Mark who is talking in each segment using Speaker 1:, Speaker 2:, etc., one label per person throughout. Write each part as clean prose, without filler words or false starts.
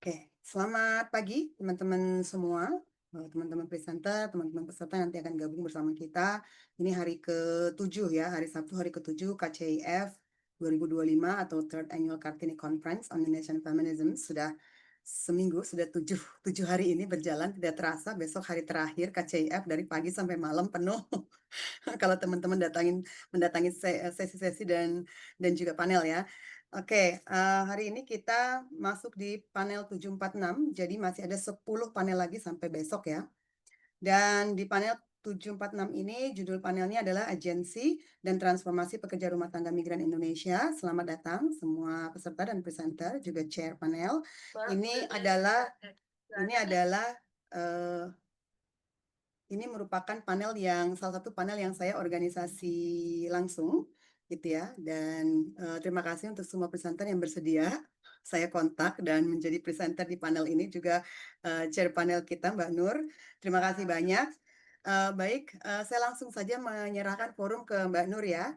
Speaker 1: Oke, selamat pagi teman-teman semua, teman-teman presenter, teman-teman peserta nanti akan gabung bersama kita. Ini hari ke-7 ya, hari Sabtu hari ke-7 KCIF 2025 atau Third Annual Kartini Conference on Indonesian Feminism. Sudah seminggu, sudah 7 hari ini berjalan, tidak terasa besok hari terakhir KCIF dari pagi sampai malam penuh. Kalau teman-teman mendatangi sesi-sesi dan juga panel ya. Oke, hari ini kita masuk di panel 746, jadi masih ada 10 panel lagi sampai besok ya. Dan di panel 746 ini judul panelnya adalah Agensi dan Transformasi Pekerja Rumah Tangga Migran Indonesia. Selamat datang semua peserta dan presenter, juga chair panel. Ini adalah ini merupakan panel salah satu panel yang saya organisasi langsung, gitu ya. Dan terima kasih untuk semua presenter yang bersedia. Saya kontak dan menjadi presenter di panel ini juga chair panel kita, Mbak Nur. Terima kasih banyak. Baik, saya langsung saja menyerahkan forum ke Mbak Nur ya.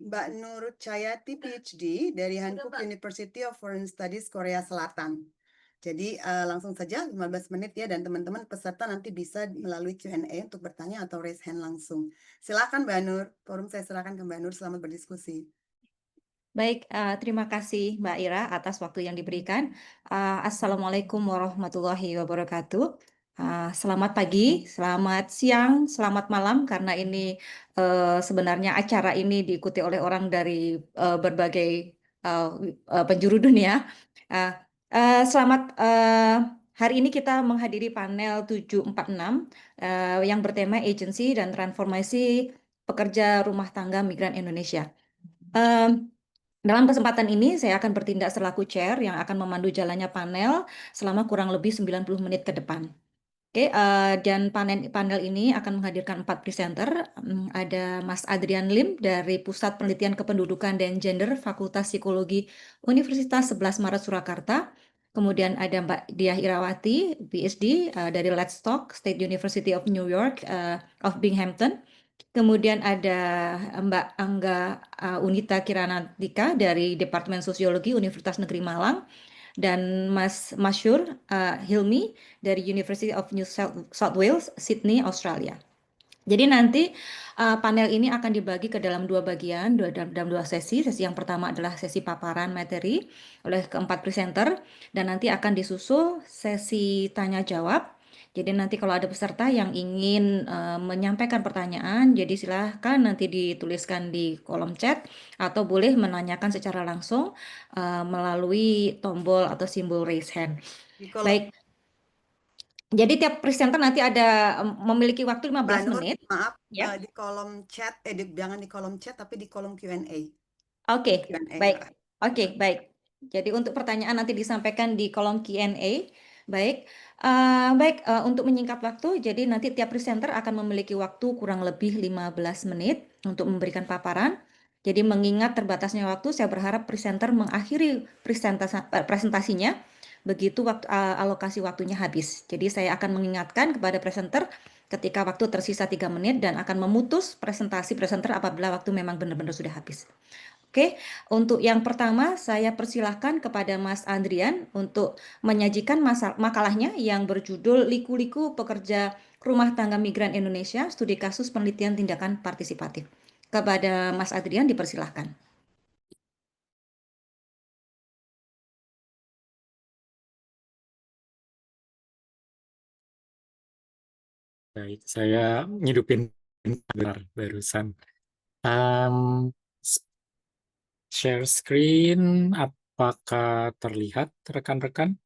Speaker 1: Mbak Nur Chayati, PhD dari Hankook University of Foreign Studies Korea Selatan. Jadi langsung saja 15 menit ya, dan teman-teman peserta nanti bisa melalui Q&A untuk bertanya atau raise hand langsung. Silakan Mbak Nur, forum saya serahkan ke Mbak Nur, selamat berdiskusi.
Speaker 2: Baik, terima kasih Mbak Ira atas waktu yang diberikan. Assalamualaikum warahmatullahi wabarakatuh. Selamat pagi, selamat siang, selamat malam, karena ini sebenarnya acara ini diikuti oleh orang dari berbagai penjuru dunia. Uh, Selamat hari ini kita menghadiri panel 746 yang bertema Agensi dan Transformasi Pekerja Rumah Tangga Migran Indonesia. Dalam kesempatan ini, saya akan bertindak selaku chair yang akan memandu jalannya panel selama kurang lebih 90 menit ke depan. Oke, dan panel ini akan menghadirkan 4 presenter. Ada Mas Adrian Lim dari Pusat Penelitian Kependudukan dan Gender Fakultas Psikologi Universitas 11 Maret Surakarta. Kemudian ada Mbak Diah Irawati, PhD dari Let's Talk State University of New York of Binghamton. Kemudian ada Mbak Angga Unita Kiranantika dari Departemen Sosiologi Universitas Negeri Malang, dan Mas Masyur Hilmi dari University of New South Wales, Sydney, Australia. Jadi nanti panel ini akan dibagi ke dalam dua bagian, dalam dua sesi. Sesi yang pertama adalah sesi paparan materi oleh keempat presenter, dan nanti akan disusul sesi tanya jawab. Jadi nanti kalau ada peserta yang ingin menyampaikan pertanyaan, jadi silahkan nanti dituliskan di kolom chat atau boleh menanyakan secara langsung melalui tombol atau simbol raise hand. Baik. Jadi tiap presenter nanti ada memiliki waktu 15
Speaker 1: Mbak Nur,
Speaker 2: menit.
Speaker 1: maaf,
Speaker 2: Ya.
Speaker 1: di kolom chat, jangan di kolom chat tapi di kolom Q&A.
Speaker 2: Oke,
Speaker 1: Q&A.
Speaker 2: baik. Oke, baik. Jadi untuk pertanyaan nanti disampaikan di kolom Q&A. Baik. Untuk menyingkat waktu, jadi nanti tiap presenter akan memiliki waktu kurang lebih 15 menit untuk memberikan paparan. Jadi mengingat terbatasnya waktu, saya berharap presenter mengakhiri presentasinya begitu alokasi waktunya habis. Jadi saya akan mengingatkan kepada presenter ketika waktu tersisa 3 menit dan akan memutus presentasi presenter apabila waktu memang benar-benar sudah habis. Oke, untuk yang pertama saya persilahkan kepada Mas Andrian untuk menyajikan makalahnya yang berjudul Liku-Liku Pekerja Rumah Tangga Migran Indonesia, Studi Kasus Penelitian Tindakan Partisipatif. Kepada Mas Adrian dipersilahkan.
Speaker 3: Baik, saya ngidupin barusan. Share screen, apakah terlihat rekan-rekan?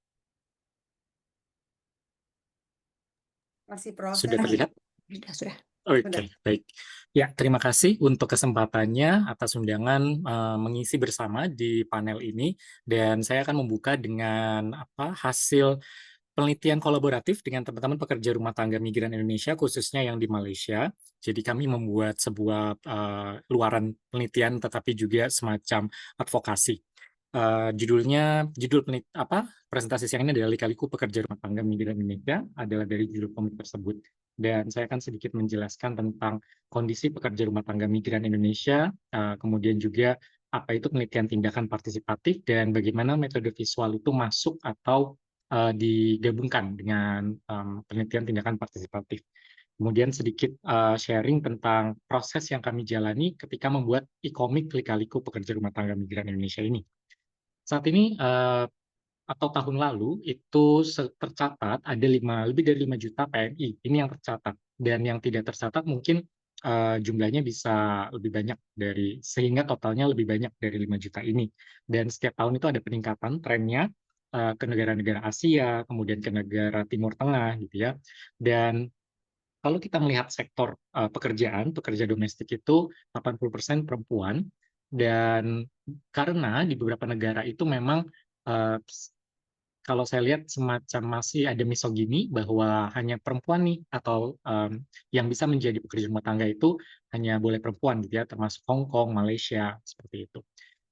Speaker 1: Masih proses.
Speaker 3: Sudah terlihat?
Speaker 2: Sudah.
Speaker 3: Oke, baik. Ya, terima kasih untuk kesempatannya atas undangan mengisi bersama di panel ini. Dan saya akan membuka dengan hasil penelitian kolaboratif dengan teman-teman pekerja rumah tangga migran Indonesia, khususnya yang di Malaysia. Jadi kami membuat sebuah luaran penelitian, tetapi juga semacam advokasi. Judul presentasi siang ini adalah Lika-Liku Pekerja Rumah Tangga Migran Indonesia, adalah dari judul komik tersebut. Dan saya akan sedikit menjelaskan tentang kondisi pekerja rumah tangga migran Indonesia, kemudian juga apa itu penelitian tindakan partisipatif dan bagaimana metode visual itu masuk atau digabungkan dengan penelitian tindakan partisipatif. Kemudian sedikit sharing tentang proses yang kami jalani ketika membuat e-komik Lika-Liku Pekerja Rumah Tangga Migran Indonesia ini. Saat ini atau tahun lalu itu tercatat ada lebih dari 5 juta PMI. Ini yang tercatat. Dan yang tidak tercatat mungkin jumlahnya bisa lebih banyak sehingga totalnya lebih banyak dari 5 juta ini. Dan setiap tahun itu ada peningkatan trennya ke negara-negara Asia, kemudian ke negara Timur Tengah gitu ya. Dan kalau kita melihat sektor pekerja domestik itu 80% perempuan, dan karena di beberapa negara itu memang eh, kalau saya lihat semacam masih ada misogini bahwa hanya perempuan nih atau yang bisa menjadi pekerja rumah tangga itu hanya boleh perempuan gitu ya, termasuk Hong Kong, Malaysia seperti itu.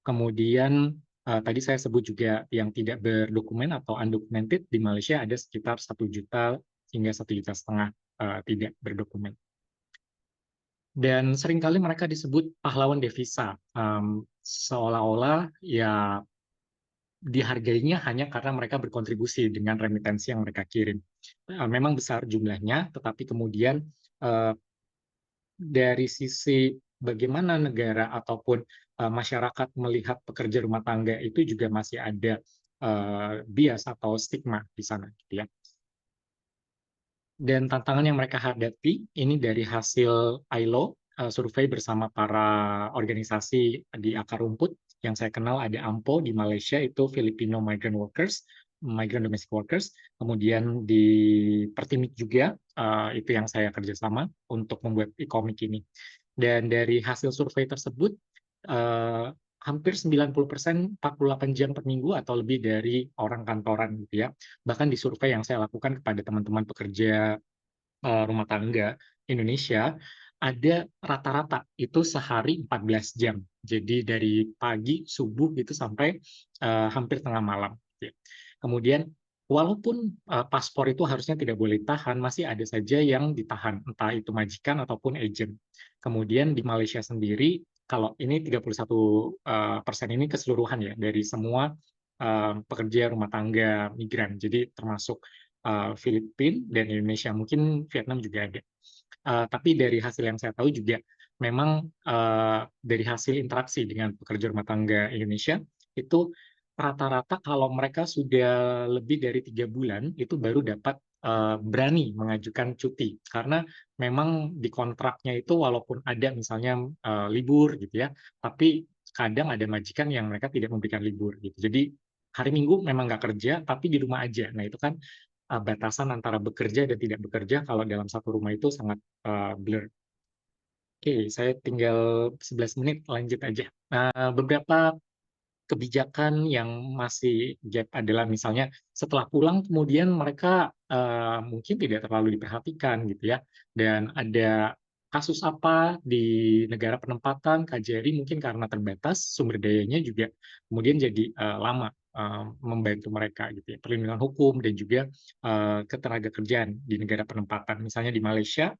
Speaker 3: Kemudian tadi saya sebut juga yang tidak berdokumen atau undocumented di Malaysia ada sekitar 1 juta hingga 1,5 juta tidak berdokumen. Dan seringkali mereka disebut pahlawan devisa, seolah-olah ya dihargainya hanya karena mereka berkontribusi dengan remitensi yang mereka kirim. Memang besar jumlahnya, tetapi kemudian dari sisi bagaimana negara ataupun masyarakat melihat pekerja rumah tangga itu juga masih ada bias atau stigma di sana, gitu ya. Dan tantangan yang mereka hadapi ini dari hasil ILO, survei bersama para organisasi di akar rumput. Yang saya kenal ada AMPO di Malaysia, itu Filipino Migrant Workers, Migrant Domestic Workers. Kemudian di Pertimik juga, itu yang saya kerjasama untuk membuat e-komik ini. Dan dari hasil survei tersebut, hampir 90% 48 jam per minggu atau lebih dari orang kantoran gitu ya. Bahkan di survei yang saya lakukan kepada teman-teman pekerja rumah tangga Indonesia, ada rata-rata itu sehari 14 jam. Jadi dari pagi, subuh itu sampai hampir tengah malam. Gitu ya. Kemudian walaupun paspor itu harusnya tidak boleh ditahan, masih ada saja yang ditahan, entah itu majikan ataupun agent. Kemudian di Malaysia sendiri, kalau ini 31% ini keseluruhan ya, dari semua pekerja rumah tangga migran, jadi termasuk Filipina dan Indonesia, mungkin Vietnam juga ada. Tapi dari hasil yang saya tahu juga, memang dari hasil interaksi dengan pekerja rumah tangga Indonesia, itu rata-rata kalau mereka sudah lebih dari 3 bulan, itu baru dapat berani mengajukan cuti. Karena memang di kontraknya itu walaupun ada misalnya libur gitu ya, tapi kadang ada majikan yang mereka tidak memberikan libur gitu. Jadi hari Minggu memang nggak kerja, tapi di rumah aja. Nah itu kan batasan antara bekerja dan tidak bekerja kalau dalam satu rumah itu sangat blur. Oke, saya tinggal 11 menit, lanjut aja. Beberapa kebijakan yang masih gap adalah misalnya setelah pulang kemudian mereka mungkin tidak terlalu diperhatikan gitu ya. Dan ada kasus apa di negara penempatan KJRI mungkin karena terbatas sumber dayanya juga kemudian jadi lama membantu mereka gitu ya. Perlindungan hukum dan juga ketenaga kerjaan di negara penempatan. Misalnya di Malaysia,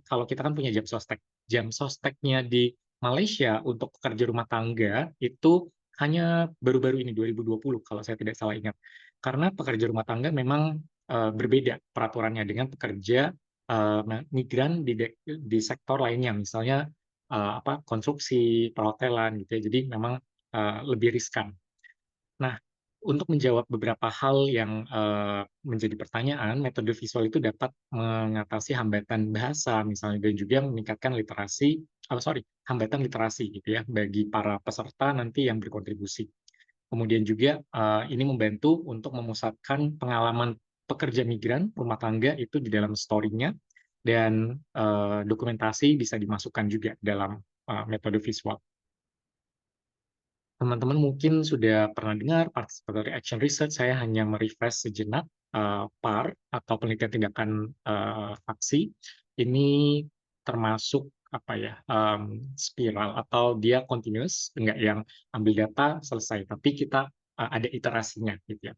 Speaker 3: kalau kita kan punya jam sostek. Jam sosteknya di Malaysia untuk pekerja rumah tangga itu hanya baru-baru ini 2020 kalau saya tidak salah ingat. Karena pekerja rumah tangga memang berbeda peraturannya dengan pekerja migran di sektor lainnya, misalnya konstruksi, perhotelan gitu ya. Jadi memang lebih riskan. Nah, untuk menjawab beberapa hal yang menjadi pertanyaan, metode visual itu dapat mengatasi hambatan bahasa, misalnya, dan juga meningkatkan hambatan literasi gitu ya, bagi para peserta nanti yang berkontribusi. Kemudian juga ini membantu untuk memusatkan pengalaman pekerja migran rumah tangga itu di dalam story-nya, dan dokumentasi bisa dimasukkan juga dalam metode visual. Teman-teman mungkin sudah pernah dengar participatory action research. Saya hanya merefresh sejenak PAR atau penelitian tindakan aksi. Ini termasuk spiral atau dia continuous, enggak yang ambil data selesai, tapi kita ada iterasinya gitu ya.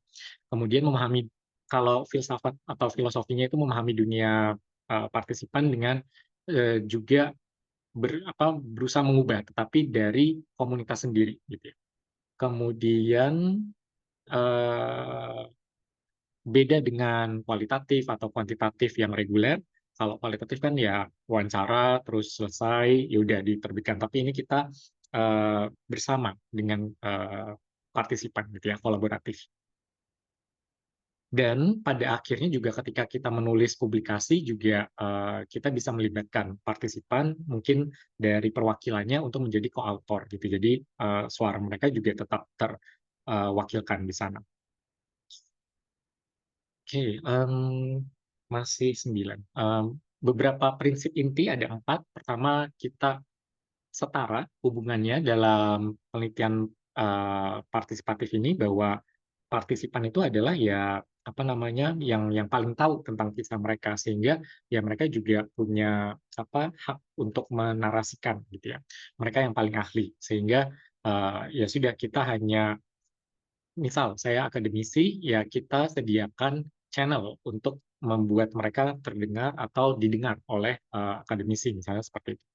Speaker 3: Kemudian memahami, kalau filsafat atau filosofinya itu memahami dunia partisipan dengan juga berusaha mengubah, tetapi dari komunitas sendiri gitu ya. Kemudian eh, beda dengan kualitatif atau kuantitatif yang reguler. Kalau kualitatif kan ya wawancara terus selesai ya udah diterbitkan. Tapi ini kita bersama dengan partisipan gitu ya, kolaboratif. Dan pada akhirnya juga ketika kita menulis publikasi juga kita bisa melibatkan partisipan mungkin dari perwakilannya untuk menjadi koautor gitu. Jadi suara mereka juga tetap terwakilkan di sana. Oke, masih 9. Beberapa prinsip inti ada 4. Pertama, kita setara hubungannya dalam penelitian partisipatif ini, bahwa partisipan itu adalah ya apa namanya yang paling tahu tentang kisah mereka, sehingga ya mereka juga punya apa hak untuk menarasikan gitu ya. Mereka yang paling ahli, sehingga ya sudah kita hanya misal saya akademisi, ya kita sediakan channel untuk membuat mereka terdengar atau didengar oleh akademisi, misalnya seperti itu.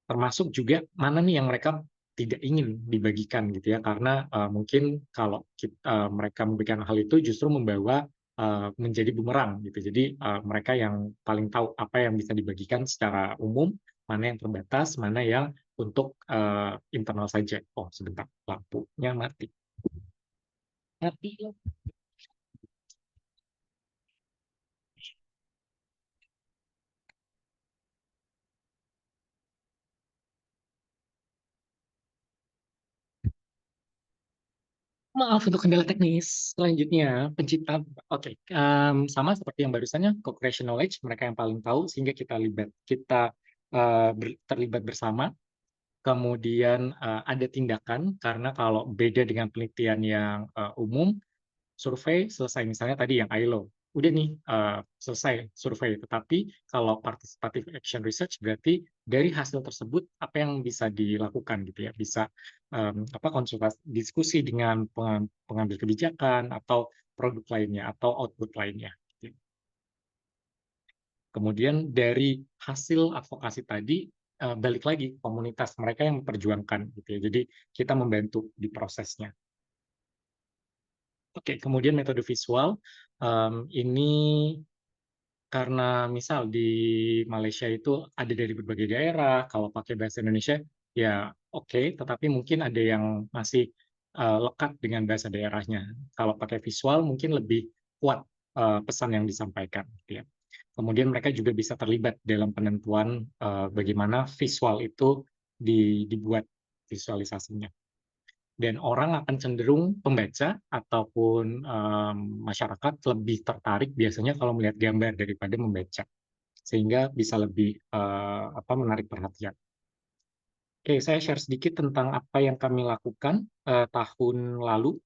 Speaker 3: Termasuk juga mana nih yang mereka tidak ingin dibagikan gitu ya, karena mungkin kalau mereka memberikan hal itu justru membawa menjadi bumerang gitu. Jadi mereka yang paling tahu apa yang bisa dibagikan secara umum, mana yang terbatas, mana yang untuk internal saja. Oh, sebentar, lampunya mati. Mati. Maaf untuk kendala teknis. Selanjutnya, pencipta. Oke, sama seperti yang barusannya, co-creation knowledge, mereka yang paling tahu, sehingga kita terlibat bersama. Kemudian ada tindakan, karena kalau beda dengan penelitian yang umum, survei selesai, misalnya tadi yang ILO, udah nih selesai survei. Tetapi kalau participative action research berarti dari hasil tersebut apa yang bisa dilakukan gitu ya, bisa konsultasi, diskusi dengan pengambil kebijakan atau produk lainnya atau output lainnya gitu. Kemudian dari hasil advokasi tadi balik lagi komunitas mereka yang memperjuangkan gitu ya, jadi kita membantu di prosesnya. Oke, kemudian metode visual, ini karena misal di Malaysia itu ada dari berbagai daerah, kalau pakai bahasa Indonesia ya oke, tetapi mungkin ada yang masih lekat dengan bahasa daerahnya. Kalau pakai visual mungkin lebih kuat pesan yang disampaikan, gitu ya. Kemudian mereka juga bisa terlibat dalam penentuan bagaimana visual itu dibuat visualisasinya. Dan orang akan cenderung pembaca ataupun masyarakat lebih tertarik biasanya kalau melihat gambar daripada membaca, sehingga bisa lebih menarik perhatian. Oke, saya share sedikit tentang apa yang kami lakukan tahun lalu.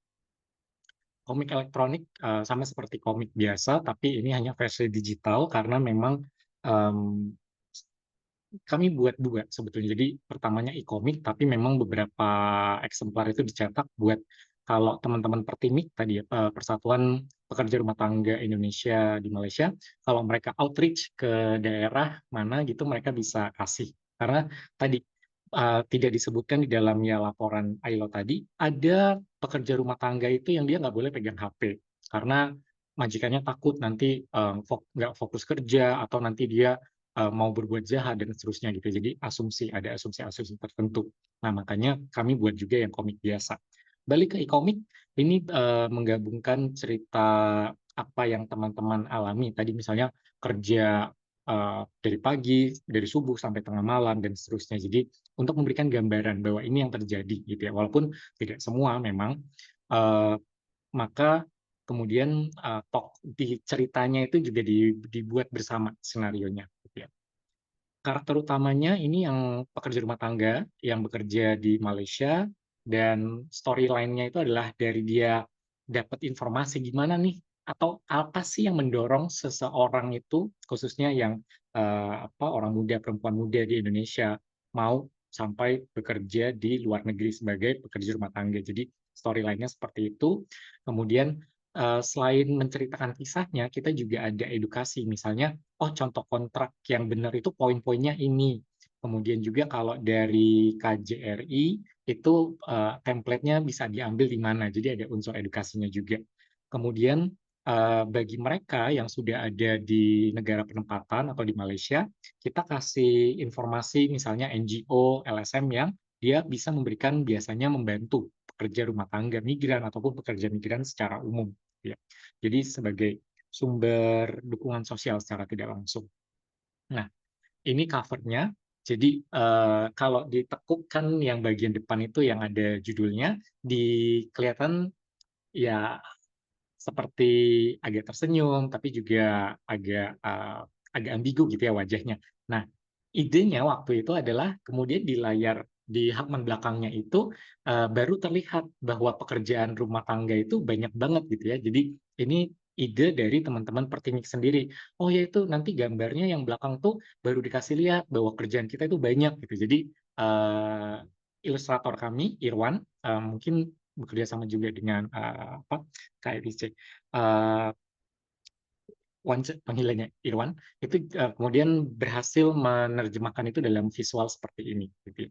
Speaker 3: Komik elektronik sama seperti komik biasa, tapi ini hanya versi digital karena memang kami buat dua sebetulnya. Jadi pertamanya e-komik, tapi memang beberapa eksemplar itu dicetak buat kalau teman-teman Pertimik tadi ya, Persatuan Pekerja Rumah Tangga Indonesia di Malaysia, kalau mereka outreach ke daerah mana gitu, mereka bisa kasih. Karena tadi tidak disebutkan di dalamnya laporan ILO tadi, ada pekerja rumah tangga itu yang dia nggak boleh pegang HP. Karena majikannya takut nanti nggak fokus kerja, atau nanti dia mau berbuat jahat dan seterusnya gitu. Jadi ada asumsi-asumsi tertentu. Nah, makanya kami buat juga yang komik biasa. Balik ke e-komik, ini menggabungkan cerita apa yang teman-teman alami. Tadi misalnya kerja dari pagi, dari subuh sampai tengah malam dan seterusnya. Jadi untuk memberikan gambaran bahwa ini yang terjadi gitu ya. Walaupun tidak semua memang, maka kemudian di ceritanya itu juga dibuat bersama skenarionya gitu ya. Karakter utamanya ini yang pekerja rumah tangga yang bekerja di Malaysia, dan storyline-nya itu adalah dari dia dapat informasi gimana nih, atau apa sih yang mendorong seseorang itu, khususnya yang orang muda, perempuan muda di Indonesia mau sampai bekerja di luar negeri sebagai pekerja rumah tangga. Jadi storyline-nya seperti itu. Kemudian selain menceritakan kisahnya, kita juga ada edukasi. Misalnya, oh contoh kontrak yang benar itu poin-poinnya ini. Kemudian juga kalau dari KJRI itu template-nya bisa diambil di mana. Jadi ada unsur edukasinya juga. Kemudian bagi mereka yang sudah ada di negara penempatan atau di Malaysia, kita kasih informasi misalnya NGO, LSM yang dia bisa memberikan biasanya membantu pekerja rumah tangga migran ataupun pekerja migran secara umum. Ya. Jadi sebagai sumber dukungan sosial secara tidak langsung. Nah, ini covernya. Jadi kalau ditekuk kan yang bagian depan itu yang ada judulnya, kelihatan ya seperti agak tersenyum, tapi juga agak ambigu gitu ya wajahnya. Nah, idenya waktu itu adalah kemudian di layar di halaman belakangnya itu baru terlihat bahwa pekerjaan rumah tangga itu banyak banget gitu ya. Jadi ini ide dari teman-teman Pertimik sendiri. Oh ya itu nanti gambarnya yang belakang tuh baru dikasih lihat bahwa kerjaan kita itu banyak gitu. Jadi ilustrator kami Irwan mungkin bekerja sama juga dengan KIDC. Panggilannya Irwan, itu kemudian berhasil menerjemahkan itu dalam visual seperti ini. Gitu.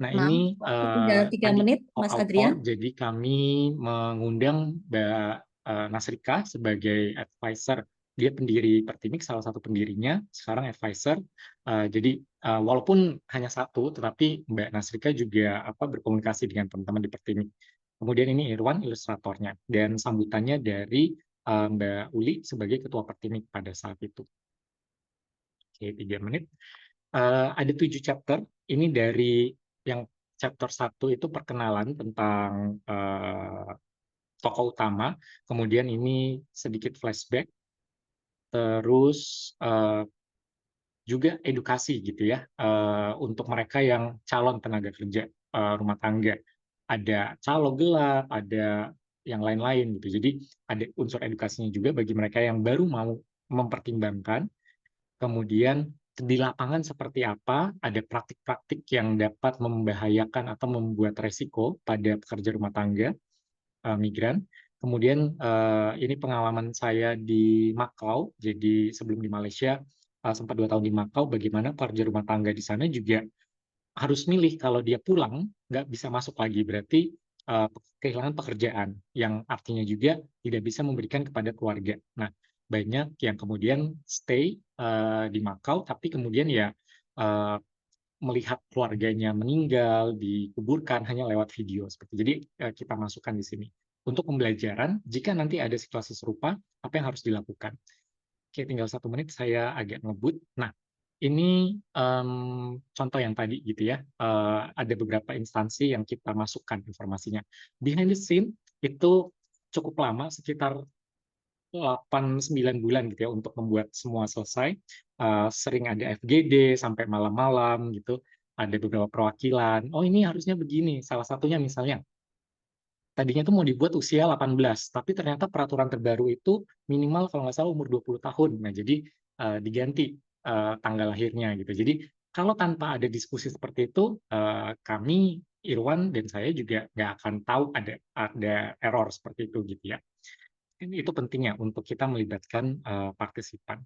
Speaker 3: Nah
Speaker 2: Maaf,
Speaker 3: ini
Speaker 2: waktu tinggal 3
Speaker 3: tadi
Speaker 2: menit, Mas
Speaker 3: author,
Speaker 2: Adrian.
Speaker 3: jadi kami mengundang Mbak Nasrika sebagai advisor. Dia pendiri Pertimik, salah satu pendirinya, sekarang advisor. Jadi walaupun hanya satu, tetapi Mbak Nasrika juga berkomunikasi dengan teman-teman di Pertimik. Kemudian ini Irwan ilustratornya, dan sambutannya dari Mbak Uli sebagai ketua Pertimik pada saat itu. Oke, 3 menit. Ada 7 chapter. Ini dari yang chapter 1 itu perkenalan tentang tokoh utama. Kemudian ini sedikit flashback. Terus juga edukasi gitu ya untuk mereka yang calon tenaga kerja rumah tangga. Ada calo gelap, ada yang lain-lain gitu. Jadi ada unsur edukasinya juga bagi mereka yang baru mau mempertimbangkan. Kemudian di lapangan seperti apa, ada praktik-praktik yang dapat membahayakan atau membuat resiko pada pekerja rumah tangga migran. Kemudian ini pengalaman saya di Macau, jadi sebelum di Malaysia sempat 2 tahun di Macau, bagaimana pekerja rumah tangga di sana juga harus milih kalau dia pulang nggak bisa masuk lagi, berarti kehilangan pekerjaan, yang artinya juga tidak bisa memberikan kepada keluarga. Nah, banyak yang kemudian stay di Macau, tapi kemudian ya uh, melihat keluarganya meninggal, dikuburkan hanya lewat video. Jadi kita masukkan di sini. Untuk pembelajaran, jika nanti ada situasi serupa, apa yang harus dilakukan? Oke, tinggal 1 menit saya agak ngebut. Nah, ini contoh yang tadi gitu ya. Ada beberapa instansi yang kita masukkan informasinya. Behind the scene itu cukup lama, sekitar 8-9 bulan gitu ya untuk membuat semua selesai. Sering ada FGD sampai malam-malam gitu. Ada beberapa perwakilan. Oh ini harusnya begini. Salah satunya misalnya tadinya itu mau dibuat usia 18, tapi ternyata peraturan terbaru itu minimal kalau nggak salah umur 20 tahun. Nah, jadi diganti tanggal lahirnya gitu. Jadi kalau tanpa ada diskusi seperti itu, kami, Irwan dan saya juga nggak akan tahu ada error seperti itu gitu ya. Itu pentingnya untuk kita melibatkan partisipan.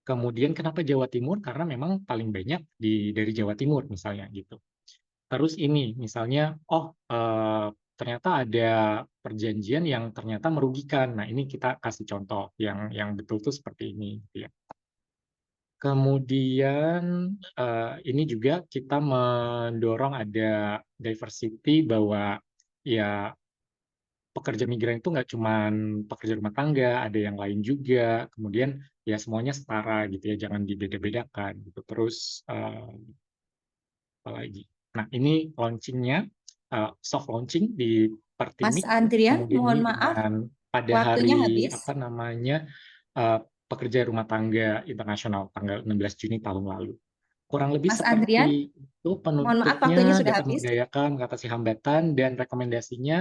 Speaker 3: Kemudian kenapa Jawa Timur? Karena memang paling banyak dari Jawa Timur misalnya gitu. Terus ini misalnya, ternyata ada perjanjian yang ternyata merugikan. Nah, ini kita kasih contoh yang betul tuh seperti ini gitu ya. Kemudian ini juga kita mendorong ada diversity bahwa ya pekerja migran itu nggak cuma pekerja rumah tangga, ada yang lain juga. Kemudian ya semuanya setara gitu ya, jangan dibeda-bedakan gitu. Terus apa lagi? Nah, ini launchingnya soft launching di
Speaker 2: Mas
Speaker 3: Pertimik.
Speaker 2: Adrian,
Speaker 3: Kemudian
Speaker 2: mohon
Speaker 3: ini
Speaker 2: maaf,
Speaker 3: dengan pada
Speaker 2: waktunya
Speaker 3: hari
Speaker 2: habis.
Speaker 3: pekerja rumah tangga internasional tanggal 16 Juni tahun lalu. Kurang lebih
Speaker 2: Mas Adrian,
Speaker 3: seperti itu
Speaker 2: mohon maaf, waktunya
Speaker 3: penutupnya,
Speaker 2: sudah
Speaker 3: dapat
Speaker 2: habis.
Speaker 3: memberdayakan, mengatasi hambatan, dan rekomendasinya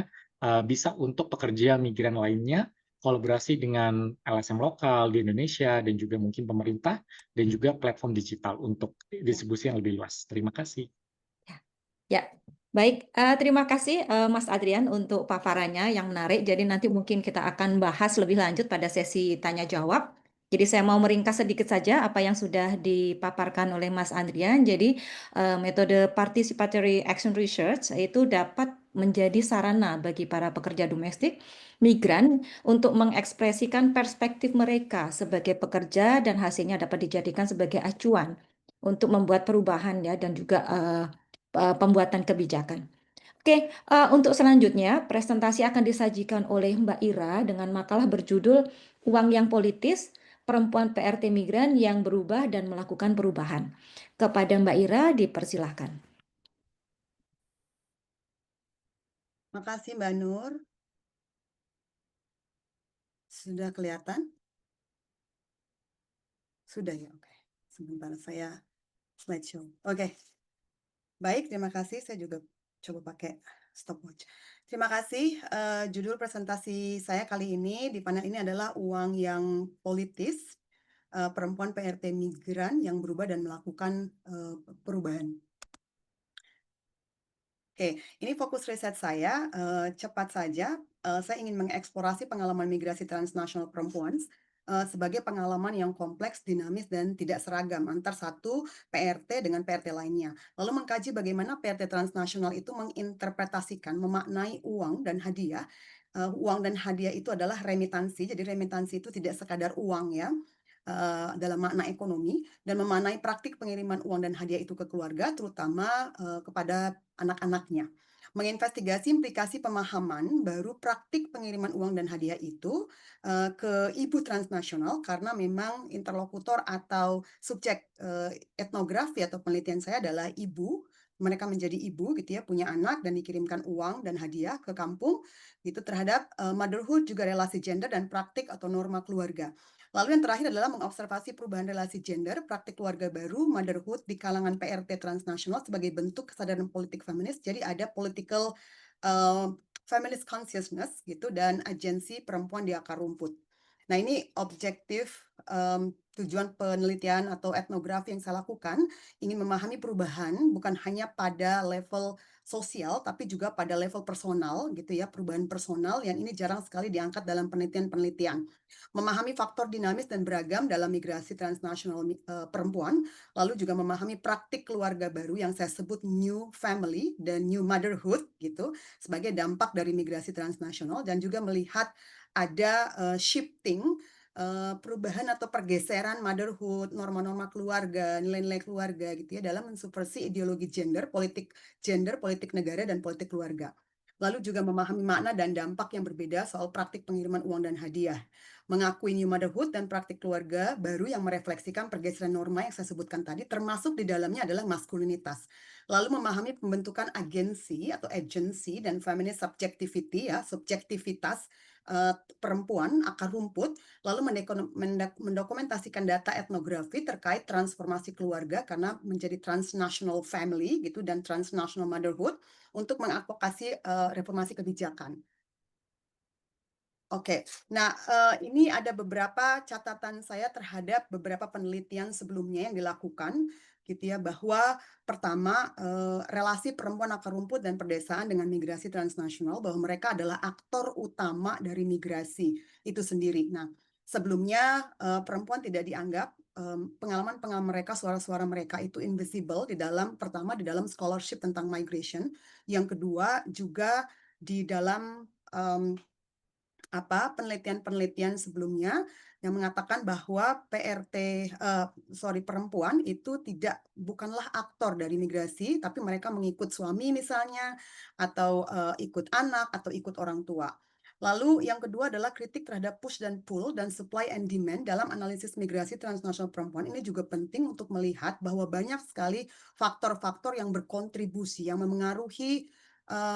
Speaker 3: bisa untuk pekerja migran lainnya, kolaborasi dengan LSM lokal di Indonesia, dan juga mungkin pemerintah, dan juga platform digital untuk distribusi yang lebih luas. Terima kasih.
Speaker 2: Ya, Baik, terima kasih, Mas Adrian untuk paparannya yang menarik. Jadi nanti mungkin kita akan bahas lebih lanjut pada sesi tanya jawab. Jadi saya mau meringkas sedikit saja apa yang sudah dipaparkan oleh Mas Adrian. Jadi metode participatory action research itu dapat menjadi sarana bagi para pekerja domestik migran untuk mengekspresikan perspektif mereka sebagai pekerja dan hasilnya dapat dijadikan sebagai acuan untuk membuat perubahan ya dan juga pembuatan kebijakan. Oke, untuk selanjutnya presentasi akan disajikan oleh Mbak Ira dengan makalah berjudul Uang yang Politis, Perempuan PRT Migran yang Berubah dan Melakukan Perubahan. Kepada Mbak Ira dipersilahkan.
Speaker 1: Makasih Mbak Nur. Sudah kelihatan? Sudah ya, oke. Sebentar saya slideshow. Oke. Baik, terima kasih. Saya juga coba pakai stopwatch. Terima kasih. Judul presentasi saya kali ini di panel ini adalah Uang yang Politis, Perempuan PRT Migran yang Berubah dan Melakukan Perubahan. Oke, ini fokus riset saya. Cepat saja, saya ingin mengeksplorasi pengalaman migrasi transnasional perempuan sebagai pengalaman yang kompleks, dinamis, dan tidak seragam antar satu PRT dengan PRT lainnya. Lalu mengkaji bagaimana PRT transnasional itu menginterpretasikan, memaknai uang dan hadiah. Uang dan hadiah itu adalah remitansi, jadi remitansi itu tidak sekadar uang ya, dalam makna ekonomi, dan memaknai praktik pengiriman uang dan hadiah itu ke keluarga, terutama kepada anak-anaknya. Menginvestigasi implikasi pemahaman baru praktik pengiriman uang dan hadiah itu ke ibu transnasional, karena memang interlokutor atau subjek etnografi atau penelitian saya adalah ibu. Mereka menjadi ibu gitu ya, punya anak dan dikirimkan uang dan hadiah ke kampung gitu terhadap motherhood, juga relasi gender dan praktik atau norma keluarga. Lalu yang terakhir adalah mengobservasi perubahan relasi gender, praktik keluarga baru, motherhood di kalangan PRT transnasional sebagai bentuk kesadaran politik feminis. Jadi ada political feminist consciousness gitu dan agensi perempuan di akar rumput. Nah, ini objektif tujuan penelitian atau etnografi yang saya lakukan, ingin memahami perubahan bukan hanya pada level sosial tapi juga pada level personal gitu ya, perubahan personal yang ini jarang sekali diangkat dalam penelitian-penelitian. Memahami faktor dinamis dan beragam dalam migrasi transnasional perempuan, lalu juga memahami praktik keluarga baru yang saya sebut new family dan new motherhood gitu sebagai dampak dari migrasi transnasional, dan juga melihat ada shifting, perubahan atau pergeseran motherhood, norma-norma keluarga, nilai-nilai keluarga gitu ya dalam mensubversi ideologi gender, politik negara dan politik keluarga. Lalu juga memahami makna dan dampak yang berbeda soal praktik pengiriman uang dan hadiah. Mengakui new motherhood dan praktik keluarga baru yang merefleksikan pergeseran norma yang saya sebutkan tadi, termasuk di dalamnya adalah maskulinitas. Lalu memahami pembentukan agensi atau agency dan feminist subjectivity ya, subjektivitas perempuan akar rumput, lalu mendokumentasikan data etnografi terkait transformasi keluarga karena menjadi transnational family gitu dan transnational motherhood untuk mengadvokasi reformasi kebijakan. Oke, nah ini ada beberapa catatan saya terhadap beberapa penelitian sebelumnya yang dilakukan gitu ya, bahwa pertama relasi perempuan akar rumput dan perdesaan dengan migrasi transnasional, bahwa mereka adalah aktor utama dari migrasi itu sendiri. Nah, sebelumnya perempuan tidak dianggap, pengalaman-pengalaman mereka, suara-suara mereka itu invisible di dalam, pertama di dalam scholarship tentang migration, yang kedua juga di dalam penelitian-penelitian sebelumnya yang mengatakan bahwa perempuan itu bukanlah aktor dari migrasi, tapi mereka mengikut suami misalnya, atau ikut anak, atau ikut orang tua. Lalu yang kedua adalah kritik terhadap push dan pull dan supply and demand dalam analisis migrasi transnasional perempuan. Ini juga penting untuk melihat bahwa banyak sekali faktor-faktor yang berkontribusi, yang memengaruhi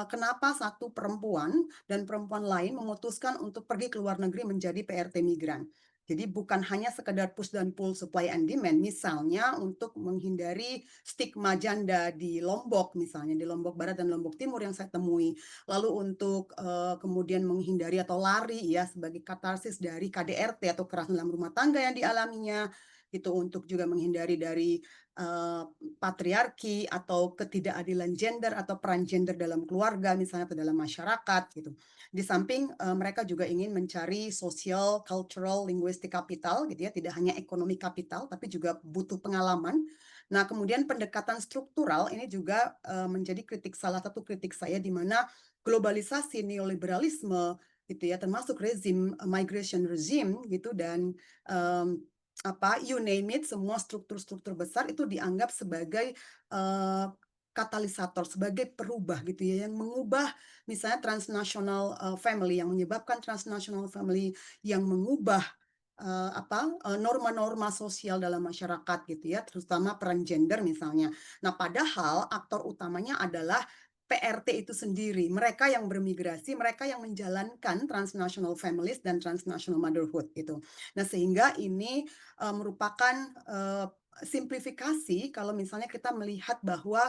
Speaker 1: kenapa satu perempuan dan perempuan lain memutuskan untuk pergi ke luar negeri menjadi PRT migran. Jadi bukan hanya sekedar push dan pull supply and demand, misalnya untuk menghindari stigma janda di Lombok, misalnya di Lombok Barat dan Lombok Timur yang saya temui. Lalu untuk kemudian menghindari atau lari ya sebagai katarsis dari KDRT atau kekerasan dalam rumah tangga yang dialaminya. gitu, untuk juga menghindari dari patriarki atau ketidakadilan gender atau peran gender dalam keluarga misalnya atau dalam masyarakat gitu. Di samping mereka juga ingin mencari social, cultural, linguistic capital gitu ya, tidak hanya ekonomi kapital tapi juga butuh pengalaman. Nah, kemudian pendekatan struktural ini juga menjadi salah satu kritik saya, di mana globalisasi, neoliberalisme gitu ya, termasuk rezim migration regime gitu, dan you name it, semua struktur-struktur besar itu dianggap sebagai katalisator, sebagai perubah gitu ya, yang mengubah misalnya transnational family, yang menyebabkan transnational family yang mengubah norma-norma sosial dalam masyarakat gitu ya, terutama peran gender misalnya. Nah, padahal aktor utamanya adalah PRT itu sendiri, mereka yang bermigrasi, mereka yang menjalankan transnational families dan transnational motherhood gitu. Nah, sehingga ini merupakan simplifikasi kalau misalnya kita melihat bahwa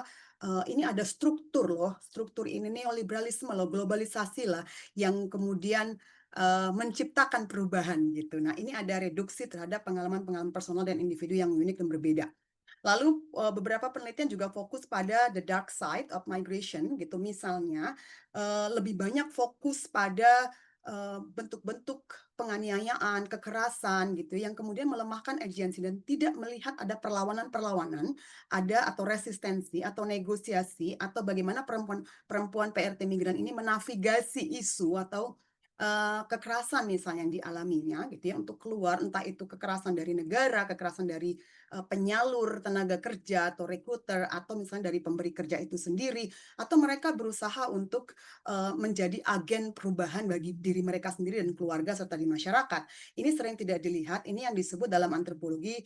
Speaker 1: ini ada struktur loh, struktur ini neoliberalisme loh, globalisasi lah, yang kemudian menciptakan perubahan gitu. Nah, ini ada reduksi terhadap pengalaman-pengalaman personal dan individu yang unik dan berbeda. Lalu beberapa penelitian juga fokus pada the dark side of migration gitu. Misalnya lebih banyak fokus pada bentuk-bentuk penganiayaan, kekerasan gitu, yang kemudian melemahkan agensi dan tidak melihat ada perlawanan-perlawanan, ada atau resistensi atau negosiasi, atau bagaimana perempuan PRT migran ini menavigasi isu atau kekerasan misalnya yang dialaminya gitu ya, untuk keluar, entah itu kekerasan dari negara, kekerasan dari penyalur tenaga kerja atau recruiter, atau misalnya dari pemberi kerja itu sendiri, atau mereka berusaha untuk menjadi agen perubahan bagi diri mereka sendiri dan keluarga serta di masyarakat. Ini sering tidak dilihat, ini yang disebut dalam antropologi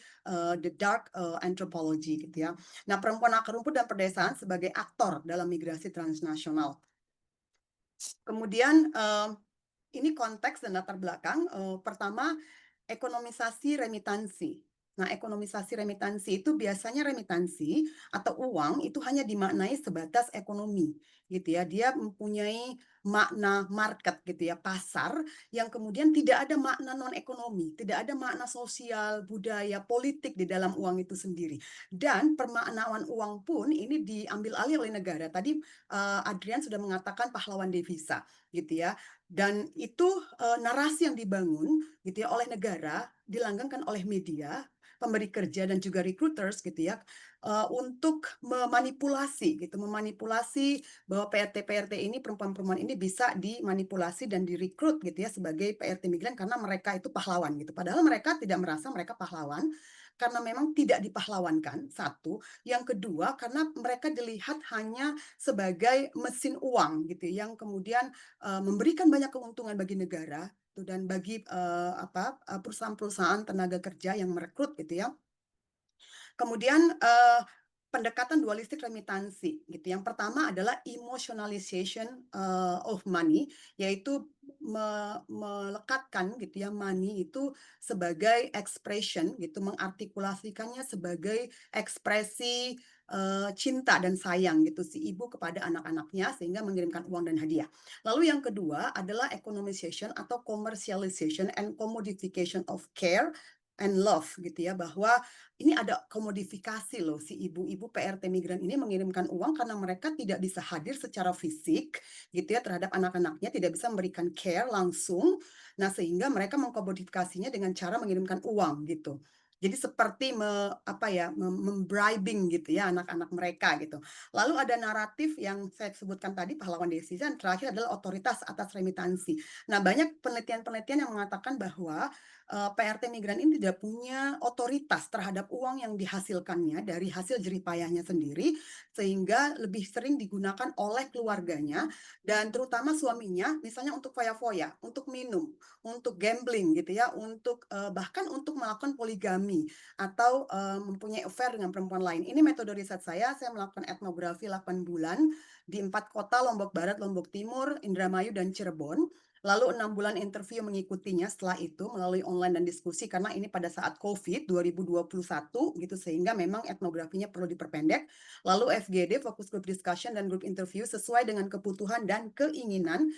Speaker 1: the dark anthropology gitu ya. Nah, perempuan akar rumput dan pedesaan sebagai aktor dalam migrasi transnasional. Kemudian ini konteks dan latar belakang. Pertama, ekonomisasi remitansi. Nah, ekonomisasi remitansi itu biasanya remitansi atau uang itu hanya dimaknai sebatas ekonomi, gitu ya. Dia mempunyai makna market gitu ya, pasar, yang kemudian tidak ada makna non-ekonomi, tidak ada makna sosial, budaya, politik di dalam uang itu sendiri. Dan permaknaan uang pun ini diambil alih oleh negara. Tadi Adrian sudah mengatakan pahlawan devisa, gitu ya. Dan itu narasi yang dibangun gitu ya oleh negara, dilanggengkan oleh media, pemberi kerja dan juga recruiters gitu ya, untuk memanipulasi bahwa PRT ini, perempuan-perempuan ini bisa dimanipulasi dan direkrut gitu ya sebagai PRT migran karena mereka itu pahlawan gitu. Padahal mereka tidak merasa mereka pahlawan karena memang tidak dipahlawankan, satu. Yang kedua, karena mereka dilihat hanya sebagai mesin uang gitu, yang kemudian memberikan banyak keuntungan bagi negara dan bagi perusahaan-perusahaan tenaga kerja yang merekrut gitu ya. Kemudian pendekatan dualistik remitansi gitu. Yang pertama adalah emotionalization of money, yaitu melekatkan gitu ya money itu sebagai expression gitu, mengartikulasikannya sebagai ekspresi cinta dan sayang gitu si ibu kepada anak-anaknya, sehingga mengirimkan uang dan hadiah. Lalu yang kedua adalah economization atau commercialization and commodification of care and love gitu ya, bahwa ini ada komodifikasi loh, si ibu-ibu PRT migran ini mengirimkan uang karena mereka tidak bisa hadir secara fisik gitu ya terhadap anak-anaknya, tidak bisa memberikan care langsung. Nah, sehingga mereka mengkomodifikasinya dengan cara mengirimkan uang gitu. Jadi seperti membribing gitu ya anak-anak mereka gitu. Lalu ada naratif yang saya sebutkan tadi, pahlawan devisa, dan terakhir adalah otoritas atas remitansi. Nah, banyak penelitian-penelitian yang mengatakan bahwa PRT migran ini tidak punya otoritas terhadap uang yang dihasilkannya dari hasil jerih payahnya sendiri, sehingga lebih sering digunakan oleh keluarganya dan terutama suaminya, misalnya untuk foya-foya, untuk minum, untuk gambling gitu ya, untuk bahkan untuk melakukan poligami atau mempunyai affair dengan perempuan lain. Ini metode riset saya melakukan etnografi 8 bulan di 4 kota, Lombok Barat, Lombok Timur, Indramayu, dan Cirebon. Lalu 6 bulan interview mengikutinya setelah itu melalui online dan diskusi karena ini pada saat COVID 2021 gitu sehingga memang etnografinya perlu diperpendek. Lalu FGD, Focus Group Discussion dan Group Interview sesuai dengan kebutuhan dan keinginan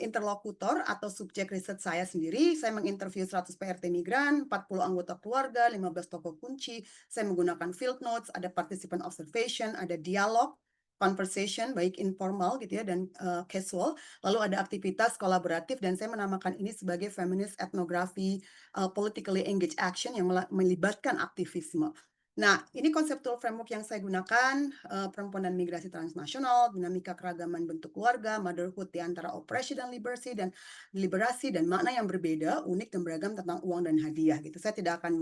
Speaker 1: interlokutor atau subjek riset saya sendiri. Saya menginterview 100 PRT migran, 40 anggota keluarga, 15 tokoh kunci. Saya menggunakan field notes, ada participant observation, ada dialog, conversation baik informal gitu ya dan casual. Lalu ada aktivitas kolaboratif dan saya menamakan ini sebagai feminist ethnography politically engaged action yang melibatkan aktivisme. Nah, ini konseptual framework yang saya gunakan, perempuan dan migrasi transnasional, dinamika keragaman bentuk keluarga, motherhood di antara opresi dan liberasi dan makna yang berbeda, unik dan beragam tentang uang dan hadiah gitu. Saya tidak akan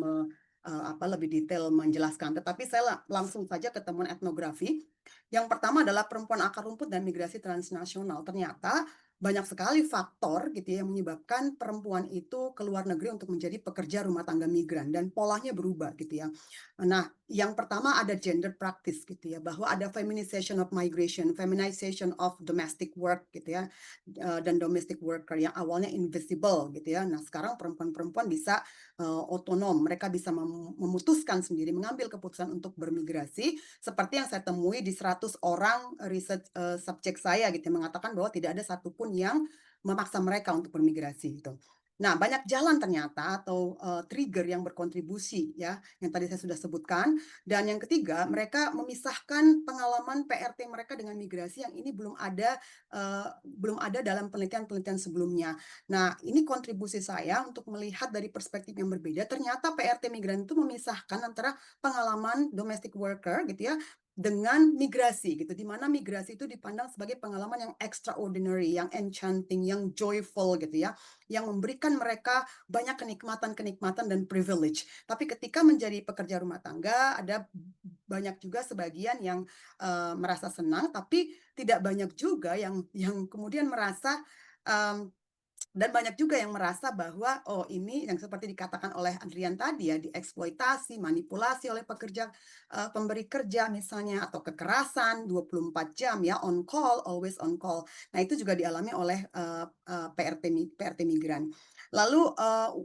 Speaker 1: lebih detail menjelaskan, tetapi saya langsung saja ke temuan etnografi. Yang pertama adalah perempuan akar rumput dan migrasi transnasional. Ternyata banyak sekali faktor gitu ya, yang menyebabkan perempuan itu keluar negeri untuk menjadi pekerja rumah tangga migran dan polanya berubah gitu ya. Nah, yang pertama ada gender practice gitu ya, bahwa ada feminization of migration, feminization of domestic work gitu ya, dan domestic worker yang awalnya invisible gitu ya. Nah, sekarang perempuan-perempuan bisa otonom, mereka bisa memutuskan sendiri, mengambil keputusan untuk bermigrasi, seperti yang saya temui di 100 orang riset subjek saya gitu, mengatakan bahwa tidak ada satupun yang memaksa mereka untuk bermigrasi gitu. Nah, banyak jalan ternyata atau trigger yang berkontribusi ya, yang tadi saya sudah sebutkan. Dan yang ketiga, mereka memisahkan pengalaman PRT mereka dengan migrasi yang ini belum ada dalam penelitian-penelitian sebelumnya. Nah, ini kontribusi saya untuk melihat dari perspektif yang berbeda. Ternyata PRT migran itu memisahkan antara pengalaman domestic worker gitu ya dengan migrasi gitu, di mana migrasi itu dipandang sebagai pengalaman yang extraordinary, yang enchanting, yang joyful gitu ya, yang memberikan mereka banyak kenikmatan-kenikmatan dan privilege. Tapi ketika menjadi pekerja rumah tangga, ada banyak juga sebagian yang merasa senang, tapi tidak banyak juga yang kemudian merasa dan banyak juga yang merasa bahwa oh ini yang seperti dikatakan oleh Adrian tadi ya, dieksploitasi, manipulasi oleh pemberi kerja misalnya, atau kekerasan 24 jam ya, on call, always on call. Nah, itu juga dialami oleh PRT migran. Lalu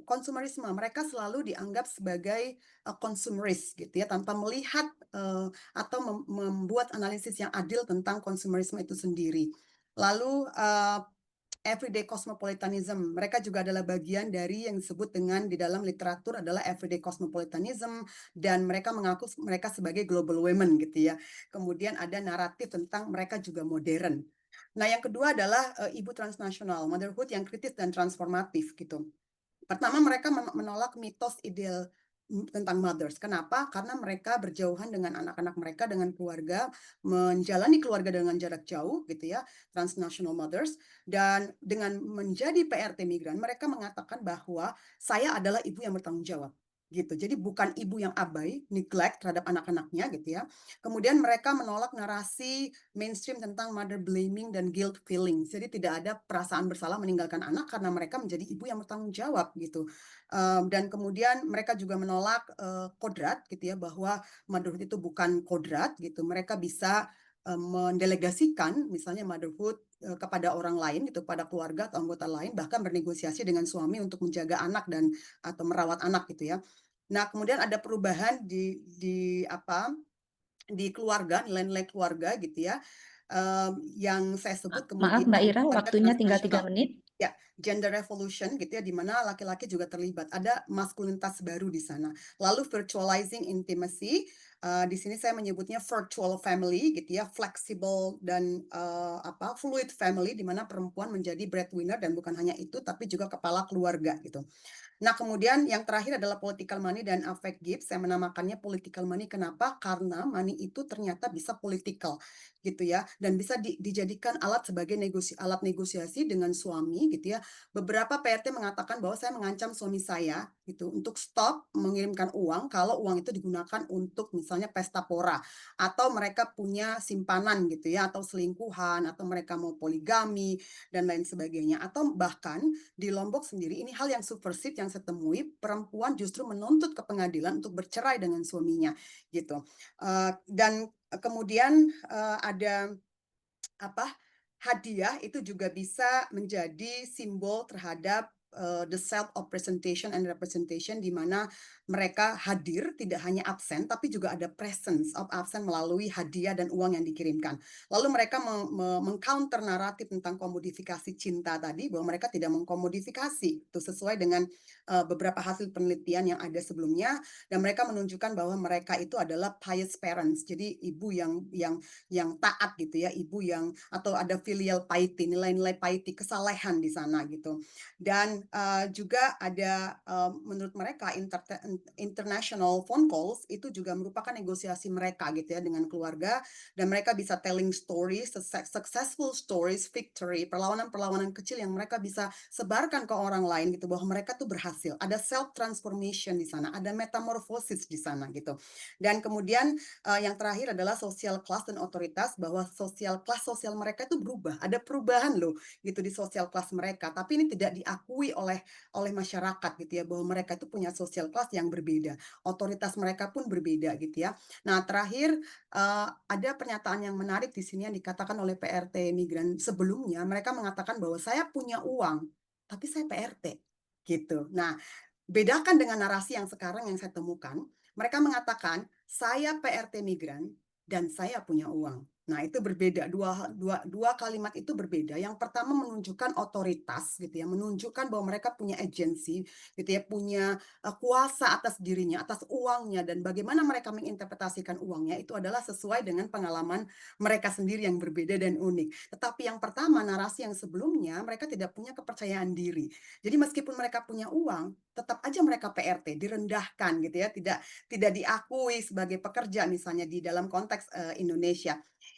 Speaker 1: konsumerisme, mereka selalu dianggap sebagai consumerist gitu ya, tanpa melihat atau membuat analisis yang adil tentang konsumerisme itu sendiri. Lalu everyday cosmopolitanism, mereka juga adalah bagian dari yang disebut dengan di dalam literatur adalah everyday cosmopolitanism, dan mereka mengaku mereka sebagai global women gitu ya. Kemudian ada naratif tentang mereka juga modern. Nah, yang kedua adalah ibu transnasional, motherhood yang kritis dan transformatif gitu. Pertama, mereka menolak mitos ideal tentang mothers. Kenapa? Karena mereka berjauhan dengan anak-anak mereka, dengan keluarga, menjalani keluarga dengan jarak jauh gitu ya, transnational mothers. Dan dengan menjadi PRT migran, mereka mengatakan bahwa saya adalah ibu yang bertanggung jawab gitu. Jadi bukan ibu yang abai, neglect terhadap anak-anaknya gitu ya. Kemudian mereka menolak narasi mainstream tentang mother blaming dan guilt feeling. Jadi tidak ada perasaan bersalah meninggalkan anak karena mereka menjadi ibu yang bertanggung jawab gitu. Dan kemudian mereka juga menolak kodrat gitu ya, bahwa motherhood itu bukan kodrat gitu. Mereka bisa mendelegasikan misalnya motherhood kepada orang lain gitu, pada keluarga atau anggota lain, bahkan bernegosiasi dengan suami untuk menjaga anak dan atau merawat anak gitu ya. Nah, kemudian ada perubahan di keluarga, nilai-nilai keluarga gitu ya, yang saya sebut
Speaker 2: Maaf
Speaker 1: kemudian
Speaker 2: Mbak Ira,
Speaker 1: keluarga
Speaker 2: waktunya tinggal 3
Speaker 1: transnasional.
Speaker 2: menit.
Speaker 1: Ya, gender revolution gitu ya, di mana laki-laki juga terlibat. Ada maskulinitas baru di sana. Lalu virtualizing intimacy, di sini saya menyebutnya virtual family gitu ya, flexible dan fluid family, di mana perempuan menjadi breadwinner dan bukan hanya itu, tapi juga kepala keluarga gitu. Nah, kemudian yang terakhir adalah political money dan affect gifts. Saya menamakannya political money. Kenapa? Karena money itu ternyata bisa political gitu ya, dan bisa dijadikan alat sebagai alat negosiasi dengan suami gitu ya. Beberapa PRT mengatakan bahwa saya mengancam suami saya gitu untuk stop mengirimkan uang kalau uang itu digunakan untuk misalnya pesta pora, atau mereka punya simpanan gitu ya, atau selingkuhan, atau mereka mau poligami dan lain sebagainya. Atau bahkan di Lombok sendiri ini hal yang subversif yang saya temui, perempuan justru menuntut ke pengadilan untuk bercerai dengan suaminya gitu. Dan kemudian ada hadiah itu juga bisa menjadi simbol terhadap the self of presentation and representation, di mana mereka hadir tidak hanya absen tapi juga ada presence of absent melalui hadiah dan uang yang dikirimkan. Lalu mereka mengcounter naratif tentang komodifikasi cinta tadi, bahwa mereka tidak mengkomodifikasi itu sesuai dengan beberapa hasil penelitian yang ada sebelumnya, dan mereka menunjukkan bahwa mereka itu adalah pious parents, jadi ibu yang taat gitu ya, ibu yang, atau ada filial piety, nilai-nilai piety, kesalehan di sana gitu. Dan juga ada menurut mereka international phone calls itu juga merupakan negosiasi mereka gitu ya dengan keluarga, dan mereka bisa telling stories, successful stories, victory, perlawanan-perlawanan kecil yang mereka bisa sebarkan ke orang lain gitu, bahwa mereka tuh berhasil. Ada self transformation di sana, ada metamorphosis di sana gitu. Dan kemudian yang terakhir adalah social class dan otoritas, bahwa sosial mereka itu berubah, ada perubahan loh gitu di sosial kelas mereka, tapi ini tidak diakui oleh masyarakat gitu ya, bahwa mereka itu punya sosial kelas yang berbeda, otoritas mereka pun berbeda gitu ya. Nah, terakhir ada pernyataan yang menarik di sini yang dikatakan oleh PRT migran sebelumnya. Mereka mengatakan bahwa saya punya uang, tapi saya PRT gitu. Nah, bedakan dengan narasi yang sekarang yang saya temukan, mereka mengatakan saya PRT migran dan saya punya uang. Nah, itu berbeda. Dua kalimat itu berbeda. Yang pertama menunjukkan otoritas gitu ya, menunjukkan bahwa mereka punya agensi gitu ya, punya kuasa atas dirinya, atas uangnya, dan bagaimana mereka menginterpretasikan uangnya itu adalah sesuai dengan pengalaman mereka sendiri yang berbeda dan unik. Tetapi yang pertama, narasi yang sebelumnya, mereka tidak punya kepercayaan diri. Jadi meskipun mereka punya uang, tetap aja mereka PRT, direndahkan gitu ya, tidak diakui sebagai pekerja misalnya di dalam konteks Indonesia.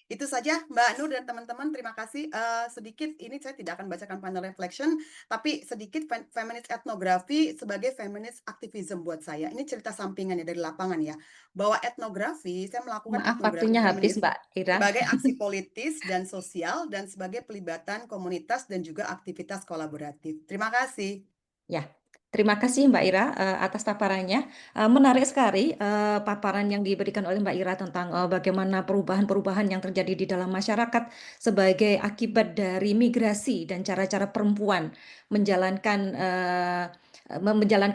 Speaker 1: Itu saja Mbak Nur dan teman-teman, terima kasih. Sedikit ini saya tidak akan bacakan panel reflection, tapi sedikit feminist etnografi sebagai feminist activism buat saya. Ini cerita sampingan ya dari lapangan ya, bahwa etnografi, saya melakukan
Speaker 2: Maaf,
Speaker 1: etnografi
Speaker 2: waktunya habis,
Speaker 1: feminis
Speaker 2: Mbak Ira.
Speaker 1: sebagai aksi politis dan sosial, dan sebagai pelibatan komunitas dan juga aktivitas kolaboratif. Terima kasih.
Speaker 2: Ya, terima kasih Mbak Ira atas paparannya. Menarik sekali paparan yang diberikan oleh Mbak Ira tentang bagaimana perubahan-perubahan yang terjadi di dalam masyarakat sebagai akibat dari migrasi dan cara-cara perempuan menjalankan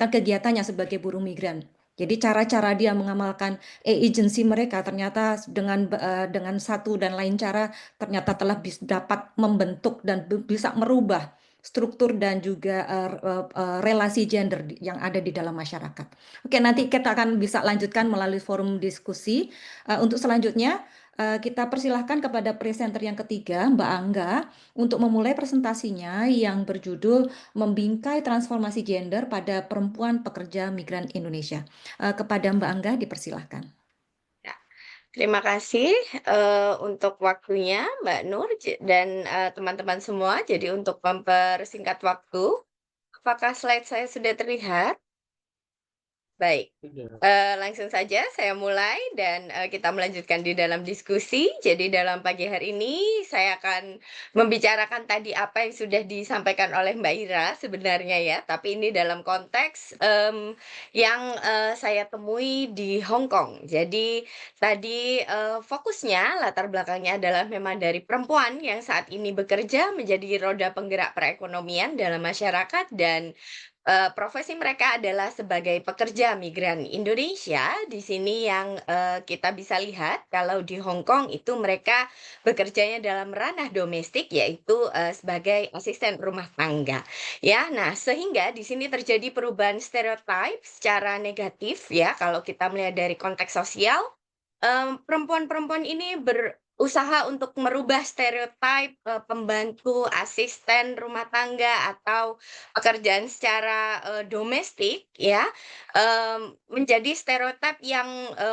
Speaker 2: kegiatannya sebagai buruh migran. Jadi cara-cara dia mengamalkan agency mereka ternyata dengan satu dan lain cara ternyata telah dapat membentuk dan bisa merubah struktur dan juga relasi gender yang ada di dalam masyarakat. Oke, nanti kita akan bisa lanjutkan melalui forum diskusi. Untuk selanjutnya, kita persilahkan kepada presenter yang ketiga, Mbak Angga, untuk memulai presentasinya yang berjudul Membingkai Transformasi Gender pada Perempuan Pekerja Migran Indonesia. Kepada Mbak Angga, dipersilahkan.
Speaker 4: Ya, terima kasih untuk waktunya Mbak Nur dan teman-teman semua. Jadi untuk mempersingkat waktu, apakah slide saya sudah terlihat? Baik. Langsung saja saya mulai dan kita melanjutkan di dalam diskusi. Jadi dalam pagi hari ini saya akan membicarakan tadi apa yang sudah disampaikan oleh Mbak Ira sebenarnya ya, tapi ini dalam konteks yang saya temui di Hong Kong. Jadi tadi fokusnya latar belakangnya adalah memang dari perempuan yang saat ini bekerja menjadi roda penggerak perekonomian dalam masyarakat, dan profesi mereka adalah sebagai pekerja migran Indonesia. Di sini yang kita bisa lihat kalau di Hong Kong itu mereka bekerjanya dalam ranah domestik, yaitu sebagai asisten rumah tangga. Ya, nah sehingga di sini terjadi perubahan stereotip secara negatif ya kalau kita melihat dari konteks sosial. Perempuan-perempuan ini berusaha untuk merubah stereotip pembantu, asisten rumah tangga atau pekerjaan secara domestik ya, menjadi stereotip yang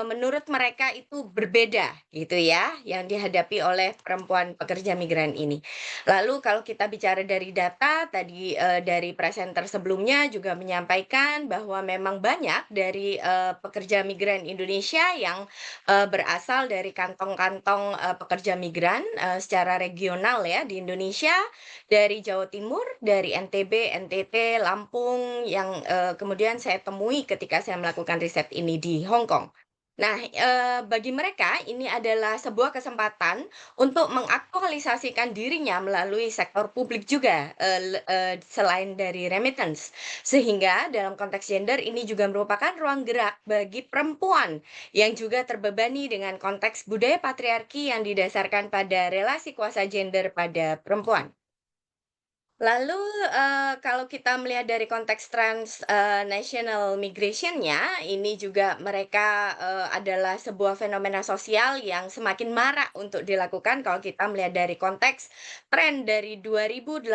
Speaker 4: menurut mereka itu berbeda gitu ya, yang dihadapi oleh perempuan pekerja migran ini. Lalu kalau kita bicara dari data tadi, dari presenter sebelumnya juga menyampaikan bahwa memang banyak dari pekerja migran Indonesia yang berasal dari kantong-kantong pekerja migran secara regional ya di Indonesia, dari Jawa Timur, dari NTB, NTT, Lampung, yang kemudian saya temui ketika saya melakukan riset ini di Hong Kong. Nah, bagi mereka ini adalah sebuah kesempatan untuk mengaktualisasikan dirinya melalui sektor publik juga, selain dari remittance. Sehingga dalam konteks gender ini juga merupakan ruang gerak bagi perempuan yang juga terbebani dengan konteks budaya patriarki yang didasarkan pada relasi kuasa gender pada perempuan. Lalu, kalau kita melihat dari konteks national migration-nya, ini juga mereka, adalah sebuah fenomena sosial yang semakin marak untuk dilakukan kalau kita melihat dari konteks tren dari 2018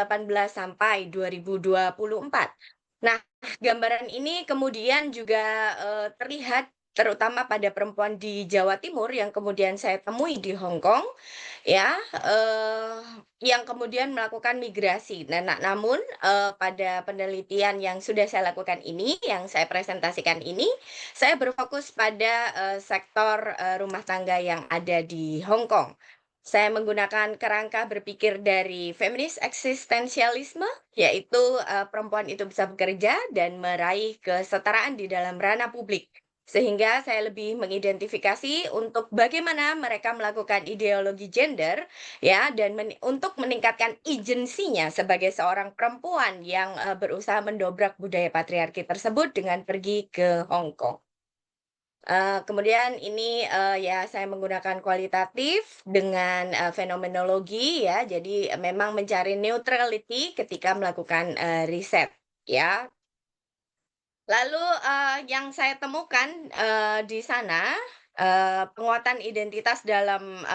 Speaker 4: sampai 2024. Nah, gambaran ini kemudian juga, terlihat terutama pada perempuan di Jawa Timur yang kemudian saya temui di Hong Kong, ya, yang kemudian melakukan migrasi. Namun, pada penelitian yang sudah saya lakukan ini, yang saya presentasikan ini, saya berfokus pada, sektor, rumah tangga yang ada di Hong Kong. Saya menggunakan kerangka berpikir dari feminis eksistensialisme, yaitu, perempuan itu bisa bekerja dan meraih kesetaraan di dalam ranah publik. Sehingga saya lebih mengidentifikasi untuk bagaimana mereka melakukan ideologi gender, ya, dan untuk meningkatkan agensinya sebagai seorang perempuan yang, berusaha mendobrak budaya patriarki tersebut dengan pergi ke Hong Kong. Kemudian ini, ya saya menggunakan kualitatif dengan, fenomenologi ya, jadi memang mencari neutrality ketika melakukan, riset, ya. Lalu, yang saya temukan, di sana, penguatan identitas dalam,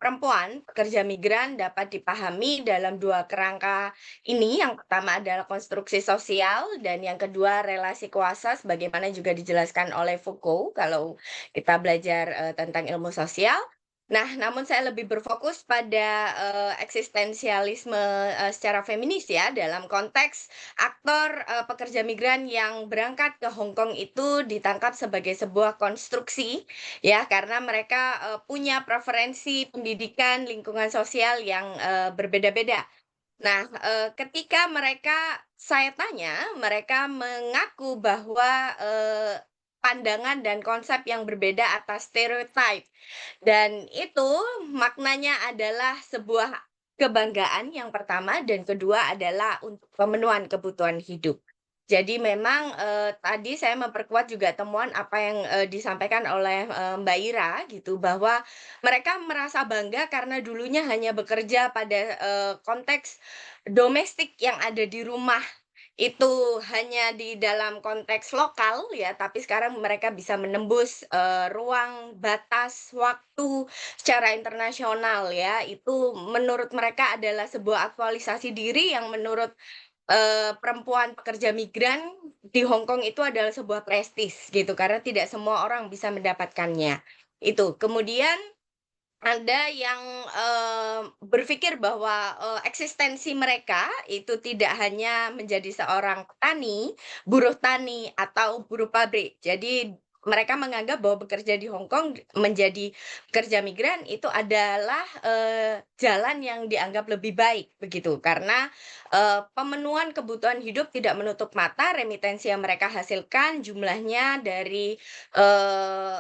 Speaker 4: perempuan pekerja migran dapat dipahami dalam 2 kerangka ini. Yang pertama adalah konstruksi sosial dan yang kedua relasi kuasa sebagaimana juga dijelaskan oleh Foucault kalau kita belajar, tentang ilmu sosial. Nah, namun saya lebih berfokus pada, eksistensialisme, secara feminis ya, dalam konteks aktor, pekerja migran yang berangkat ke Hong Kong itu ditangkap sebagai sebuah konstruksi, ya, karena mereka, punya preferensi pendidikan, lingkungan sosial yang, berbeda-beda. Nah, ketika saya tanya, mereka mengaku bahwa, pandangan dan konsep yang berbeda atas stereotype. Dan itu maknanya adalah sebuah kebanggaan yang pertama dan kedua adalah untuk pemenuhan kebutuhan hidup. Jadi memang, tadi saya memperkuat juga temuan apa yang, disampaikan oleh, Mbak Ira gitu, bahwa mereka merasa bangga karena dulunya hanya bekerja pada, konteks domestik yang ada di rumah, itu hanya di dalam konteks lokal ya, tapi sekarang mereka bisa menembus, ruang, batas, waktu secara internasional ya. Itu menurut mereka adalah sebuah aktualisasi diri yang menurut, perempuan pekerja migran di Hong Kong itu adalah sebuah prestis gitu, karena tidak semua orang bisa mendapatkannya, itu. Kemudian ada yang, berpikir bahwa, eksistensi mereka itu tidak hanya menjadi seorang petani, buruh tani, atau buruh pabrik. Jadi mereka menganggap bahwa bekerja di Hong Kong menjadi pekerja migran itu adalah, jalan yang dianggap lebih baik begitu. Karena, pemenuhan kebutuhan hidup tidak menutup mata, remitensi yang mereka hasilkan jumlahnya dari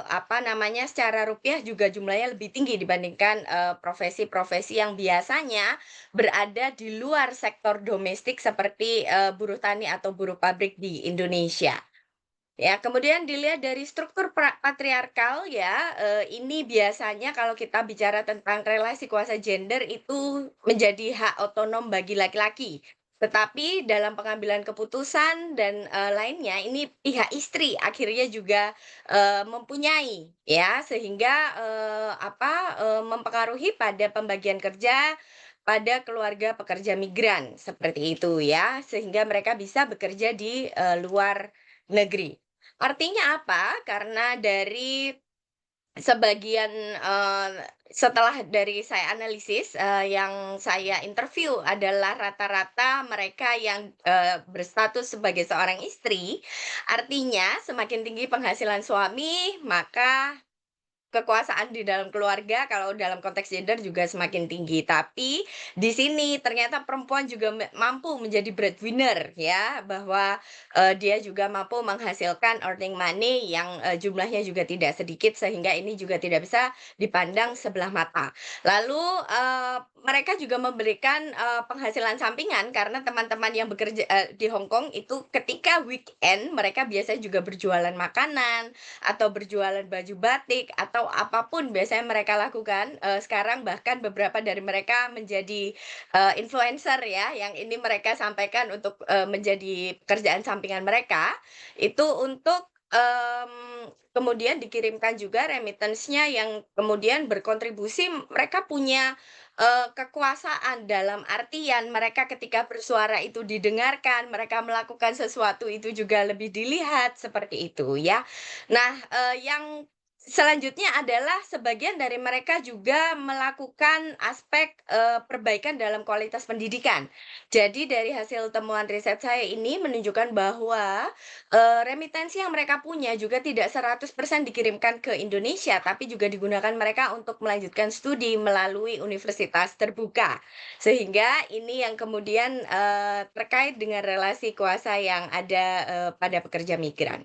Speaker 4: apa namanya, secara rupiah juga jumlahnya lebih tinggi dibandingkan, profesi-profesi yang biasanya berada di luar sektor domestik seperti, buruh tani atau buruh pabrik di Indonesia. Ya, kemudian dilihat dari struktur patriarkal ya, ini biasanya kalau kita bicara tentang relasi kuasa gender itu menjadi hak otonom bagi laki-laki. Tetapi dalam pengambilan keputusan dan, lainnya ini pihak istri akhirnya juga, mempunyai ya, sehingga, mempengaruhi pada pembagian kerja pada keluarga pekerja migran, seperti itu ya, sehingga mereka bisa bekerja di, luar negeri. Artinya apa? Karena dari sebagian, setelah dari saya analisis, yang saya interview adalah rata-rata mereka yang, berstatus sebagai seorang istri, artinya semakin tinggi penghasilan suami, maka kekuasaan di dalam keluarga, kalau dalam konteks gender juga semakin tinggi. Tapi di sini ternyata perempuan juga mampu menjadi breadwinner ya, bahwa dia juga mampu menghasilkan earning money yang jumlahnya juga tidak sedikit, sehingga ini juga tidak bisa dipandang sebelah mata. Lalu mereka juga memberikan penghasilan sampingan karena teman-teman yang bekerja di Hong Kong itu ketika weekend mereka biasanya juga berjualan makanan atau berjualan baju batik atau apapun biasanya mereka lakukan. Sekarang bahkan beberapa dari mereka menjadi influencer ya, yang ini mereka sampaikan untuk menjadi pekerjaan sampingan mereka itu untuk kemudian dikirimkan juga remittance-nya yang kemudian berkontribusi. Mereka punya kekuasaan dalam artian mereka ketika bersuara itu didengarkan, mereka melakukan sesuatu itu juga lebih dilihat, seperti itu ya. Nah, yang selanjutnya adalah sebagian dari mereka juga melakukan aspek perbaikan dalam kualitas pendidikan. Jadi dari hasil temuan riset saya ini menunjukkan bahwa remitensi yang mereka punya juga tidak 100% dikirimkan ke Indonesia, tapi juga digunakan mereka untuk melanjutkan studi melalui universitas terbuka. Sehingga ini yang kemudian terkait dengan relasi kuasa yang ada pada pekerja migran.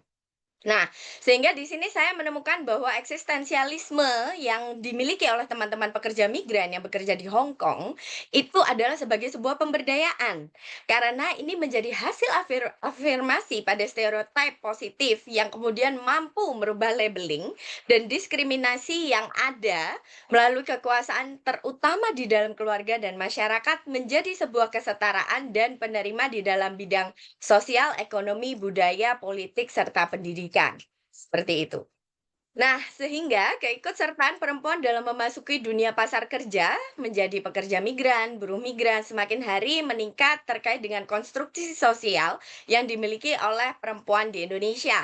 Speaker 4: Nah, sehingga di sini saya menemukan bahwa eksistensialisme yang dimiliki oleh teman-teman pekerja migran yang bekerja di Hong Kong itu adalah sebagai sebuah pemberdayaan. Karena ini menjadi hasil afirmasi pada stereotip positif yang kemudian mampu merubah labeling dan diskriminasi yang ada melalui kekuasaan terutama di dalam keluarga dan masyarakat menjadi sebuah kesetaraan dan penerima di dalam bidang sosial, ekonomi, budaya, politik, serta pendidikan. Seperti itu. Nah, sehingga keikutsertaan perempuan dalam memasuki dunia pasar kerja menjadi pekerja migran, buruh migran semakin hari meningkat terkait dengan konstruksi sosial yang dimiliki oleh perempuan di Indonesia.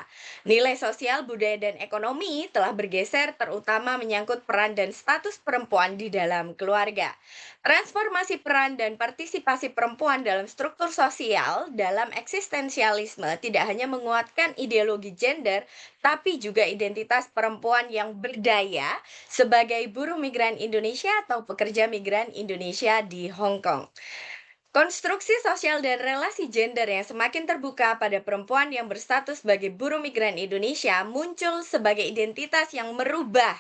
Speaker 4: Nilai sosial, budaya, dan ekonomi telah bergeser terutama menyangkut peran dan status perempuan di dalam keluarga. Transformasi peran dan partisipasi perempuan dalam struktur sosial dalam eksistensialisme tidak hanya menguatkan ideologi gender, tapi juga identitas perempuan yang berdaya sebagai buruh migran Indonesia atau pekerja migran Indonesia di Hong Kong. Konstruksi sosial dan relasi gender yang semakin terbuka pada perempuan yang berstatus sebagai buruh migran Indonesia muncul sebagai identitas yang merubah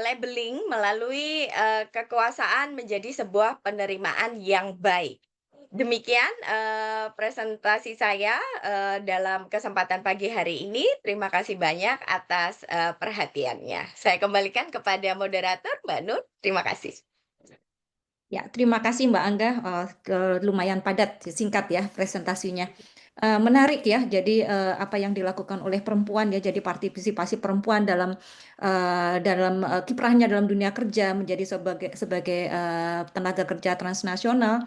Speaker 4: labeling melalui kekuasaan menjadi sebuah penerimaan yang baik. Demikian presentasi saya dalam kesempatan pagi hari ini. Terima kasih banyak atas perhatiannya. Saya kembalikan kepada moderator, Mbak Nur. Terima kasih.
Speaker 2: Ya, terima kasih Mbak Angga. Lumayan padat, singkat ya presentasinya. Menarik ya. Jadi apa yang dilakukan oleh perempuan ya. Jadi partisipasi perempuan dalam kiprahnya dalam dunia kerja menjadi sebagai tenaga kerja transnasional.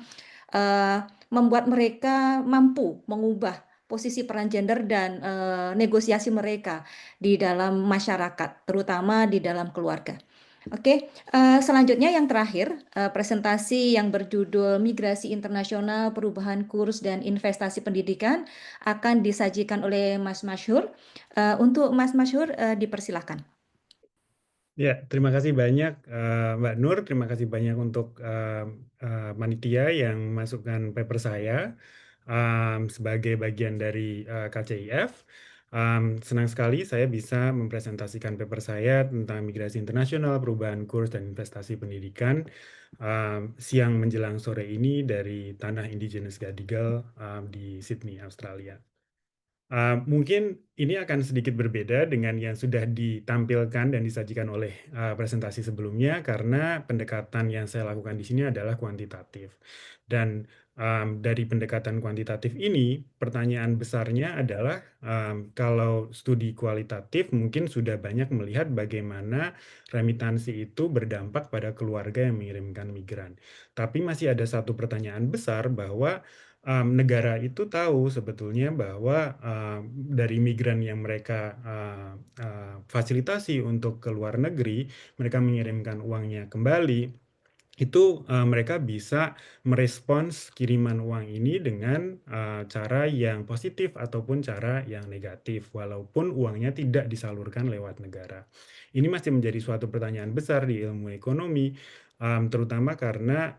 Speaker 2: Membuat mereka mampu mengubah posisi peran gender dan negosiasi mereka di dalam masyarakat, terutama di dalam keluarga. Oke, selanjutnya yang terakhir, presentasi yang berjudul Migrasi Internasional, Perubahan Kurs dan Investasi Pendidikan akan disajikan oleh Mas Masyhur. Untuk Mas Masyhur, dipersilakan.
Speaker 5: Ya, terima kasih banyak Mbak Nur, terima kasih banyak untuk panitia yang masukkan paper saya sebagai bagian dari KCIF. Senang sekali saya bisa mempresentasikan paper saya tentang migrasi internasional, perubahan kurs dan investasi pendidikan siang menjelang sore ini dari tanah indigenous Gadigal di Sydney, Australia. Mungkin ini akan sedikit berbeda dengan yang sudah ditampilkan dan disajikan oleh presentasi sebelumnya karena pendekatan yang saya lakukan di sini adalah kuantitatif. Dan dari pendekatan kuantitatif ini, pertanyaan besarnya adalah kalau studi kualitatif mungkin sudah banyak melihat bagaimana remitansi itu berdampak pada keluarga yang mengirimkan migran. Tapi masih ada satu pertanyaan besar bahwa negara itu tahu sebetulnya bahwa dari migran yang mereka fasilitasi untuk ke luar negeri, mereka mengirimkan uangnya kembali. itu mereka bisa merespons kiriman uang ini dengan cara yang positif ataupun cara yang negatif, walaupun uangnya tidak disalurkan lewat negara. Ini masih menjadi suatu pertanyaan besar di ilmu ekonomi, terutama karena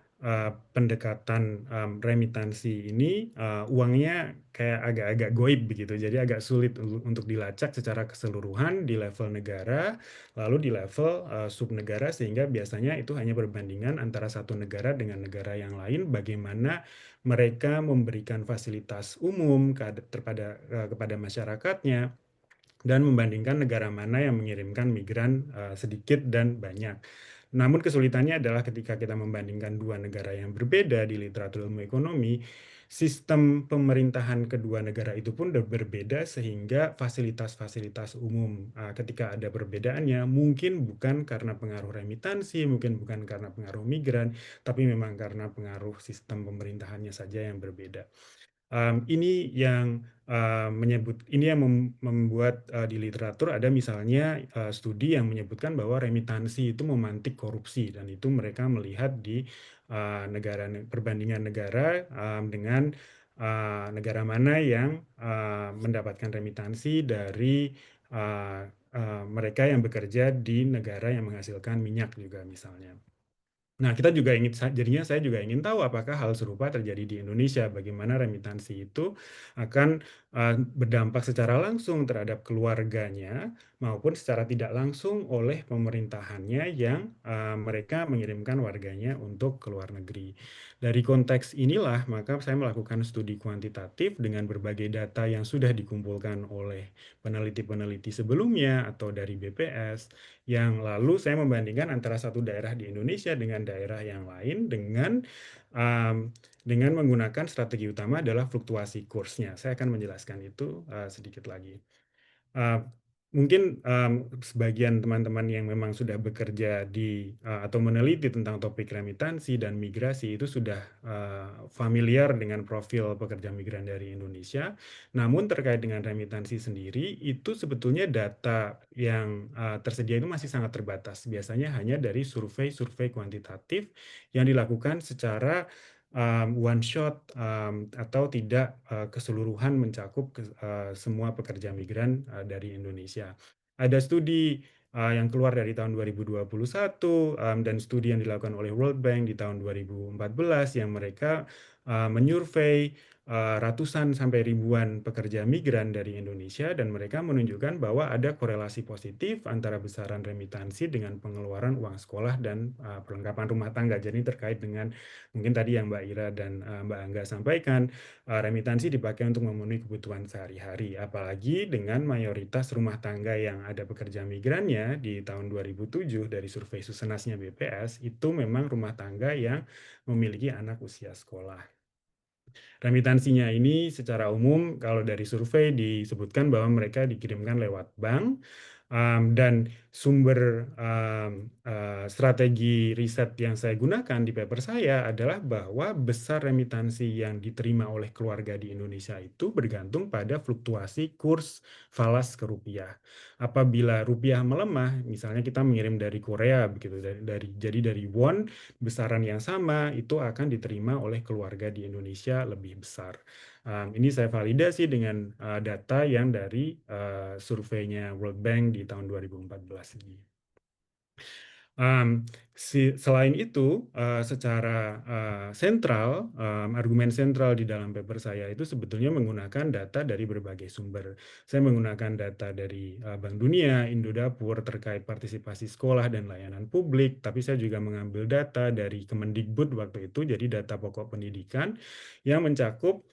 Speaker 5: pendekatan remitansi ini uangnya kayak agak-agak goib begitu, jadi agak sulit untuk dilacak secara keseluruhan di level negara, lalu di level subnegara, sehingga biasanya itu hanya perbandingan antara satu negara dengan negara yang lain, bagaimana mereka memberikan fasilitas umum kepada masyarakatnya, dan membandingkan negara mana yang mengirimkan migran sedikit dan banyak. Namun kesulitannya adalah ketika kita membandingkan dua negara yang berbeda di literatur ilmu ekonomi, sistem pemerintahan kedua negara itu pun berbeda, sehingga fasilitas-fasilitas umum ketika ada perbedaannya mungkin bukan karena pengaruh remitansi, mungkin bukan karena pengaruh migran, tapi memang karena pengaruh sistem pemerintahannya saja yang berbeda. Ini yang membuat di literatur ada misalnya studi yang menyebutkan bahwa remitansi itu memantik korupsi, dan itu mereka melihat di perbandingan negara dengan negara mana yang mendapatkan remitansi dari mereka yang bekerja di negara yang menghasilkan minyak juga misalnya. Nah, jadinya saya juga ingin tahu apakah hal serupa terjadi di Indonesia, bagaimana remitansi itu akan berdampak secara langsung terhadap keluarganya maupun secara tidak langsung oleh pemerintahannya yang mereka mengirimkan warganya untuk ke luar negeri. Dari konteks inilah, maka saya melakukan studi kuantitatif dengan berbagai data yang sudah dikumpulkan oleh peneliti-peneliti sebelumnya atau dari BPS, yang lalu saya membandingkan antara satu daerah di Indonesia dengan daerah yang lain dengan menggunakan strategi utama adalah fluktuasi kursnya. Saya akan menjelaskan itu sedikit lagi. Mungkin sebagian teman-teman yang memang sudah bekerja atau meneliti tentang topik remitansi dan migrasi itu sudah familiar dengan profil pekerja migran dari Indonesia. Namun terkait dengan remitansi sendiri, itu sebetulnya data yang tersedia itu masih sangat terbatas. Biasanya hanya dari survei-survei kuantitatif yang dilakukan secara one shot atau tidak keseluruhan mencakup semua pekerja migran dari Indonesia. Ada studi yang keluar dari tahun 2021 dan studi yang dilakukan oleh World Bank di tahun 2014 yang mereka menyurvei ratusan sampai ribuan pekerja migran dari Indonesia, dan mereka menunjukkan bahwa ada korelasi positif antara besaran remitansi dengan pengeluaran uang sekolah dan perlengkapan rumah tangga. Jadi terkait dengan mungkin tadi yang Mbak Ira dan Mbak Angga sampaikan, remitansi dipakai untuk memenuhi kebutuhan sehari-hari, apalagi dengan mayoritas rumah tangga yang ada pekerja migrannya di tahun 2007 dari survei Susenasnya BPS, itu memang rumah tangga yang memiliki anak usia sekolah. Remitansinya ini secara umum kalau dari survei disebutkan bahwa mereka dikirimkan lewat bank, dan sumber strategi riset yang saya gunakan di paper saya adalah bahwa besar remitansi yang diterima oleh keluarga di Indonesia itu bergantung pada fluktuasi kurs falas ke rupiah. Apabila rupiah melemah, misalnya kita mengirim dari Korea begitu, jadi dari won besaran yang sama itu akan diterima oleh keluarga di Indonesia lebih besar. Ini saya validasi dengan data yang dari surveinya World Bank di tahun 2014 ini. Selain itu, secara sentral, argumen sentral di dalam paper saya itu sebetulnya menggunakan data dari berbagai sumber. Saya menggunakan data dari Bank Dunia, Indodapur terkait partisipasi sekolah dan layanan publik, tapi saya juga mengambil data dari Kemendikbud waktu itu, jadi data pokok pendidikan yang mencakup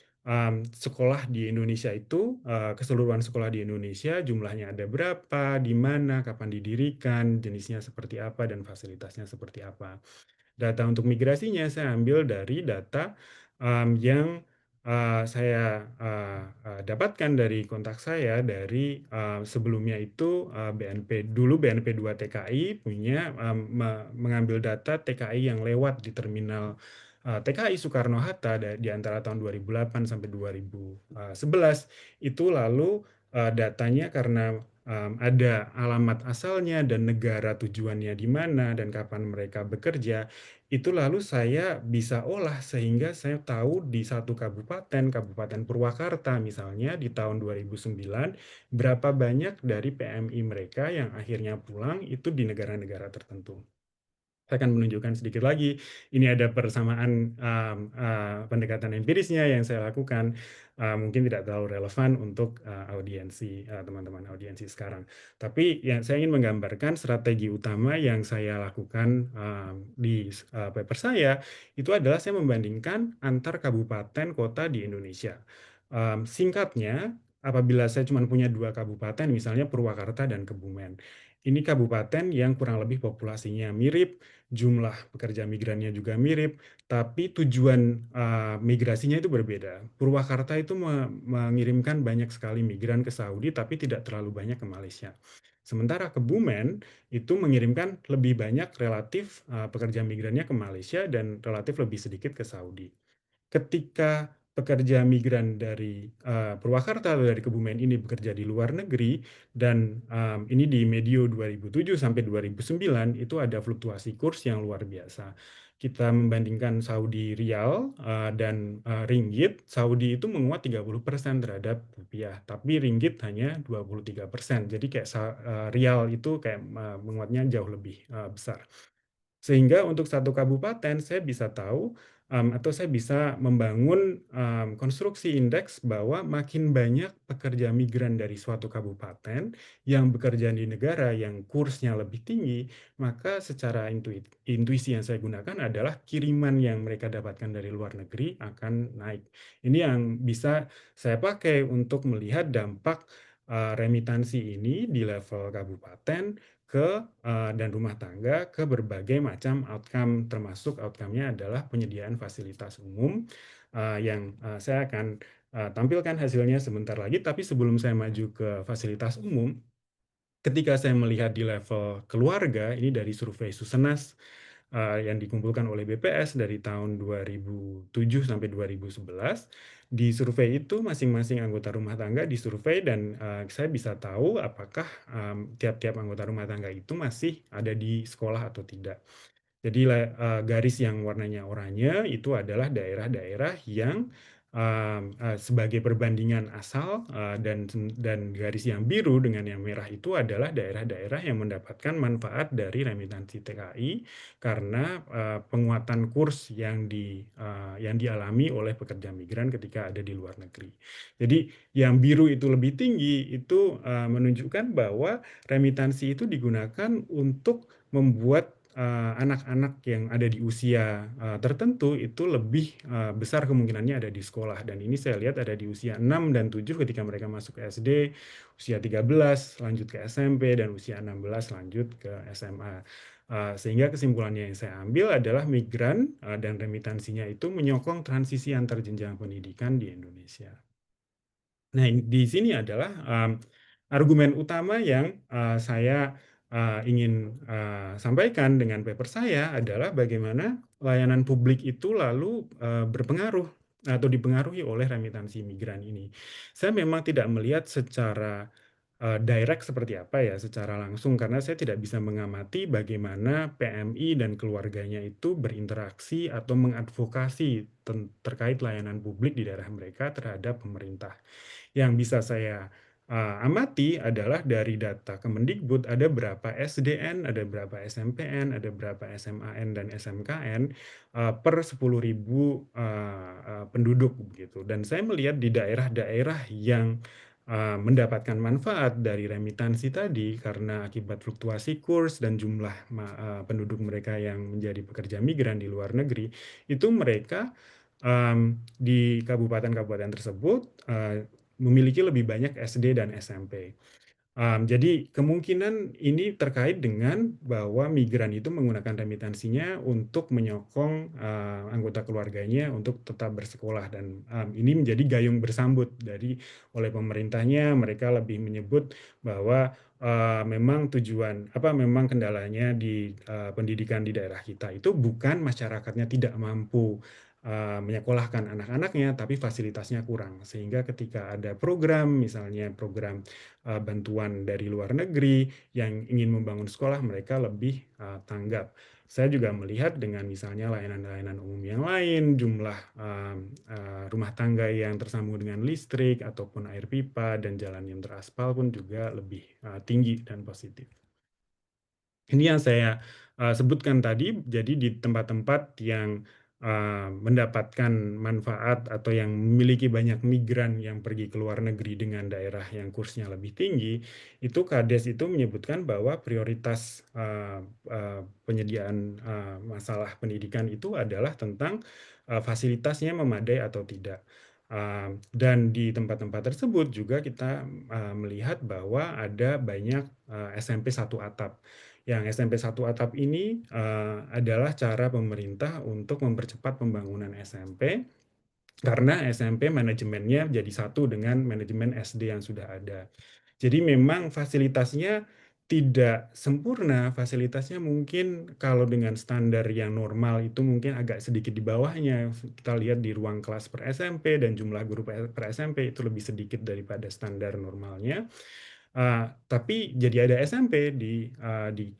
Speaker 5: sekolah di Indonesia itu, keseluruhan sekolah di Indonesia jumlahnya ada berapa, di mana, kapan didirikan, jenisnya seperti apa, dan fasilitasnya seperti apa. Data untuk migrasinya saya ambil dari data yang saya dapatkan dari kontak saya dari sebelumnya itu dulu BNP 2 TKI punya mengambil data TKI yang lewat di terminal TKI Soekarno-Hatta di antara tahun 2008 sampai 2011 itu, lalu datanya karena ada alamat asalnya dan negara tujuannya di mana dan kapan mereka bekerja, itu lalu saya bisa olah sehingga saya tahu di satu kabupaten, Kabupaten Purwakarta misalnya di tahun 2009, berapa banyak dari PMI mereka yang akhirnya pulang itu di negara-negara tertentu. Saya akan menunjukkan sedikit lagi, ini ada persamaan pendekatan empirisnya yang saya lakukan, mungkin tidak terlalu relevan untuk audiensi teman-teman audiensi sekarang. Tapi yang saya ingin menggambarkan strategi utama yang saya lakukan di paper saya, itu adalah saya membandingkan antar kabupaten kota di Indonesia. Singkatnya, apabila saya cuma punya 2 kabupaten, misalnya Purwakarta dan Kebumen. Ini kabupaten yang kurang lebih populasinya mirip, jumlah pekerja migrannya juga mirip, tapi tujuan migrasinya itu berbeda. Purwakarta itu mengirimkan banyak sekali migran ke Saudi, tapi tidak terlalu banyak ke Malaysia. Sementara Kebumen itu mengirimkan lebih banyak relatif pekerja migrannya ke Malaysia dan relatif lebih sedikit ke Saudi. Ketika pekerja migran dari Purwakarta atau dari Kebumen ini bekerja di luar negeri dan ini di medio 2007 sampai 2009 itu ada fluktuasi kurs yang luar biasa. Kita membandingkan Saudi Rial dan Ringgit, Saudi itu menguat 30% terhadap rupiah, tapi Ringgit hanya 23%. Jadi kayak Rial itu kayak menguatnya jauh lebih besar. Sehingga untuk satu kabupaten saya bisa tahu atau saya bisa membangun konstruksi indeks bahwa makin banyak pekerja migran dari suatu kabupaten yang bekerja di negara yang kursnya lebih tinggi, maka secara intuisi yang saya gunakan adalah kiriman yang mereka dapatkan dari luar negeri akan naik. Ini yang bisa saya pakai untuk melihat dampak remitansi ini di level kabupaten dan rumah tangga ke berbagai macam outcome, termasuk outcome-nya adalah penyediaan fasilitas umum yang saya akan tampilkan hasilnya sebentar lagi. Tapi sebelum saya maju ke fasilitas umum, ketika saya melihat di level keluarga, ini dari survei Susenas yang dikumpulkan oleh BPS dari tahun 2007 sampai 2011. Di survei itu masing-masing anggota rumah tangga disurvei dan saya bisa tahu apakah tiap-tiap anggota rumah tangga itu masih ada di sekolah atau tidak. Jadi garis yang warnanya oranye itu adalah daerah-daerah yang sebagai perbandingan asal dan garis yang biru dengan yang merah itu adalah daerah-daerah yang mendapatkan manfaat dari remitansi TKI karena penguatan kurs yang dialami oleh pekerja migran ketika ada di luar negeri. Jadi yang biru itu lebih tinggi itu menunjukkan bahwa remitansi itu digunakan untuk membuat anak-anak yang ada di usia tertentu itu lebih besar kemungkinannya ada di sekolah. Dan ini saya lihat ada di usia 6 dan 7 ketika mereka masuk ke SD, usia 13 lanjut ke SMP, dan usia 16 lanjut ke SMA. Sehingga kesimpulannya yang saya ambil adalah migran dan remitansinya itu menyokong transisi antar jenjang pendidikan di Indonesia. Nah, di sini adalah argumen utama yang saya ingin sampaikan dengan paper saya adalah bagaimana layanan publik itu lalu berpengaruh atau dipengaruhi oleh remitansi migran ini. Saya memang tidak melihat secara direct seperti apa ya, secara langsung, karena saya tidak bisa mengamati bagaimana PMI dan keluarganya itu berinteraksi atau mengadvokasi terkait layanan publik di daerah mereka terhadap pemerintah. Yang bisa saya amati adalah dari data Kemendikbud ada berapa SDN, ada berapa SMPN, ada berapa SMAN dan SMKN per 10.000 penduduk begitu. Dan saya melihat di daerah-daerah yang mendapatkan manfaat dari remitansi tadi karena akibat fluktuasi kurs dan jumlah penduduk mereka yang menjadi pekerja migran di luar negeri, itu mereka di kabupaten-kabupaten tersebut memiliki lebih banyak SD dan SMP. Jadi kemungkinan ini terkait dengan bahwa migran itu menggunakan remitansinya untuk menyokong anggota keluarganya untuk tetap bersekolah, dan ini menjadi gayung bersambut oleh pemerintahnya. Mereka lebih menyebut bahwa memang memang kendalanya di pendidikan di daerah kita itu bukan masyarakatnya tidak mampu menyekolahkan anak-anaknya, tapi fasilitasnya kurang. Sehingga ketika ada program, misalnya program bantuan dari luar negeri yang ingin membangun sekolah, mereka lebih tanggap. Saya juga melihat dengan misalnya layanan-layanan umum yang lain, jumlah rumah tangga yang tersambung dengan listrik ataupun air pipa dan jalan yang teraspal pun juga lebih tinggi dan positif. Ini yang saya sebutkan tadi, jadi di tempat-tempat yang mendapatkan manfaat atau yang memiliki banyak migran yang pergi ke luar negeri dengan daerah yang kursnya lebih tinggi, itu Kades itu menyebutkan bahwa prioritas penyediaan masalah pendidikan itu adalah tentang fasilitasnya memadai atau tidak. Dan di tempat-tempat tersebut juga kita melihat bahwa ada banyak SMP satu atap. Yang SMP satu atap ini adalah cara pemerintah untuk mempercepat pembangunan SMP karena SMP manajemennya jadi satu dengan manajemen SD yang sudah ada. Jadi memang fasilitasnya tidak sempurna, fasilitasnya mungkin kalau dengan standar yang normal itu mungkin agak sedikit di bawahnya. Kita lihat di ruang kelas per SMP dan jumlah guru per SMP itu lebih sedikit daripada standar normalnya. Tapi jadi ada SMP di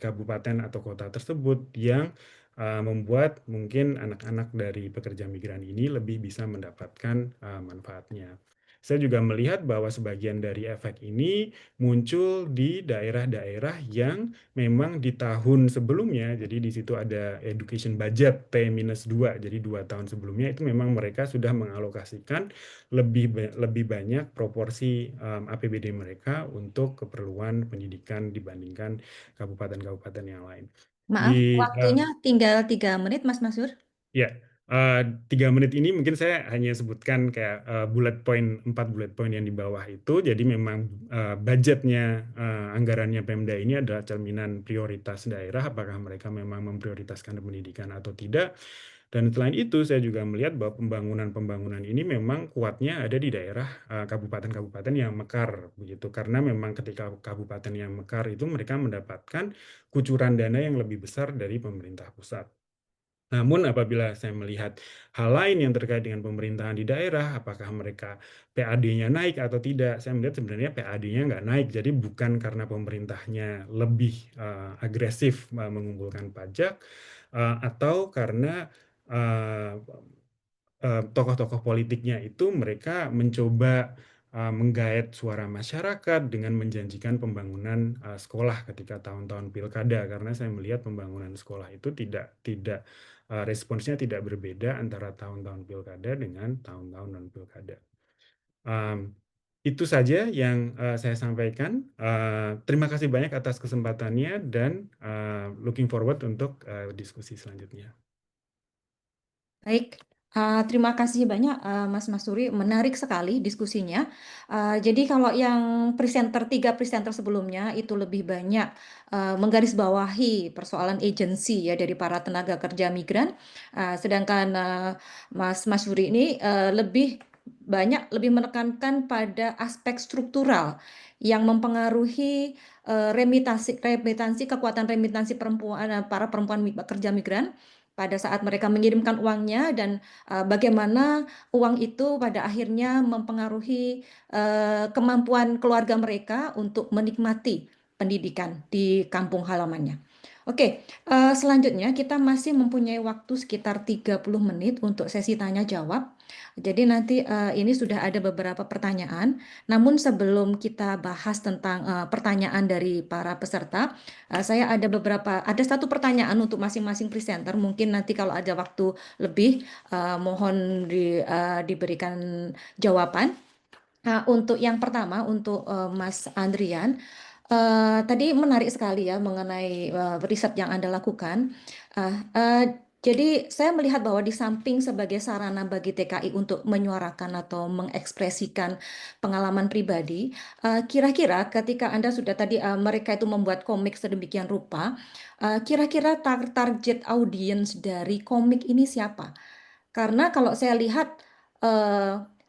Speaker 5: kabupaten atau kota tersebut yang membuat mungkin anak-anak dari pekerja migran ini lebih bisa mendapatkan manfaatnya. Saya juga melihat bahwa sebagian dari efek ini muncul di daerah-daerah yang memang di tahun sebelumnya, jadi di situ ada education budget T-2, jadi 2 tahun sebelumnya itu memang mereka sudah mengalokasikan lebih banyak proporsi APBD mereka untuk keperluan pendidikan dibandingkan kabupaten-kabupaten yang lain.
Speaker 2: Maaf,
Speaker 5: Di
Speaker 2: waktunya tinggal 3 menit, Mas Masur.
Speaker 5: Ya, 3 menit ini mungkin saya hanya sebutkan kayak 4 bullet point yang di bawah itu. Jadi memang budgetnya, anggarannya Pemda ini adalah cerminan prioritas daerah, apakah mereka memang memprioritaskan pendidikan atau tidak. Dan selain itu saya juga melihat bahwa pembangunan-pembangunan ini memang kuatnya ada di daerah kabupaten-kabupaten yang mekar begitu. Karena memang ketika kabupaten yang mekar itu mereka mendapatkan kucuran dana yang lebih besar dari pemerintah pusat. Namun apabila saya melihat hal lain yang terkait dengan pemerintahan di daerah, apakah mereka PAD-nya naik atau tidak, saya melihat sebenarnya PAD-nya nggak naik. Jadi bukan karena pemerintahnya lebih agresif mengumpulkan pajak, atau karena tokoh-tokoh politiknya itu mereka mencoba menggait suara masyarakat dengan menjanjikan pembangunan sekolah ketika tahun-tahun pilkada, karena saya melihat pembangunan sekolah itu tidak responsnya tidak berbeda antara tahun-tahun pilkada dengan tahun-tahun non pilkada. Itu saja yang saya sampaikan. Terima kasih banyak atas kesempatannya dan looking forward untuk diskusi selanjutnya.
Speaker 2: Baik, terima kasih banyak Mas Masuri, menarik sekali diskusinya. Jadi kalau yang tiga presenter sebelumnya itu lebih banyak menggarisbawahi persoalan agensi ya dari para tenaga kerja migran, sedangkan Mas Masuri ini lebih menekankan pada aspek struktural yang mempengaruhi kekuatan remitansi perempuan, para perempuan pekerja migran pada saat mereka mengirimkan uangnya dan bagaimana uang itu pada akhirnya mempengaruhi kemampuan keluarga mereka untuk menikmati pendidikan di kampung halamannya. Oke, selanjutnya kita masih mempunyai waktu sekitar 30 menit untuk sesi tanya jawab. Jadi nanti ini sudah ada beberapa pertanyaan, namun sebelum kita bahas tentang pertanyaan dari para peserta, saya ada satu pertanyaan untuk masing-masing presenter. Mungkin nanti kalau ada waktu lebih, mohon diberikan jawaban. Untuk yang pertama, untuk Mas Andrian, tadi menarik sekali ya mengenai riset yang Anda lakukan. Jadi saya melihat bahwa di samping sebagai sarana bagi TKI untuk menyuarakan atau mengekspresikan pengalaman pribadi, kira-kira ketika Anda sudah tadi mereka itu membuat komik sedemikian rupa, kira-kira target audiens dari komik ini siapa? Karena kalau saya lihat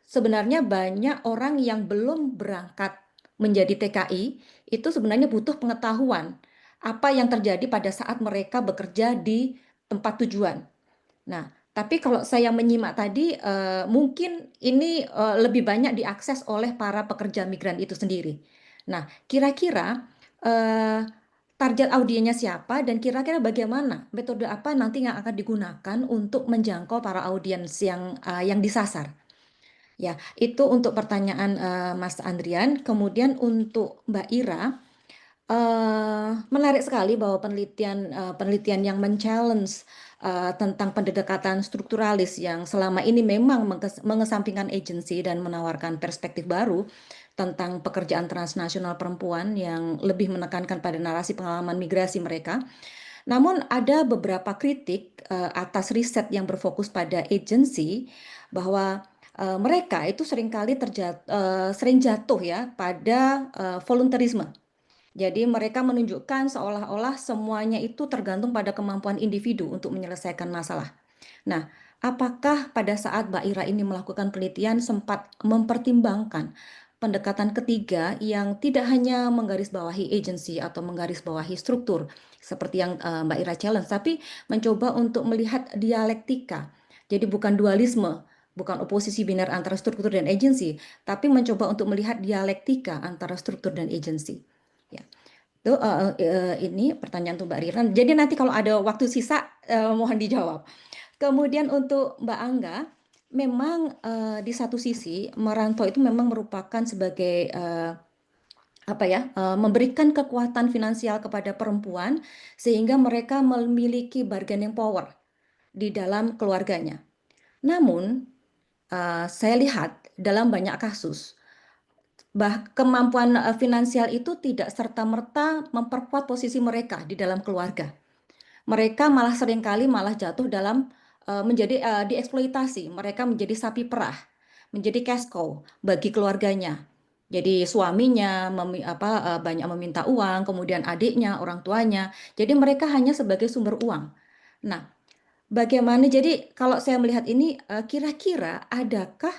Speaker 2: sebenarnya banyak orang yang belum berangkat menjadi TKI itu sebenarnya butuh pengetahuan apa yang terjadi pada saat mereka bekerja di tempat tujuan. Nah, tapi kalau saya menyimak tadi, mungkin ini lebih banyak diakses oleh para pekerja migran itu sendiri. Nah, kira-kira target audiennya siapa, dan kira-kira bagaimana metode apa nanti yang akan digunakan untuk menjangkau para audiens yang disasar. Ya, itu untuk pertanyaan Mas Andrian. Kemudian untuk Mbak Ira, menarik sekali bahwa penelitian yang men-challenge tentang pendekatan strukturalis yang selama ini memang mengesampingkan agensi dan menawarkan perspektif baru tentang pekerjaan transnasional perempuan yang lebih menekankan pada narasi pengalaman migrasi mereka. Namun ada beberapa kritik atas riset yang berfokus pada agensi bahwa mereka itu sering jatuh ya pada volunteerisme. Jadi mereka menunjukkan seolah-olah semuanya itu tergantung pada kemampuan individu untuk menyelesaikan masalah. Nah, apakah pada saat Mbak Ira ini melakukan penelitian sempat mempertimbangkan pendekatan ketiga yang tidak hanya menggarisbawahi agensi atau menggarisbawahi struktur seperti yang Mbak Ira challenge, tapi mencoba untuk melihat dialektika. Jadi bukan dualisme, bukan oposisi biner antara struktur dan agensi, tapi mencoba untuk melihat dialektika antara struktur dan agensi. Ya. Itu ini pertanyaan untuk Mbak Rira. Jadi nanti kalau ada waktu sisa mohon dijawab. Kemudian untuk Mbak Angga, memang di satu sisi merantau itu memang merupakan sebagai memberikan kekuatan finansial kepada perempuan sehingga mereka memiliki bargaining power di dalam keluarganya. Namun saya lihat dalam banyak kasus kemampuan finansial itu tidak serta-merta memperkuat posisi mereka di dalam keluarga. Mereka malah seringkali jatuh dalam menjadi dieksploitasi. Mereka menjadi sapi perah, menjadi cash cow bagi keluarganya. Jadi suaminya banyak meminta uang, kemudian adiknya, orang tuanya. Jadi mereka hanya sebagai sumber uang. Nah, bagaimana? Jadi kalau saya melihat ini, kira-kira adakah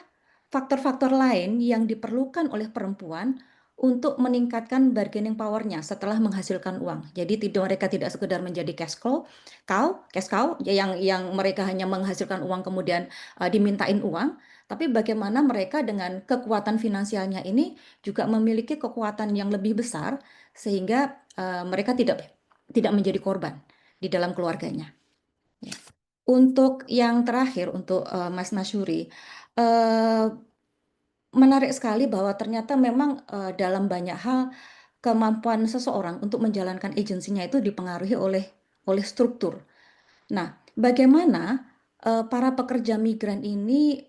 Speaker 2: faktor-faktor lain yang diperlukan oleh perempuan untuk meningkatkan bargaining power-nya setelah menghasilkan uang? Jadi mereka tidak sekedar menjadi cash cow yang mereka hanya menghasilkan uang kemudian dimintain uang, tapi bagaimana mereka dengan kekuatan finansialnya ini juga memiliki kekuatan yang lebih besar sehingga mereka tidak menjadi korban di dalam keluarganya. Ya. Untuk yang terakhir, untuk Mas Masyuri, menarik sekali bahwa ternyata memang dalam banyak hal kemampuan seseorang untuk menjalankan agensinya itu dipengaruhi oleh struktur. Nah, bagaimana para pekerja migran ini,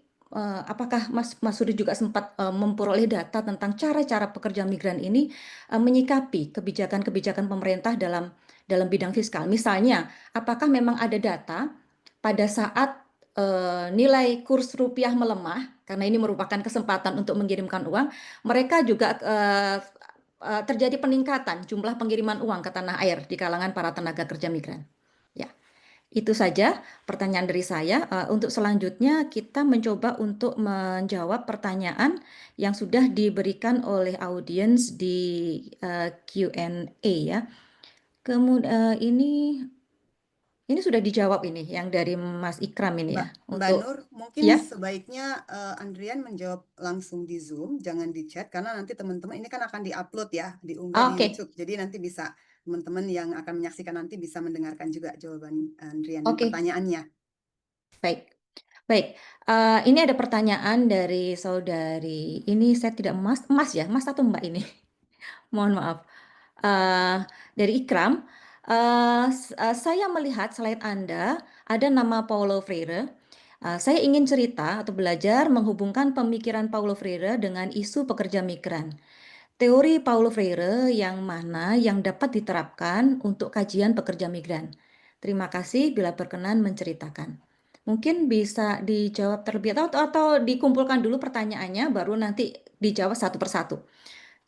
Speaker 2: apakah Mas Suri juga sempat memperoleh data tentang cara-cara pekerja migran ini menyikapi kebijakan-kebijakan pemerintah dalam bidang fiskal? Misalnya, apakah memang ada data pada saat nilai kurs rupiah melemah, karena ini merupakan kesempatan untuk mengirimkan uang, mereka juga terjadi peningkatan jumlah pengiriman uang ke tanah air di kalangan para tenaga kerja migran. Ya, itu saja pertanyaan dari saya. Untuk selanjutnya kita mencoba untuk menjawab pertanyaan yang sudah diberikan oleh audiens di Q&A ya. Kemudian ini sudah dijawab ini yang dari Mas Ikram ini ya.
Speaker 1: Mbak Nur, mungkin
Speaker 2: ya.
Speaker 1: sebaiknya Andrian menjawab langsung di Zoom, jangan di chat, karena nanti teman-teman ini kan akan diupload ya, diunggah di YouTube. Jadi nanti bisa teman-teman yang akan menyaksikan nanti bisa mendengarkan juga jawaban Andrian dan pertanyaannya.
Speaker 2: Baik. Ini ada pertanyaan dari saudari. Ini saya tidak Mas ya, Mas atau Mbak ini? Mohon maaf. Dari Ikram. Saya melihat slide Anda ada nama Paulo Freire. Saya ingin cerita atau belajar menghubungkan pemikiran Paulo Freire dengan isu pekerja migran. Teori Paulo Freire yang mana yang dapat diterapkan untuk kajian pekerja migran. Terima kasih bila berkenan menceritakan. Mungkin bisa dijawab terlebih atau dikumpulkan dulu pertanyaannya baru nanti dijawab satu persatu.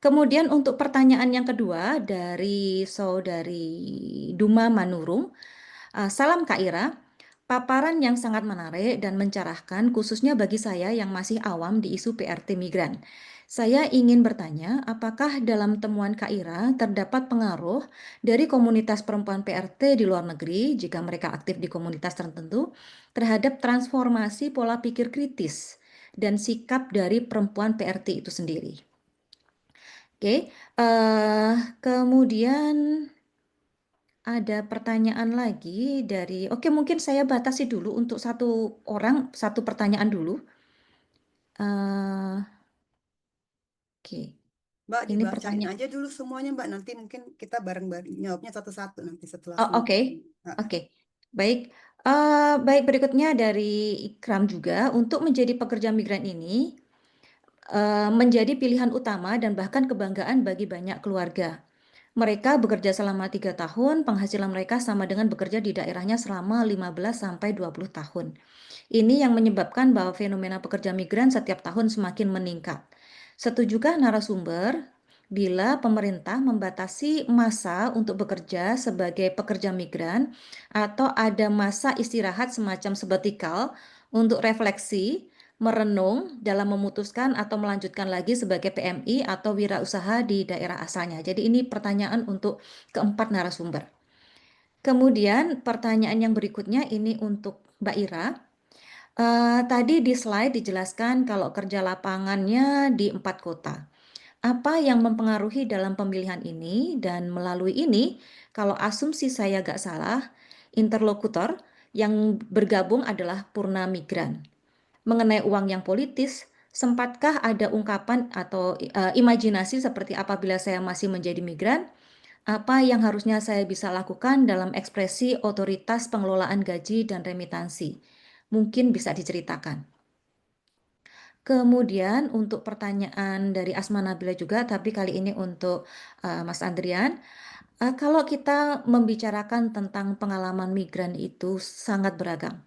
Speaker 2: Kemudian untuk pertanyaan yang kedua dari saudari Duma Manurung. Salam Kak Ira, paparan yang sangat menarik dan mencerahkan khususnya bagi saya yang masih awam di isu PRT migran. Saya ingin bertanya, apakah dalam temuan Kak Ira terdapat pengaruh dari komunitas perempuan PRT di luar negeri jika mereka aktif di komunitas tertentu terhadap transformasi pola pikir kritis dan sikap dari perempuan PRT itu sendiri? Oke, kemudian Ada pertanyaan lagi dari, oke mungkin saya batasi dulu untuk satu orang, satu pertanyaan dulu. Oke,
Speaker 1: Mbak,
Speaker 2: ini
Speaker 1: dibacain
Speaker 2: pertanyaan.
Speaker 1: aja dulu semuanya, Mbak. Nanti mungkin kita bareng-bareng jawabnya satu-satu nanti setelah
Speaker 2: Oh,
Speaker 1: semua.
Speaker 2: oke, oke, baik. Baik, berikutnya dari Ikram juga, untuk menjadi pekerja migran ini menjadi pilihan utama dan bahkan kebanggaan bagi banyak keluarga. Mereka bekerja selama 3 tahun, penghasilan mereka sama dengan bekerja di daerahnya selama 15 sampai 20 tahun. Ini yang menyebabkan bahwa fenomena pekerja migran setiap tahun semakin meningkat. Setujukah narasumber bila pemerintah membatasi masa untuk bekerja sebagai pekerja migran atau ada masa istirahat semacam sabbatical untuk refleksi, merenung dalam memutuskan atau melanjutkan lagi sebagai PMI atau wirausaha di daerah asalnya. Jadi ini pertanyaan untuk keempat narasumber. Kemudian pertanyaan yang berikutnya ini untuk Mbak Ira. Tadi di slide dijelaskan kalau kerja lapangannya di 4 kota. Apa yang mempengaruhi dalam pemilihan ini? Dan melalui ini, kalau asumsi saya gak salah, interlokutor yang bergabung adalah purna migran. Mengenai uang yang politis, sempatkah ada ungkapan atau imajinasi seperti apabila saya masih menjadi migran? Apa yang harusnya saya bisa lakukan dalam ekspresi otoritas pengelolaan gaji dan remitansi? Mungkin bisa diceritakan. Kemudian untuk pertanyaan dari Asma Nabila juga, tapi kali ini untuk Mas Andrian. Kalau kita membicarakan tentang pengalaman migran itu sangat beragam.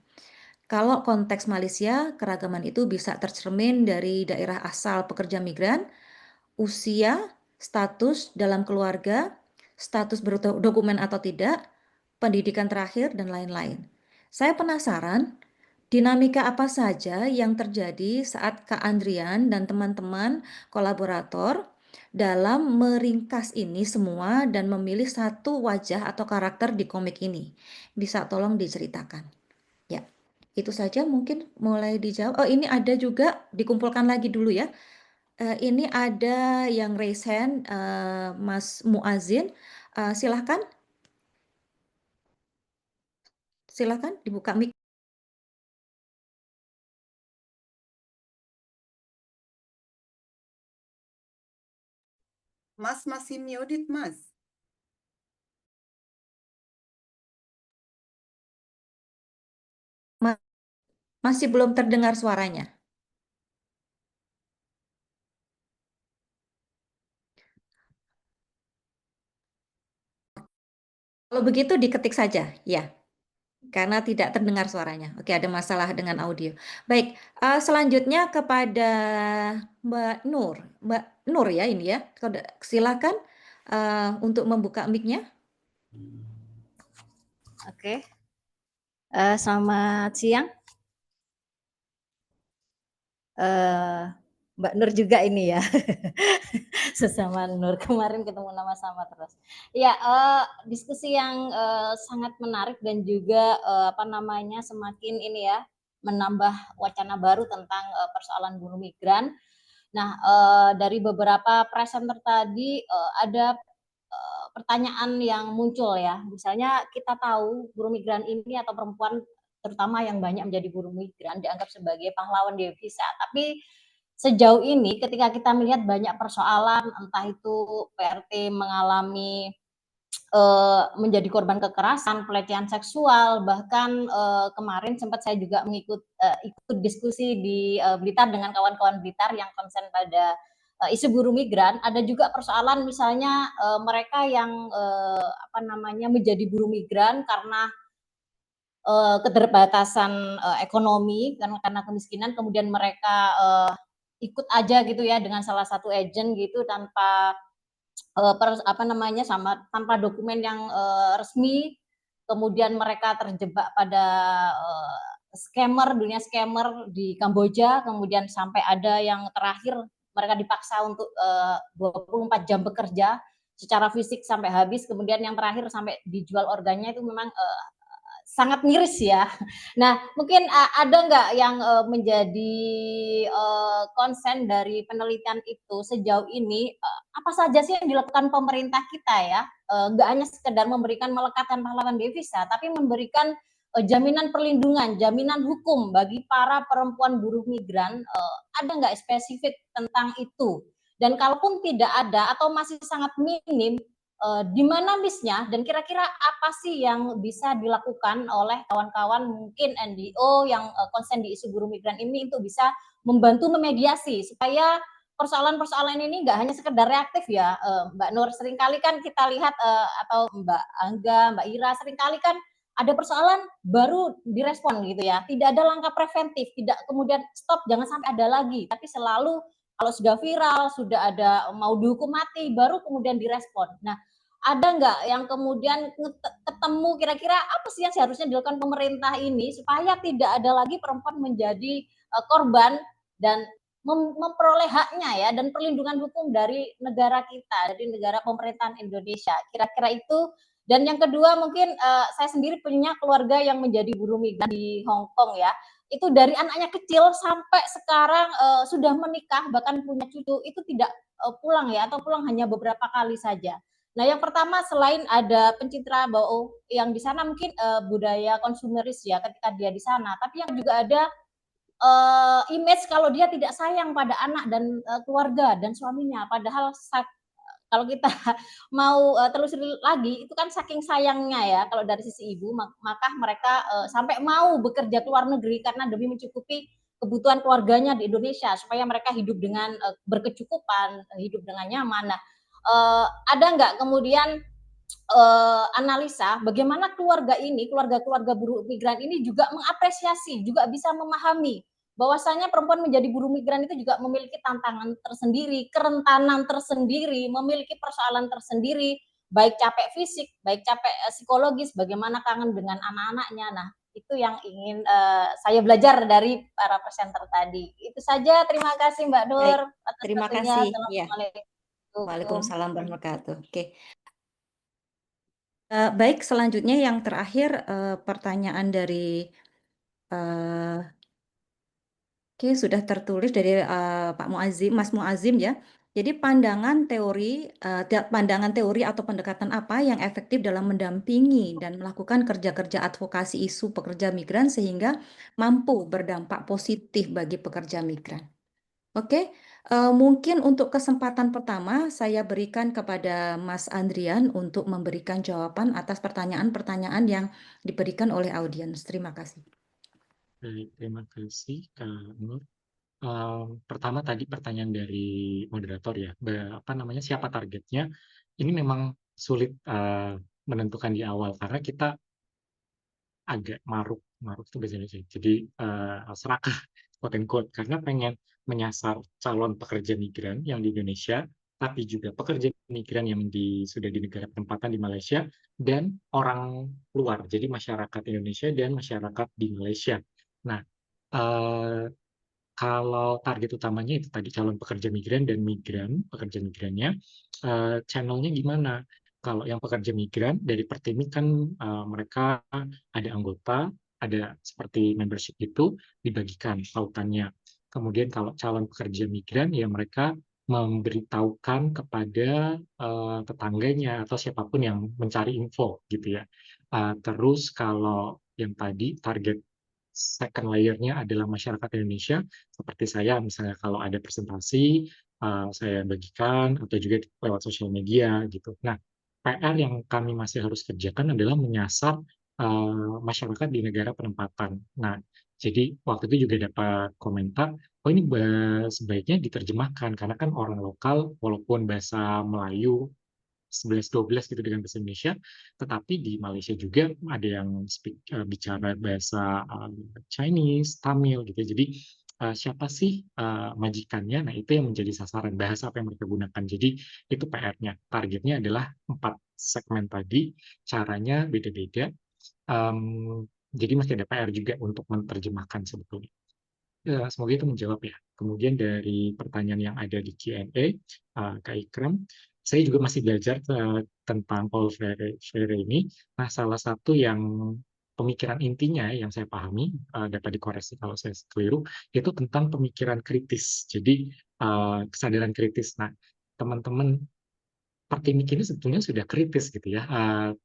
Speaker 2: Kalau konteks Malaysia, keragaman itu bisa tercermin dari daerah asal pekerja migran, usia, status dalam keluarga, status berdokumen atau tidak, pendidikan terakhir, dan lain-lain. Saya penasaran, dinamika apa saja yang terjadi saat Kak Andrian dan teman-teman kolaborator dalam meringkas ini semua dan memilih satu wajah atau karakter di komik ini. Bisa tolong diceritakan. Ya, itu saja mungkin mulai dijawab. Oh, ini ada juga dikumpulkan lagi dulu ya. Ini ada yang raise hand, Mas Muazin. Silahkan. Silahkan dibuka mic.
Speaker 1: Mas masih muted, Mas.
Speaker 2: Masih belum terdengar suaranya. Kalau begitu diketik saja, ya. Karena tidak terdengar suaranya. Oke, ada masalah dengan audio. Baik, selanjutnya kepada Mbak Nur. Mbak Nur ya ini ya. Silakan untuk membuka mic-nya.
Speaker 6: Oke. Selamat siang. Mbak Nur juga ini ya. Sesama Nur, kemarin ketemu nama sama terus. Ya, diskusi yang sangat menarik dan juga semakin ini ya, menambah wacana baru tentang persoalan buruh migran. Nah, dari beberapa presenter tadi ada pertanyaan yang muncul ya. Misalnya kita tahu buruh migran ini atau perempuan terutama yang banyak menjadi buruh migran dianggap sebagai pahlawan devisa. Tapi sejauh ini ketika kita melihat banyak persoalan, entah itu PRT mengalami menjadi korban kekerasan, pelecehan seksual, bahkan kemarin sempat saya juga ikut diskusi di Blitar dengan kawan-kawan Blitar yang konsen pada isu buruh migran. Ada juga persoalan misalnya mereka yang menjadi buruh migran karena keterbatasan ekonomi karena kemiskinan, kemudian mereka ikut aja gitu ya dengan salah satu agent gitu tanpa tanpa dokumen yang resmi, kemudian mereka terjebak pada dunia scammer di Kamboja, kemudian sampai ada yang terakhir mereka dipaksa untuk 24 jam bekerja secara fisik sampai habis, kemudian yang terakhir sampai dijual organnya itu memang sangat miris ya. Nah, mungkin ada nggak yang menjadi konsen dari penelitian itu sejauh ini, apa saja sih yang dilakukan pemerintah kita ya nggak hanya sekedar memberikan melekatkan pahlawan devisa, tapi memberikan jaminan perlindungan, jaminan hukum bagi para perempuan buruh migran. Ada nggak spesifik tentang itu? Dan kalaupun tidak ada atau masih sangat minim, di mana miss-nya dan kira-kira apa sih yang bisa dilakukan oleh kawan-kawan mungkin NGO yang konsen di isu buruh migran ini untuk bisa membantu memediasi supaya persoalan-persoalan ini nggak hanya sekedar reaktif ya, Mbak Nur. Seringkali kan kita lihat atau Mbak Angga, Mbak Ira, seringkali kan ada persoalan baru direspon gitu ya. Tidak ada langkah preventif, tidak kemudian stop, jangan sampai ada lagi. Tapi selalu kalau sudah viral, sudah ada mau dihukum mati, baru kemudian direspon. Nah, ada nggak yang kemudian ketemu kira-kira apa sih yang seharusnya dilakukan pemerintah ini supaya tidak ada lagi perempuan menjadi korban dan memperoleh haknya ya dan perlindungan hukum dari negara kita, dari negara pemerintahan Indonesia. Kira-kira itu. Dan yang kedua mungkin saya sendiri punya keluarga yang menjadi buruh migran di Hong Kong ya. Itu dari anaknya kecil sampai sekarang sudah menikah bahkan punya cucu itu tidak pulang ya atau pulang hanya beberapa kali saja. Nah, yang pertama selain ada pencitraan bahwa yang di sana mungkin budaya konsumeris ya ketika dia di sana, tapi yang juga ada image kalau dia tidak sayang pada anak dan keluarga dan suaminya. Padahal kalau kita mau telusuri lagi itu kan saking sayangnya ya kalau dari sisi ibu, maka mereka sampai mau bekerja ke luar negeri karena demi mencukupi kebutuhan keluarganya di Indonesia supaya mereka hidup dengan berkecukupan, hidup dengan nyaman. Nah, ada nggak kemudian analisa bagaimana keluarga-keluarga buruh migran ini juga mengapresiasi, juga bisa memahami bahwasanya perempuan menjadi buruh migran itu juga memiliki tantangan tersendiri, kerentanan tersendiri, memiliki persoalan tersendiri, baik capek fisik, baik capek psikologis, bagaimana kangen dengan anak-anaknya. Nah, itu yang ingin saya belajar dari para presenter tadi. Itu saja, terima kasih Mbak Nur atas
Speaker 2: Terima
Speaker 6: waktunya.
Speaker 2: kasih. Ya.
Speaker 6: Assalamualaikum.
Speaker 2: Waalaikumsalam warahmatullahi wabarakatuh. Oke. Baik, selanjutnya yang terakhir pertanyaan dari Oke, sudah tertulis dari Pak Muazzim, Mas Muazzim ya. Jadi pandangan teori atau pendekatan apa yang efektif dalam mendampingi dan melakukan kerja-kerja advokasi isu pekerja migran sehingga mampu berdampak positif bagi pekerja migran. Oke, mungkin untuk kesempatan pertama saya berikan kepada Mas Andrian untuk memberikan jawaban atas pertanyaan-pertanyaan yang diberikan oleh audiens. Terima kasih.
Speaker 3: Baik, terima kasih Kak Nur. Pertama tadi pertanyaan dari moderator ya, siapa targetnya? Ini memang sulit menentukan di awal karena kita agak maruk itu bahasa Indonesia. Jadi serakah quote and quote karena pengen menyasar calon pekerja migran yang di Indonesia, tapi juga pekerja migran yang sudah di negara penempatan di Malaysia dan orang luar, jadi masyarakat Indonesia dan masyarakat di Malaysia. Nah, kalau target utamanya itu tadi calon pekerja migran dan pekerja migrannya, channelnya gimana? Kalau yang pekerja migran dari Pertimi kan mereka ada anggota, ada seperti membership itu dibagikan pautannya. Kemudian kalau calon pekerja migran ya mereka memberitahukan kepada tetangganya atau siapapun yang mencari info gitu ya. Terus kalau yang tadi target second layer-nya adalah masyarakat Indonesia, seperti saya misalnya kalau ada presentasi, saya bagikan atau juga lewat sosial media gitu. Nah, PR yang kami masih harus kerjakan adalah menyasar masyarakat di negara penempatan. Nah, jadi waktu itu juga dapat komentar, oh ini sebaiknya diterjemahkan karena kan orang lokal walaupun bahasa Melayu 11-12 gitu dengan bahasa Indonesia, tetapi di Malaysia juga ada yang bicara bahasa Chinese, Tamil gitu. Jadi siapa sih majikannya? Nah, itu yang menjadi sasaran bahasa apa yang mereka gunakan. Jadi itu PR-nya. Targetnya adalah 4 segmen tadi, caranya beda-beda. Jadi masih ada PR juga untuk menerjemahkan sebetulnya. Semoga itu menjawab ya. Kemudian dari pertanyaan yang ada di Q&A, Kak Ikram, saya juga masih belajar tentang Paul Freire ini. Nah, salah satu yang pemikiran intinya yang saya pahami, dapat dikoreksi kalau saya keliru, itu tentang pemikiran kritis. Jadi, kesadaran kritis. Nah, teman-teman Pertimik ini sebetulnya sudah kritis gitu ya.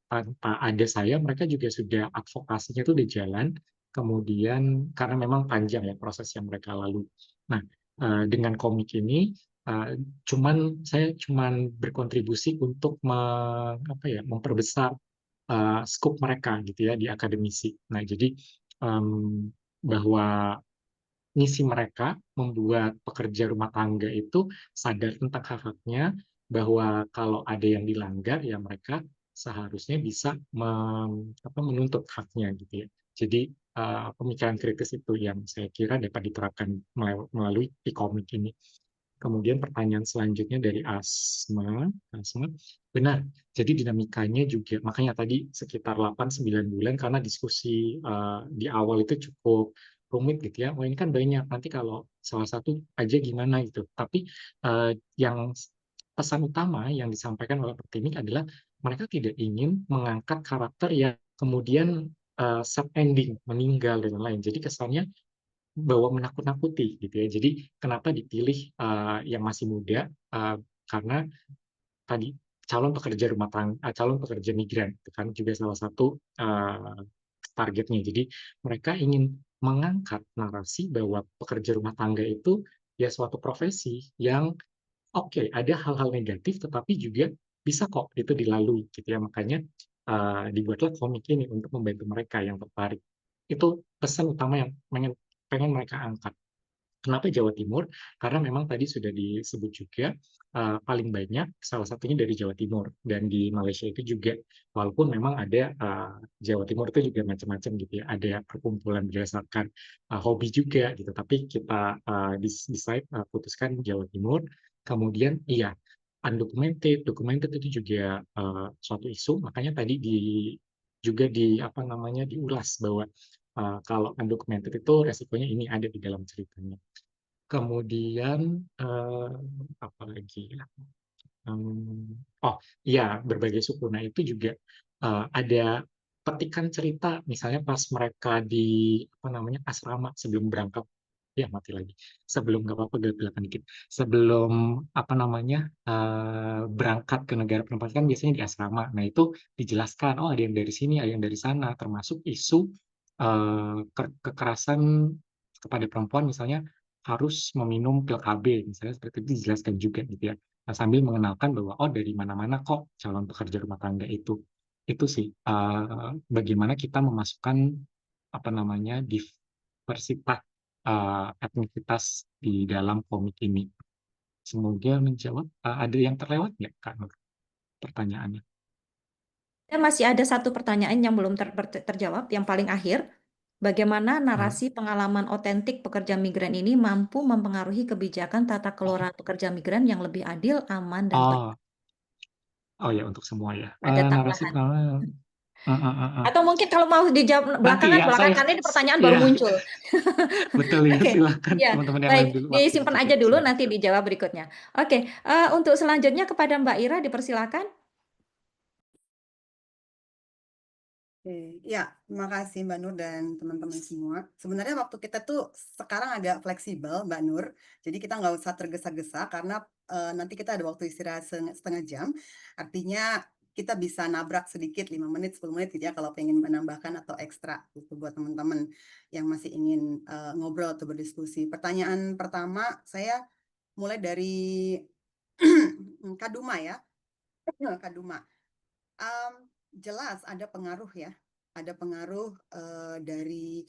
Speaker 3: Tanpa ada saya, mereka juga sudah advokasinya itu udah jalan. Kemudian karena memang panjang ya proses yang mereka lalui. Nah, dengan komik ini, saya cuman berkontribusi untuk memperbesar scope mereka gitu ya di akademisi. Nah, jadi bahwa misi mereka membuat pekerja rumah tangga itu sadar tentang hak-haknya, bahwa kalau ada yang dilanggar ya mereka seharusnya bisa menuntut haknya gitu ya. Jadi pemikiran kritis itu yang saya kira dapat diterapkan melalui e-komik ini. Kemudian pertanyaan selanjutnya dari Asma, benar. Jadi dinamikanya juga, makanya tadi sekitar 8-9 bulan karena diskusi di awal itu cukup rumit gitu ya. Oh ini kan banyak, nanti kalau salah satu aja gimana gitu. Tapi yang pesan utama yang disampaikan oleh Pertimik adalah mereka tidak ingin mengangkat karakter yang kemudian sad ending, meninggal dan lain-lain. Jadi kesannya bahwa menakut-nakuti gitu ya. Jadi kenapa dipilih yang masih muda? Karena tadi calon pekerja rumah tangga, calon pekerja migran itu kan juga salah satu targetnya. Jadi mereka ingin mengangkat narasi bahwa pekerja rumah tangga itu ya suatu profesi yang oke, ada hal-hal negatif tetapi juga bisa kok itu dilalui gitu ya. Makanya dibuatlah komik ini untuk membantu mereka yang tertarik. Itu pesan utama yang pengen mereka angkat. Kenapa Jawa Timur? Karena memang tadi sudah disebut juga paling banyak salah satunya dari Jawa Timur, dan di Malaysia itu juga walaupun memang ada Jawa Timur itu juga macam-macam gitu ya, ada perkumpulan berdasarkan hobi juga gitu, tapi kita decide putuskan Jawa Timur. Kemudian iya, undocumented, documented itu juga suatu isu, makanya tadi juga diulas bahwa kalau undocumented itu resikonya ini ada di dalam ceritanya. Kemudian apa lagi ya? Oh iya, berbagai suku. Nah itu juga ada petikan cerita, misalnya pas mereka di asrama sebelum berangkat. Ya mati lagi. Sebelum nggak apa-apa gelap-gelapan dikit. Sebelum berangkat ke negara penempatan kan biasanya di asrama. Nah itu dijelaskan, oh ada yang dari sini, ada yang dari sana, termasuk isu kekerasan kepada perempuan, misalnya harus meminum pil KB, misalnya seperti itu dijelaskan juga gitu ya. Nah, sambil mengenalkan bahwa oh dari mana-mana kok calon pekerja rumah tangga itu. Itu sih bagaimana kita memasukkan diversitas etnisitas di dalam komik ini. Semoga menjawab. Ada yang terlewat nggak, Kak Nur, pertanyaannya?
Speaker 2: Dan masih ada satu pertanyaan yang belum terjawab, yang paling akhir. Bagaimana narasi pengalaman otentik pekerja migran ini mampu mempengaruhi kebijakan tata kelola pekerja migran yang lebih adil, aman, dan baik?
Speaker 3: Oh ya, untuk semua ya.
Speaker 2: Ada
Speaker 3: Narasi
Speaker 2: tambahan.
Speaker 3: pengalaman.
Speaker 2: Atau mungkin kalau mau dijawab
Speaker 3: Nanti ya,
Speaker 2: belakangan ini pertanyaan baru
Speaker 3: ya,
Speaker 2: muncul.
Speaker 3: betul ya,
Speaker 2: Oke,
Speaker 3: silakan
Speaker 2: ya,
Speaker 3: teman-teman yang
Speaker 2: baik.
Speaker 3: lain dulu. Waktu
Speaker 2: Disimpan
Speaker 3: cukup
Speaker 2: aja dulu,
Speaker 3: singkat.
Speaker 2: nanti dijawab berikutnya. Oke, untuk selanjutnya kepada Mbak Ira, dipersilakan.
Speaker 1: Oke, ya, terima kasih Mbak Nur dan teman-teman semua. Sebenarnya waktu kita tuh sekarang agak fleksibel, Mbak Nur. Jadi kita nggak usah tergesa-gesa karena nanti kita ada waktu istirahat setengah jam. Artinya kita bisa nabrak sedikit 5 menit, 10 menit gitu ya kalau pengen menambahkan atau ekstra gitu buat teman-teman yang masih ingin ngobrol atau berdiskusi. Pertanyaan pertama saya mulai dari Kaduma ya. Kaduma. Jelas ada pengaruh ya, ada pengaruh dari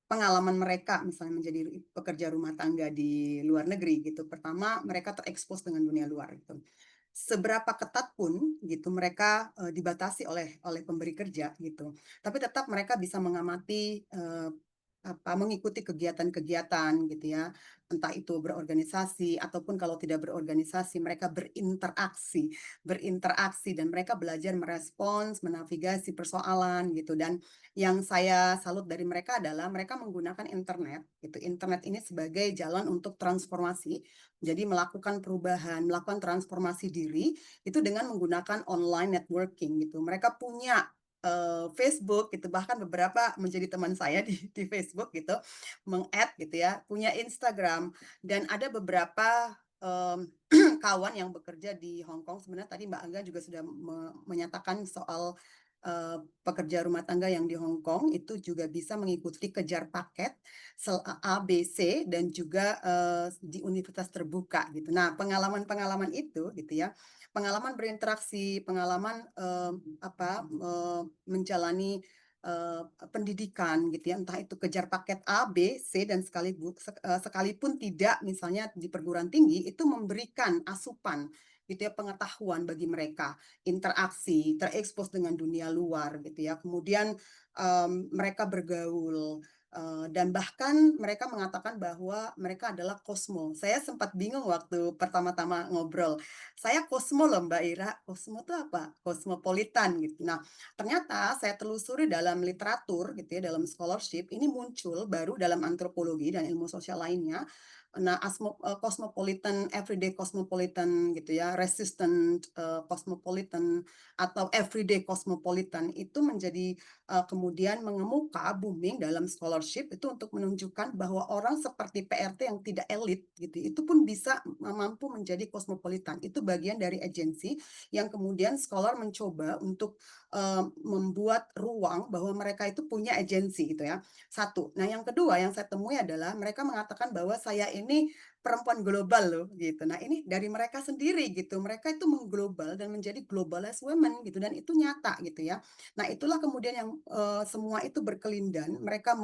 Speaker 1: pengalaman mereka misalnya menjadi pekerja rumah tangga di luar negeri gitu. Pertama, mereka terekspos dengan dunia luar gitu. Seberapa ketat pun gitu mereka dibatasi oleh pemberi kerja gitu. Tapi tetap mereka bisa mengamati mengikuti kegiatan-kegiatan gitu ya, entah itu berorganisasi ataupun kalau tidak berorganisasi mereka berinteraksi dan mereka belajar merespons, menavigasi persoalan gitu. Dan yang saya salut dari mereka adalah mereka menggunakan internet gitu. Internet ini sebagai jalan untuk transformasi. Jadi melakukan perubahan, melakukan transformasi diri itu dengan menggunakan online networking gitu. Mereka punya Facebook gitu, bahkan beberapa menjadi teman saya di Facebook gitu, meng-add gitu ya, punya Instagram, dan ada beberapa kawan yang bekerja di Hong Kong. Sebenarnya tadi Mbak Angga juga sudah menyatakan soal pekerja rumah tangga yang di Hong Kong itu juga bisa mengikuti kejar paket A, B, C dan juga di universitas terbuka gitu. Nah, pengalaman-pengalaman itu gitu ya, pengalaman berinteraksi, pengalaman menjalani pendidikan gitu ya, entah itu kejar paket A, B, C dan sekalipun tidak misalnya di perguruan tinggi itu memberikan asupan gitu ya, pengetahuan bagi mereka, interaksi, terekspos dengan dunia luar gitu ya. Kemudian mereka bergaul dan bahkan mereka mengatakan bahwa mereka adalah kosmo. Saya sempat bingung waktu pertama-tama ngobrol. Saya kosmo loh Mbak Ira. Kosmo itu apa? Kosmopolitan gitu. Nah, ternyata saya telusuri dalam literatur gitu ya, dalam scholarship ini muncul baru dalam antropologi dan ilmu sosial lainnya. Nah, cosmopolitan, everyday cosmopolitan gitu ya, resistant cosmopolitan atau everyday cosmopolitan itu menjadi kemudian mengemuka booming dalam scholarship itu untuk menunjukkan bahwa orang seperti PRT yang tidak elit gitu, itu pun bisa mampu menjadi cosmopolitan. Itu bagian dari agensi yang kemudian scholar mencoba untuk membuat ruang bahwa mereka itu punya agensi gitu ya. Satu. Nah, yang kedua yang saya temui adalah mereka mengatakan bahwa saya ini perempuan global loh gitu. Nah, ini dari mereka sendiri gitu. Mereka itu mengglobal dan menjadi globalist women gitu dan itu nyata gitu ya. Nah, itulah kemudian yang semua itu berkelindan. Mereka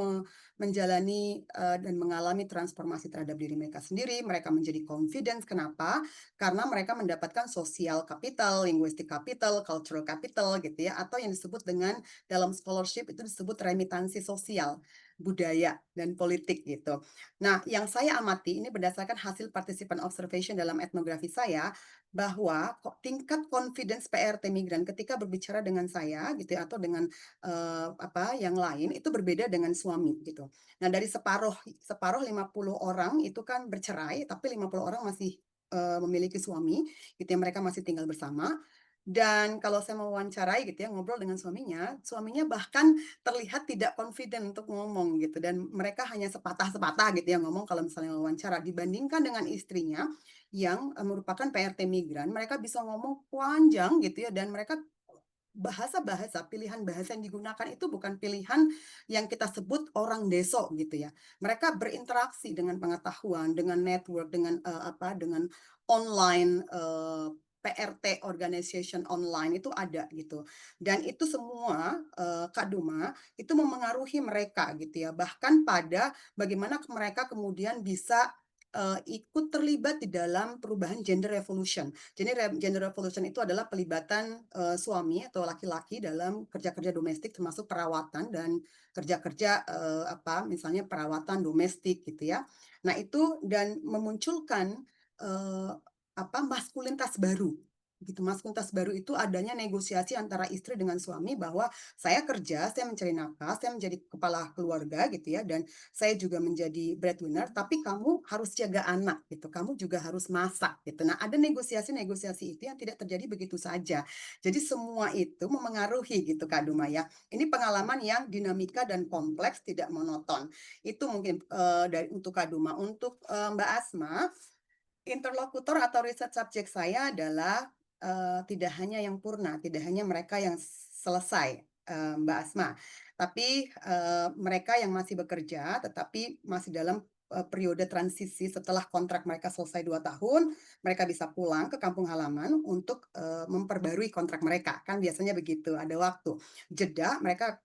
Speaker 1: menjalani dan mengalami transformasi terhadap diri mereka sendiri. Mereka menjadi confidence. Kenapa? Karena mereka mendapatkan social capital, linguistic capital, cultural capital gitu ya, atau yang disebut dengan dalam scholarship itu disebut remitansi sosial, budaya dan politik gitu. Nah, yang saya amati ini berdasarkan hasil participant observation dalam etnografi saya bahwa tingkat confidence PRT migran ketika berbicara dengan saya gitu ya, atau dengan yang lain itu berbeda dengan suami gitu. Nah, dari separuh 50 orang itu kan bercerai tapi 50 orang masih memiliki suami gitu ya, mereka masih tinggal bersama. Dan kalau saya mewawancarai gitu ya, ngobrol dengan suaminya bahkan terlihat tidak confident untuk ngomong gitu, dan mereka hanya sepatah-sepatah gitu ya ngomong kalau misalnya wawancara, dibandingkan dengan istrinya yang merupakan PRT migran, mereka bisa ngomong panjang gitu ya, dan mereka pilihan bahasa yang digunakan itu bukan pilihan yang kita sebut orang deso gitu ya. Mereka berinteraksi dengan pengetahuan, dengan network, dengan dengan online PRT organization online itu ada gitu. Dan itu semua Kak Duma itu memengaruhi mereka gitu ya. Bahkan pada bagaimana mereka kemudian bisa ikut terlibat di dalam perubahan gender revolution. Jadi gender revolution itu adalah pelibatan suami atau laki-laki dalam kerja-kerja domestik termasuk perawatan dan kerja-kerja misalnya perawatan domestik gitu ya. Nah, itu dan memunculkan maskulinitas baru. Gitu. Maskulinitas baru itu adanya negosiasi antara istri dengan suami bahwa saya kerja, saya mencari nafkah, saya menjadi kepala keluarga gitu ya, dan saya juga menjadi breadwinner, tapi kamu harus jaga anak gitu, kamu juga harus masak gitu. Nah, ada negosiasi-negosiasi itu yang tidak terjadi begitu saja. Jadi semua itu memengaruhi gitu Kak Duma ya. Ini pengalaman yang dinamika dan kompleks, tidak monoton. Itu mungkin untuk Kak Duma. Untuk Mbak Asma, interlokutor atau riset subjek saya adalah tidak hanya yang purna, tidak hanya mereka yang selesai, Mbak Asma, tapi mereka yang masih bekerja, tetapi masih dalam periode transisi setelah kontrak mereka selesai 2 tahun, mereka bisa pulang ke kampung halaman untuk memperbarui kontrak mereka. Kan biasanya begitu, ada waktu jeda, mereka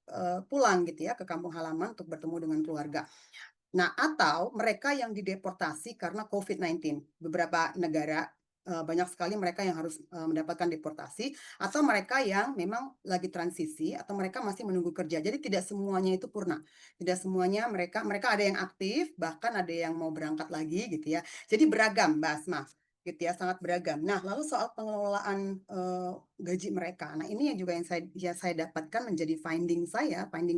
Speaker 1: pulang gitu ya ke kampung halaman untuk bertemu dengan keluarga. Nah, atau mereka yang dideportasi karena COVID-19. Beberapa negara banyak sekali mereka yang harus mendapatkan deportasi, atau mereka yang memang lagi transisi atau mereka masih menunggu kerja. Jadi tidak semuanya itu purna. Tidak semuanya mereka ada yang aktif, bahkan ada yang mau berangkat lagi gitu ya. Jadi beragam, Mbak Asma. Gitu ya, sangat beragam. Nah, lalu soal pengelolaan gaji mereka. Nah, ini yang juga yang saya dapatkan menjadi finding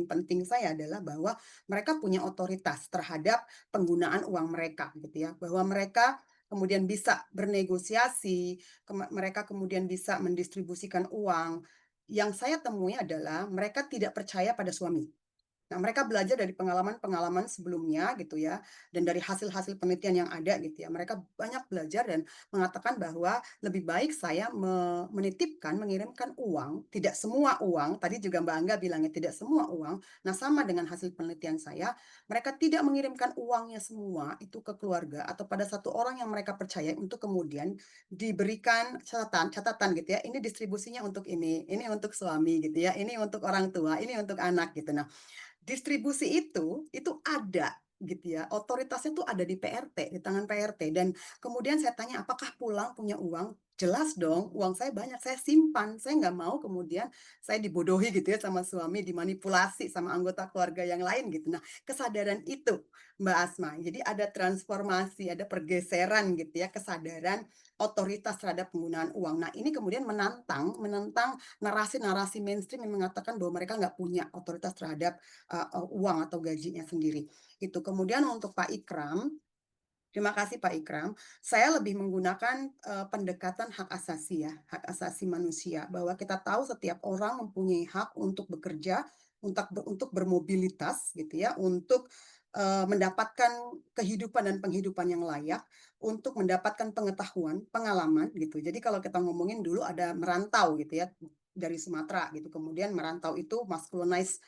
Speaker 1: penting saya adalah bahwa mereka punya otoritas terhadap penggunaan uang mereka gitu ya, bahwa mereka kemudian bisa bernegosiasi, mereka kemudian bisa mendistribusikan uang. Yang saya temui adalah mereka tidak percaya pada suami. Nah, mereka belajar dari pengalaman-pengalaman sebelumnya gitu ya, dan dari hasil-hasil penelitian yang ada gitu ya. Mereka banyak belajar dan mengatakan bahwa lebih baik saya menitipkan, mengirimkan uang, tidak semua uang, tadi juga Mbak Angga bilangnya tidak semua uang. Nah, sama dengan hasil penelitian saya, mereka tidak mengirimkan uangnya semua itu ke keluarga atau pada satu orang yang mereka percaya untuk kemudian diberikan catatan gitu ya. Ini distribusinya untuk ini untuk suami gitu ya, ini untuk orang tua, ini untuk anak gitu. Nah, distribusi itu ada gitu ya, otoritasnya tuh ada di PRT, di tangan PRT. Dan kemudian saya tanya, apakah pulang punya uang? Jelas dong, uang saya banyak, saya simpan. Saya nggak mau kemudian saya dibodohi gitu ya sama suami, dimanipulasi sama anggota keluarga yang lain gitu. Nah, kesadaran itu Mbak Asma. Jadi ada transformasi, ada pergeseran gitu ya, kesadaran otoritas terhadap penggunaan uang. Nah, ini kemudian menantang narasi-narasi mainstream yang mengatakan bahwa mereka nggak punya otoritas terhadap uang atau gajinya sendiri. Itu. Kemudian untuk Pak Ikram, terima kasih Pak Ikram. Saya lebih menggunakan pendekatan hak asasi ya, hak asasi manusia, bahwa kita tahu setiap orang mempunyai hak untuk bekerja, untuk bermobilitas gitu ya, untuk mendapatkan kehidupan dan penghidupan yang layak, untuk mendapatkan pengetahuan, pengalaman gitu. Jadi kalau kita ngomongin dulu ada merantau gitu ya dari Sumatera gitu, kemudian merantau itu masculinized,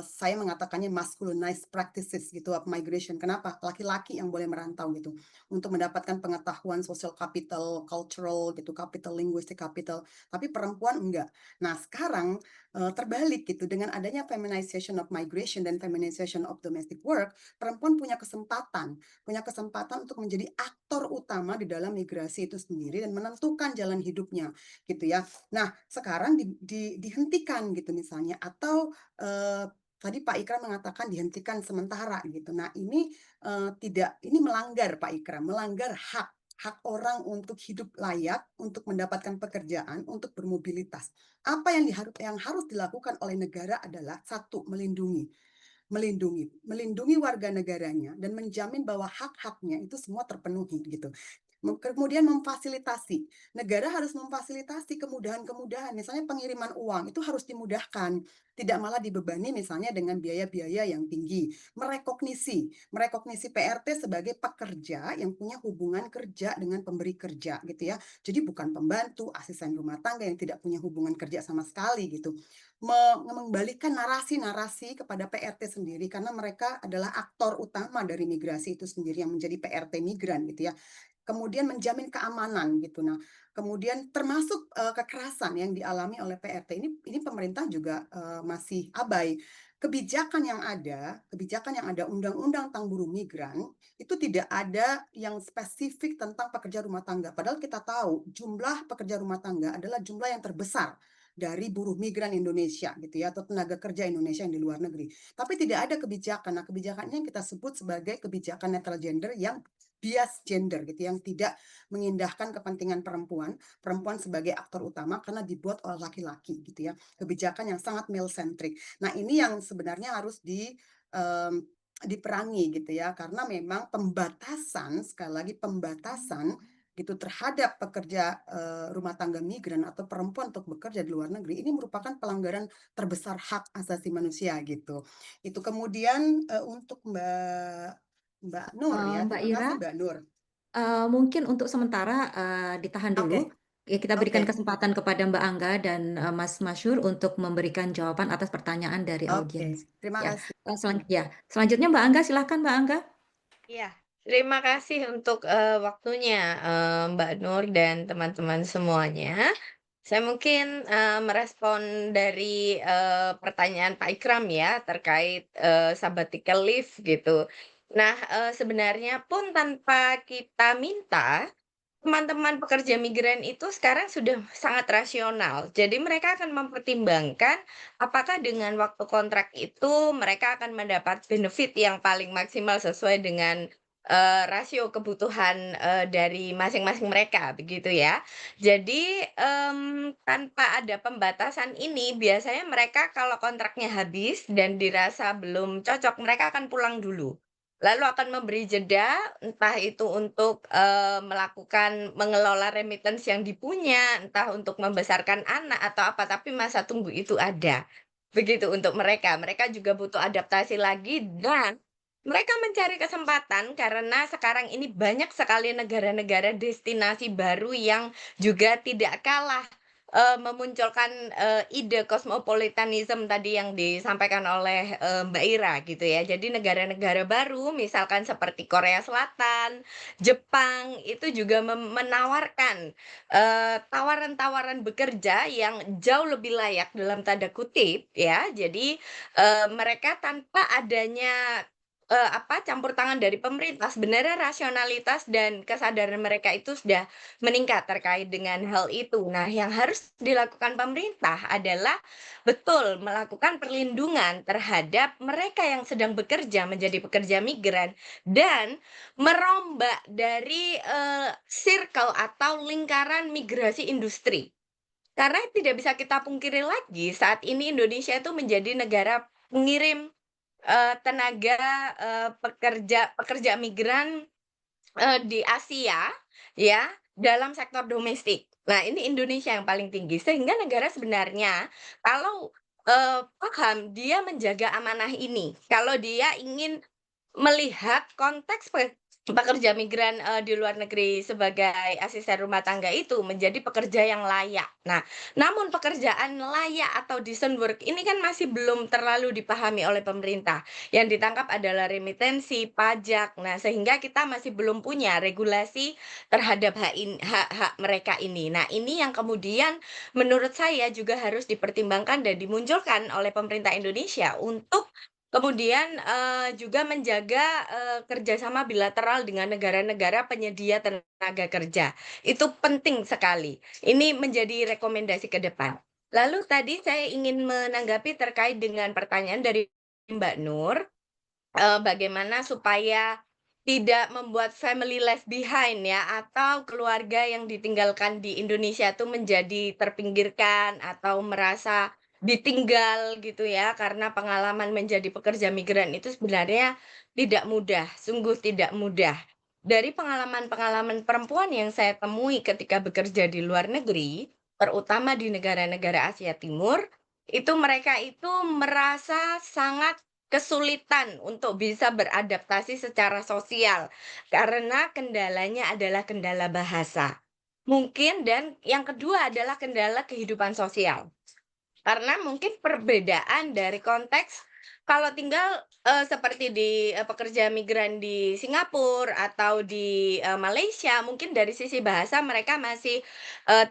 Speaker 1: saya mengatakannya masculinized practices gitu of migration. Kenapa? Laki-laki yang boleh merantau gitu untuk mendapatkan pengetahuan social capital, cultural gitu, capital linguistic capital, tapi perempuan enggak. Nah, sekarang terbalik gitu dengan adanya feminization of migration dan feminization of domestic work, perempuan punya kesempatan untuk menjadi aktor utama di dalam migrasi itu sendiri dan menentukan jalan hidupnya gitu ya. Nah, sekarang dihentikan gitu misalnya, atau tadi Pak Ikram mengatakan dihentikan sementara gitu. Nah, ini ini melanggar Pak Ikram, melanggar hak orang untuk hidup layak, untuk mendapatkan pekerjaan, untuk bermobilitas. Apa yang harus dilakukan oleh negara adalah satu, melindungi warga negaranya dan menjamin bahwa hak-haknya itu semua terpenuhi gitu. Kemudian memfasilitasi. Negara harus memfasilitasi kemudahan-kemudahan. Misalnya pengiriman uang itu harus dimudahkan, tidak malah dibebani misalnya dengan biaya-biaya yang tinggi. Merekognisi PRT sebagai pekerja yang punya hubungan kerja dengan pemberi kerja gitu ya. Jadi bukan pembantu, asisten rumah tangga yang tidak punya hubungan kerja sama sekali gitu. Mengembalikan narasi-narasi kepada PRT sendiri karena mereka adalah aktor utama dari migrasi itu sendiri yang menjadi PRT migran gitu ya. Kemudian menjamin keamanan gitu. Nah, kemudian termasuk kekerasan yang dialami oleh PRT ini pemerintah juga masih abai. Kebijakan yang ada undang-undang tentang buruh migran itu tidak ada yang spesifik tentang pekerja rumah tangga. Padahal kita tahu jumlah pekerja rumah tangga adalah jumlah yang terbesar dari buruh migran Indonesia gitu ya, atau tenaga kerja Indonesia yang di luar negeri. Tapi tidak ada kebijakan. Nah, kebijakannya yang kita sebut sebagai kebijakan netral gender yang bias gender gitu, yang tidak mengindahkan kepentingan perempuan sebagai aktor utama karena dibuat oleh laki-laki gitu ya. Kebijakan yang sangat male centric. Nah, ini yang sebenarnya harus diperangi gitu ya, karena memang sekali lagi pembatasan gitu terhadap pekerja rumah tangga migran atau perempuan untuk bekerja di luar negeri ini merupakan pelanggaran terbesar hak asasi manusia gitu. Itu kemudian untuk Mbak Nur ya,
Speaker 2: Mbak
Speaker 1: terima
Speaker 2: Ira,
Speaker 1: kasih Mbak Nur.
Speaker 2: mungkin untuk sementara ditahan
Speaker 1: Oke,
Speaker 2: dulu. Ya, kita berikan
Speaker 1: oke,
Speaker 2: kesempatan kepada Mbak Angga dan Mas Masyur untuk memberikan jawaban atas pertanyaan dari
Speaker 1: oke.
Speaker 2: audiens.
Speaker 1: Terima
Speaker 2: Ya,
Speaker 1: kasih.
Speaker 2: selanjutnya Mbak Angga, silakan Mbak Angga.
Speaker 4: Iya, terima kasih untuk waktunya Mbak Nur dan teman-teman semuanya. Saya mungkin merespon dari pertanyaan Pak Ikram ya terkait sabbatical leave gitu. Nah, sebenarnya pun tanpa kita minta, teman-teman pekerja migran itu sekarang sudah sangat rasional. Jadi mereka akan mempertimbangkan apakah dengan waktu kontrak itu mereka akan mendapat benefit yang paling maksimal sesuai dengan rasio kebutuhan dari masing-masing mereka, begitu ya. Jadi tanpa ada pembatasan ini, biasanya mereka kalau kontraknya habis dan dirasa belum cocok, mereka akan pulang dulu. Lalu akan memberi jeda, entah itu untuk mengelola remittance yang dipunya, entah untuk membesarkan anak atau apa, tapi masa tunggu itu ada. begitu untuk mereka. Mereka juga butuh adaptasi lagi dan mereka mencari kesempatan karena sekarang ini banyak sekali negara-negara destinasi baru yang juga tidak kalah memunculkan ide cosmopolitanism tadi yang disampaikan oleh Mbak Ira gitu ya. Jadi negara-negara baru misalkan seperti Korea Selatan, Jepang itu juga menawarkan tawaran-tawaran bekerja yang jauh lebih layak dalam tanda kutip ya. Jadi mereka tanpa adanya campur tangan dari pemerintah, sebenarnya rasionalitas dan kesadaran mereka itu sudah meningkat terkait dengan hal itu. Nah, yang harus dilakukan pemerintah adalah betul melakukan perlindungan terhadap mereka yang sedang bekerja menjadi pekerja migran dan merombak dari circle atau lingkaran migrasi industri. Karena tidak bisa kita pungkiri lagi saat ini Indonesia itu menjadi negara pengirim tenaga pekerja migran di Asia ya, dalam sektor domestik. Nah, ini Indonesia yang paling tinggi sehingga negara sebenarnya kalau paham dia menjaga amanah ini, kalau dia ingin melihat konteks pekerja migran di luar negeri sebagai asisten rumah tangga itu menjadi pekerja yang layak. Nah, namun pekerjaan layak atau decent work ini kan masih belum terlalu dipahami oleh pemerintah. Yang ditangkap adalah remitensi, pajak. Nah, sehingga kita masih belum punya regulasi terhadap hak-hak mereka ini. Nah, ini yang kemudian menurut saya juga harus dipertimbangkan dan dimunculkan oleh pemerintah Indonesia untuk kemudian juga menjaga kerjasama bilateral dengan negara-negara penyedia tenaga kerja. Itu penting sekali. Ini menjadi rekomendasi ke depan. Lalu tadi saya ingin menanggapi terkait dengan pertanyaan dari Mbak Nur, bagaimana supaya tidak membuat family left behind ya, atau keluarga yang ditinggalkan di Indonesia itu menjadi terpinggirkan atau merasa ditinggal gitu ya, karena pengalaman menjadi pekerja migran itu sebenarnya tidak mudah, sungguh tidak mudah. Dari pengalaman-pengalaman perempuan yang saya temui ketika bekerja di luar negeri, terutama di negara-negara Asia Timur, itu mereka itu merasa sangat kesulitan untuk bisa beradaptasi secara sosial, karena kendalanya adalah kendala bahasa. Mungkin dan yang kedua adalah kendala kehidupan sosial. Karena mungkin perbedaan dari konteks kalau tinggal, seperti di, pekerja migran di Singapura atau di, Malaysia, mungkin dari sisi bahasa mereka masih,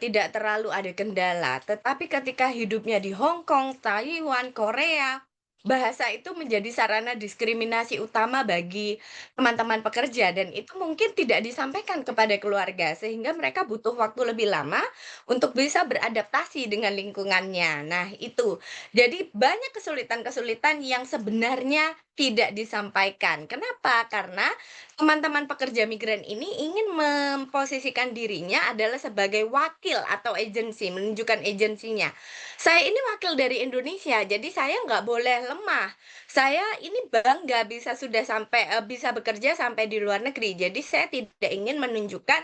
Speaker 4: tidak terlalu ada kendala. Tetapi ketika hidupnya di Hong Kong, Taiwan, Korea, bahasa itu menjadi sarana diskriminasi utama bagi teman-teman pekerja dan itu mungkin tidak disampaikan kepada keluarga, sehingga mereka butuh waktu lebih lama untuk bisa beradaptasi dengan lingkungannya. Nah, itu. Jadi banyak kesulitan-kesulitan yang sebenarnya tidak disampaikan. Kenapa? Karena teman-teman pekerja migran ini ingin memposisikan dirinya adalah sebagai wakil atau agensi, menunjukkan agensinya. Saya ini wakil dari Indonesia, jadi saya nggak boleh lemah. Saya ini bangga bisa bekerja sampai di luar negeri. Jadi saya tidak ingin menunjukkan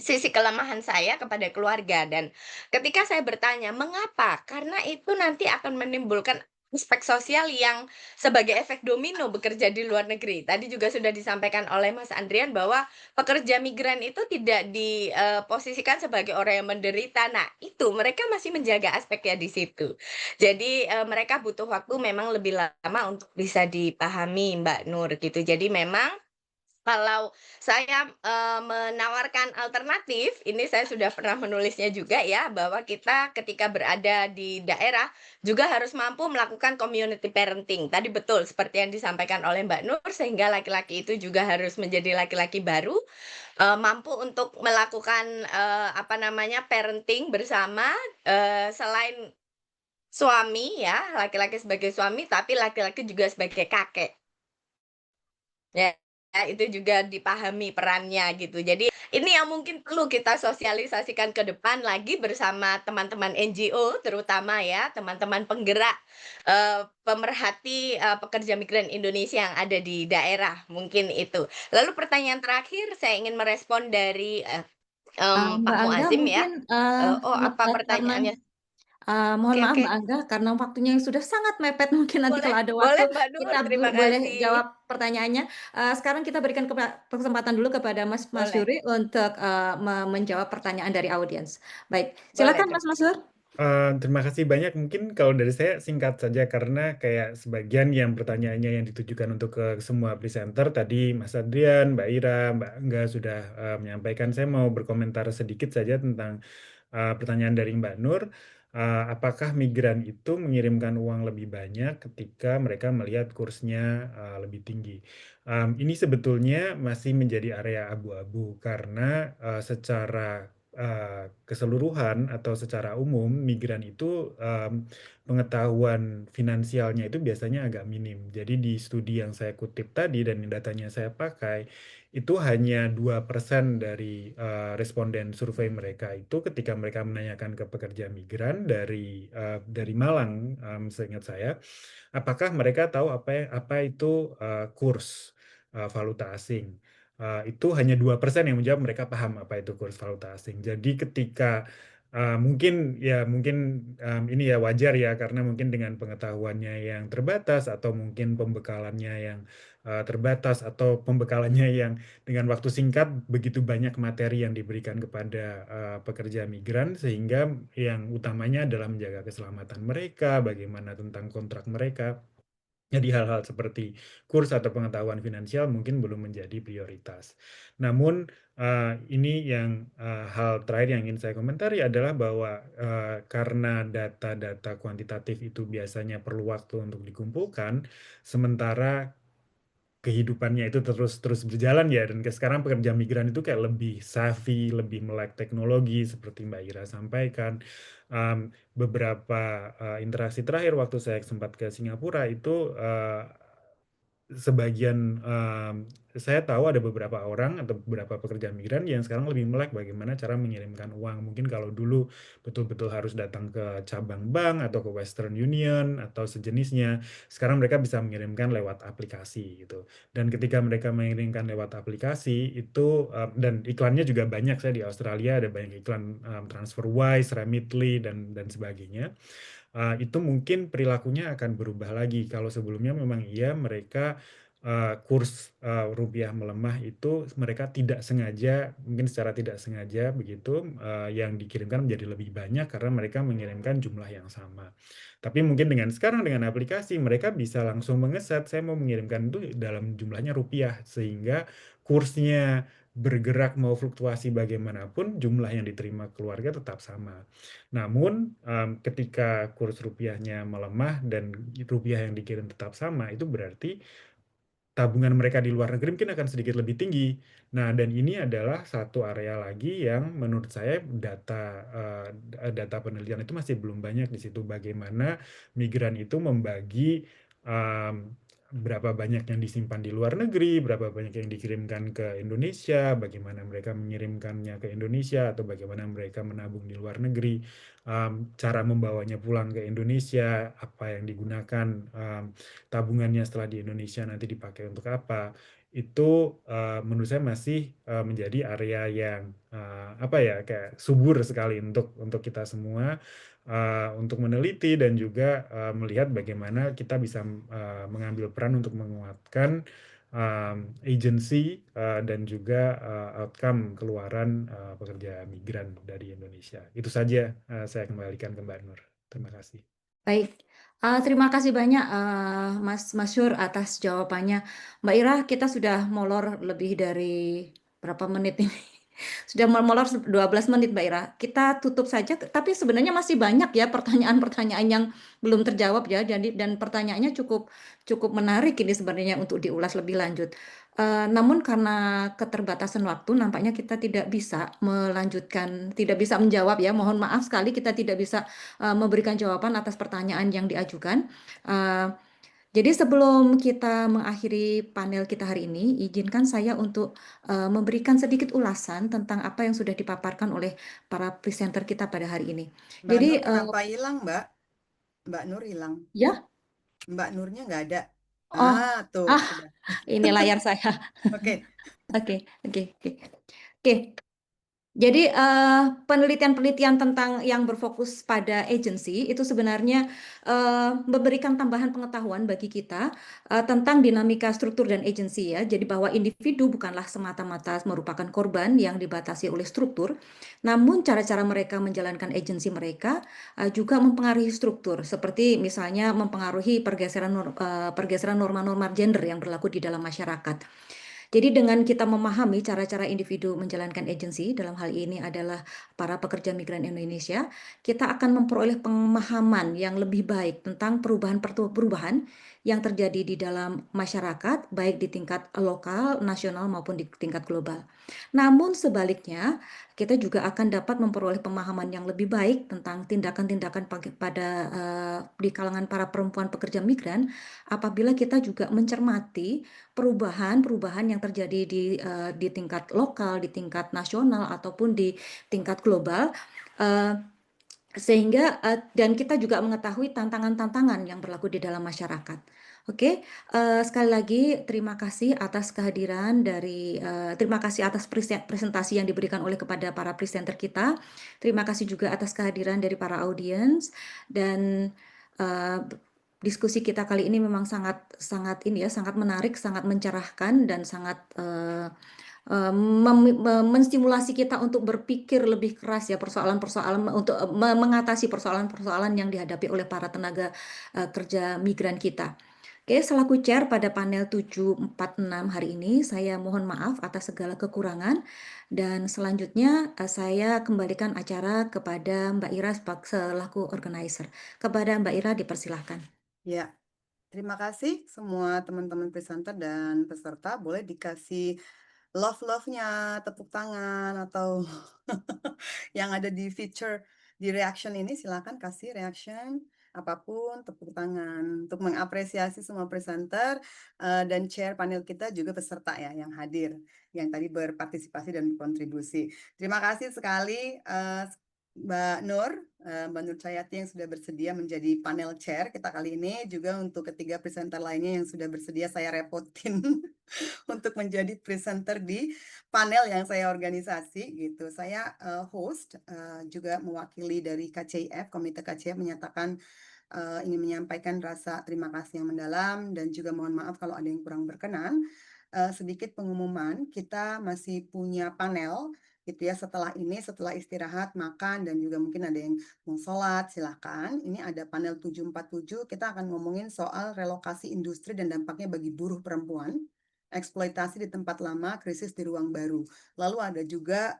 Speaker 4: sisi kelemahan saya kepada keluarga dan ketika saya bertanya, "Mengapa?" Karena itu nanti akan menimbulkan aspek sosial yang sebagai efek domino bekerja di luar negeri. Tadi juga sudah disampaikan oleh Mas Andrian bahwa pekerja migran itu tidak diposisikan sebagai orang yang menderita. Nah, itu mereka masih menjaga aspeknya di situ. Jadi, mereka butuh waktu memang lebih lama untuk bisa dipahami, Mbak Nur, gitu. Jadi memang kalau saya, menawarkan alternatif, ini saya sudah pernah menulisnya juga ya, bahwa kita ketika berada di daerah, juga harus mampu melakukan community parenting. Tadi betul seperti yang disampaikan oleh Mbak Nur, sehingga laki-laki itu juga harus menjadi laki-laki baru, mampu untuk melakukan, parenting bersama, selain suami ya, laki-laki sebagai suami, tapi laki-laki juga sebagai kakek. Ya, itu juga dipahami perannya gitu. Jadi ini yang mungkin perlu kita sosialisasikan ke depan lagi bersama teman-teman NGO terutama ya, teman-teman penggerak, pemerhati, pekerja migran Indonesia yang ada di daerah, mungkin itu. Lalu pertanyaan terakhir saya ingin merespon dari, Pak
Speaker 2: Mbak Angga
Speaker 4: Muazzim ya.
Speaker 2: mungkin
Speaker 4: Apa
Speaker 2: karena
Speaker 4: pertanyaannya?
Speaker 2: Mohon
Speaker 4: Oke,
Speaker 2: maaf
Speaker 4: oke.
Speaker 2: Mbak Angga, karena waktunya yang sudah sangat mepet, mungkin nanti
Speaker 4: Boleh,
Speaker 2: kalau ada
Speaker 4: boleh
Speaker 2: waktu
Speaker 4: Mbak Nur.
Speaker 2: kita
Speaker 4: Terima
Speaker 2: boleh
Speaker 4: kasih.
Speaker 2: jawab pertanyaannya. Sekarang kita berikan kesempatan dulu kepada Mas
Speaker 4: Boleh,
Speaker 2: Yuri untuk menjawab pertanyaan dari audiens. Baik,
Speaker 4: boleh.
Speaker 2: silakan Mas Yuri.
Speaker 5: Terima kasih banyak. Mungkin kalau dari saya singkat saja karena kayak sebagian yang pertanyaannya yang ditujukan untuk ke semua presenter tadi Mas Adrian, Mbak Ira, Mbak Angga sudah menyampaikan. Saya mau berkomentar sedikit saja tentang pertanyaan dari Mbak Nur. Apakah migran itu mengirimkan uang lebih banyak ketika mereka melihat kursnya lebih tinggi? Ini sebetulnya masih menjadi area abu-abu karena secara keseluruhan atau secara umum migran itu pengetahuan finansialnya itu biasanya agak minim. Jadi di studi yang saya kutip tadi dan datanya saya pakai itu hanya 2% dari responden survei mereka itu ketika mereka menanyakan ke pekerja migran dari Malang, seingat saya, apakah mereka tahu apa itu kurs valuta asing. Itu hanya 2% yang menjawab mereka paham apa itu kurs valuta asing. Jadi ketika mungkin ini ya wajar ya karena mungkin dengan pengetahuannya yang terbatas atau mungkin pembekalannya yang terbatas atau pembekalannya yang dengan waktu singkat begitu banyak materi yang diberikan kepada pekerja migran sehingga yang utamanya adalah menjaga keselamatan mereka, bagaimana tentang kontrak mereka. Jadi hal-hal seperti kurs atau pengetahuan finansial mungkin belum menjadi prioritas. Namun ini yang hal terakhir yang ingin saya komentari adalah bahwa karena data-data kuantitatif itu biasanya perlu waktu untuk dikumpulkan, sementara kehidupannya itu terus berjalan ya dan sekarang pekerja migran itu kayak lebih savvy, lebih melek teknologi seperti Mbak Ira sampaikan. Beberapa interaksi terakhir waktu saya sempat ke Singapura itu sebagian saya tahu ada beberapa orang atau beberapa pekerja migran yang sekarang lebih melek bagaimana cara mengirimkan uang. Mungkin kalau dulu betul-betul harus datang ke cabang bank atau ke Western Union atau sejenisnya, sekarang mereka bisa mengirimkan lewat aplikasi gitu. Dan ketika mereka mengirimkan lewat aplikasi itu dan iklannya juga banyak, saya di Australia ada banyak iklan TransferWise, Remitly dan sebagainya. Itu mungkin perilakunya akan berubah lagi. Kalau sebelumnya memang iya mereka kurs rupiah melemah itu mereka tidak sengaja, mungkin secara tidak sengaja begitu yang dikirimkan menjadi lebih banyak karena mereka mengirimkan jumlah yang sama. Tapi mungkin dengan sekarang dengan aplikasi mereka bisa langsung mengeset saya mau mengirimkan itu dalam jumlahnya rupiah sehingga kursnya bergerak mau fluktuasi bagaimanapun jumlah yang diterima keluarga tetap sama. Namun ketika kurs rupiahnya melemah dan rupiah yang dikirim tetap sama, itu berarti tabungan mereka di luar negeri mungkin akan sedikit lebih tinggi. Nah, dan ini adalah satu area lagi yang menurut saya data penelitian itu masih belum banyak di situ bagaimana migran itu membagi berapa banyak yang disimpan di luar negeri, berapa banyak yang dikirimkan ke Indonesia, bagaimana mereka mengirimkannya ke Indonesia atau bagaimana mereka menabung di luar negeri, cara membawanya pulang ke Indonesia, apa yang digunakan tabungannya setelah di Indonesia nanti dipakai untuk apa itu menurut saya masih menjadi area yang kayak subur sekali untuk kita semua untuk meneliti dan juga melihat bagaimana kita bisa mengambil peran untuk menguatkan agency dan juga outcome keluaran pekerja migran dari Indonesia. Itu saja saya kembalikan ke Mbak Nur. Terima kasih.
Speaker 2: Baik, terima kasih banyak Mas Yur atas jawabannya. Mbak Ira, kita sudah molor lebih dari berapa menit ini? Sudah molor 12 menit Mbak Ira. Kita tutup saja, tapi sebenarnya masih banyak ya pertanyaan-pertanyaan yang belum terjawab ya. Dan pertanyaannya cukup menarik ini sebenarnya untuk diulas lebih lanjut. Namun karena keterbatasan waktu, nampaknya kita tidak bisa melanjutkan, tidak bisa menjawab ya. Mohon maaf sekali kita tidak bisa memberikan jawaban atas pertanyaan yang diajukan. Jadi sebelum kita mengakhiri panel kita hari ini, izinkan saya untuk memberikan sedikit ulasan tentang apa yang sudah dipaparkan oleh para presenter kita pada hari ini.
Speaker 1: Mbak
Speaker 2: Jadi,
Speaker 1: Nur kenapa hilang, Mbak? Mbak Nur hilang.
Speaker 2: ya,
Speaker 1: Mbak Nurnya nggak ada.
Speaker 2: oh,
Speaker 1: Tuh, sudah.
Speaker 2: ini layar saya.
Speaker 1: Oke.
Speaker 2: Oke. Jadi penelitian-penelitian tentang yang berfokus pada agency itu sebenarnya memberikan tambahan pengetahuan bagi kita tentang dinamika struktur dan agency ya. Jadi bahwa individu bukanlah semata-mata merupakan korban yang dibatasi oleh struktur, namun cara-cara mereka menjalankan agency mereka juga mempengaruhi struktur. Seperti misalnya mempengaruhi pergeseran norma-norma gender yang berlaku di dalam masyarakat. Jadi dengan kita memahami cara-cara individu menjalankan agensi, dalam hal ini adalah para pekerja migran Indonesia, kita akan memperoleh pemahaman yang lebih baik tentang perubahan yang terjadi di dalam masyarakat, baik di tingkat lokal, nasional maupun di tingkat global. Namun sebaliknya, kita juga akan dapat memperoleh pemahaman yang lebih baik tentang tindakan-tindakan di kalangan para perempuan pekerja migran apabila kita juga mencermati perubahan-perubahan yang terjadi di tingkat lokal, di tingkat nasional ataupun di tingkat global, sehingga dan kita juga mengetahui tantangan-tantangan yang berlaku di dalam masyarakat. Oke, sekali lagi terima kasih atas kehadiran terima kasih atas presentasi yang diberikan kepada para presenter kita. Terima kasih juga atas kehadiran dari para audiens dan diskusi kita kali ini memang sangat menarik, sangat mencerahkan dan sangat menstimulasi kita untuk berpikir lebih keras ya persoalan-persoalan untuk mengatasi persoalan-persoalan yang dihadapi oleh para tenaga kerja migran kita. Oke, selaku chair pada panel 746 hari ini, saya mohon maaf atas segala kekurangan dan selanjutnya saya kembalikan acara kepada Mbak Ira selaku organizer. Kepada Mbak Ira dipersilahkan.
Speaker 1: Ya, terima kasih semua teman-teman presenter dan peserta. Boleh dikasih love-nya, tepuk tangan, atau yang ada di feature di reaction ini, silakan kasih reaction apapun, tepuk tangan untuk mengapresiasi semua presenter dan chair panel kita juga peserta ya yang hadir, yang tadi berpartisipasi dan berkontribusi. Terima kasih sekali Mbak Nur Cahyati yang sudah bersedia menjadi panel chair kita kali ini, juga untuk ketiga presenter lainnya yang sudah bersedia saya repotin untuk menjadi presenter di panel yang saya organisasi gitu. Saya host juga mewakili dari KCIF, Komite KCIF menyatakan ingin menyampaikan rasa terima kasih yang mendalam dan juga mohon maaf kalau ada yang kurang berkenan. Sedikit pengumuman, kita masih punya panel gitu ya setelah istirahat, makan dan juga mungkin ada yang mau sholat, silakan. Ini ada panel 747, kita akan ngomongin soal relokasi industri dan dampaknya bagi buruh perempuan, eksploitasi di tempat lama, krisis di ruang baru. Lalu ada juga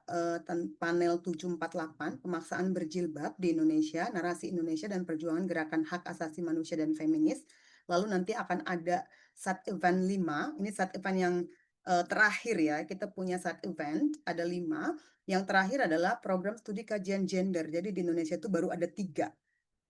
Speaker 1: panel 748, pemaksaan berjilbab di Indonesia, narasi Indonesia dan perjuangan gerakan hak asasi manusia dan feminis. Lalu nanti akan ada side event 5, ini side event yang terakhir ya, kita punya side event, ada 5. Yang terakhir adalah program studi kajian gender. Jadi di Indonesia itu baru ada 3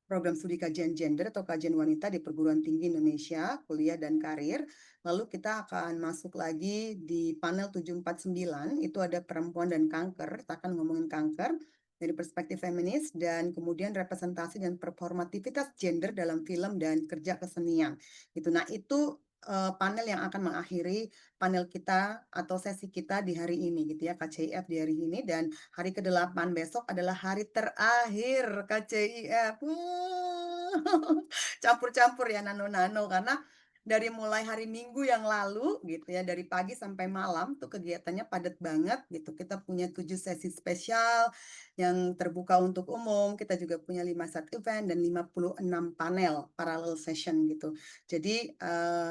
Speaker 1: program studi kajian gender atau kajian wanita di perguruan tinggi Indonesia, kuliah dan karir. Lalu kita akan masuk lagi di panel 749, itu ada perempuan dan kanker, kita akan ngomongin kanker dari perspektif feminis, dan kemudian representasi dan performativitas gender dalam film dan kerja kesenian. Gitu. Nah itu panel yang akan mengakhiri panel kita atau sesi kita di hari ini gitu ya, KCIF di hari ini, dan hari ke-8 besok adalah hari terakhir KCIF. Campur-campur ya nano-nano, karena dari mulai hari Minggu yang lalu gitu ya, dari pagi sampai malam tuh kegiatannya padat banget gitu. Kita punya 7 sesi spesial yang terbuka untuk umum, kita juga punya 5 side event dan 56 panel parallel session gitu. Jadi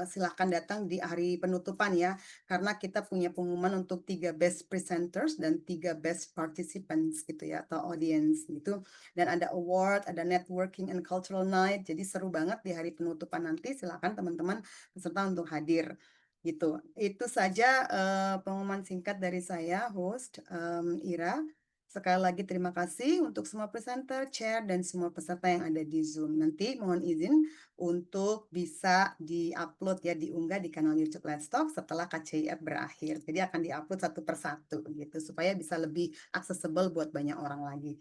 Speaker 1: silahkan datang di hari penutupan ya, karena kita punya pengumuman untuk 3 best presenters dan 3 best participants gitu ya, atau audience gitu. Dan ada award, ada networking and cultural night. Jadi seru banget di hari penutupan nanti. Silakan teman-teman peserta untuk hadir gitu. Itu saja pengumuman singkat dari saya, host Ira. Sekali lagi terima kasih untuk semua presenter, chair, dan semua peserta yang ada di Zoom. Nanti mohon izin untuk bisa di-upload ya, diunggah di kanal YouTube Let's Talk setelah KCIF berakhir. Jadi akan di-upload satu persatu gitu, supaya bisa lebih accessible buat banyak orang lagi.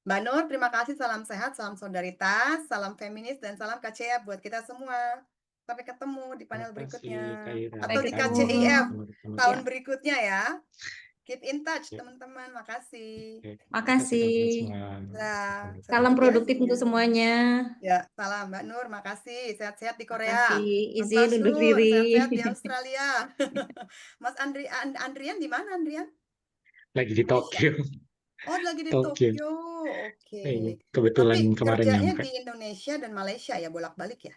Speaker 1: Mbak Nur, terima kasih. Salam sehat, salam solidaritas, salam feminis, dan salam KCIF buat kita semua. Sampai ketemu di panel berikutnya. Atau di KCIF tahun berikutnya ya. Keep in touch
Speaker 3: Ya,
Speaker 1: teman-teman. Makasih.
Speaker 3: oke. Terima kasih teman-teman
Speaker 2: Makasih.
Speaker 3: semua.
Speaker 1: Nah, saya
Speaker 2: Salam
Speaker 1: tutup ya
Speaker 2: produktif untuk
Speaker 1: semuanya.
Speaker 2: semuanya.
Speaker 1: Ya, salam Mbak Nur. Makasih. Sehat-sehat di Korea.
Speaker 2: Makasih.
Speaker 1: Mas
Speaker 2: Izin undur
Speaker 1: Basrul,
Speaker 2: diri.
Speaker 1: sehat-sehat di Australia. Mas Andrian di mana Andrian?
Speaker 3: Lagi di
Speaker 1: Malaysia.
Speaker 3: Tokyo.
Speaker 1: Oh, lagi di
Speaker 3: Tokyo.
Speaker 1: Tokyo. Oke.
Speaker 3: Kebetulan
Speaker 1: Tapi
Speaker 3: kemarin
Speaker 1: kerjanya
Speaker 3: nyampe.
Speaker 1: di Indonesia dan Malaysia ya, bolak-balik ya?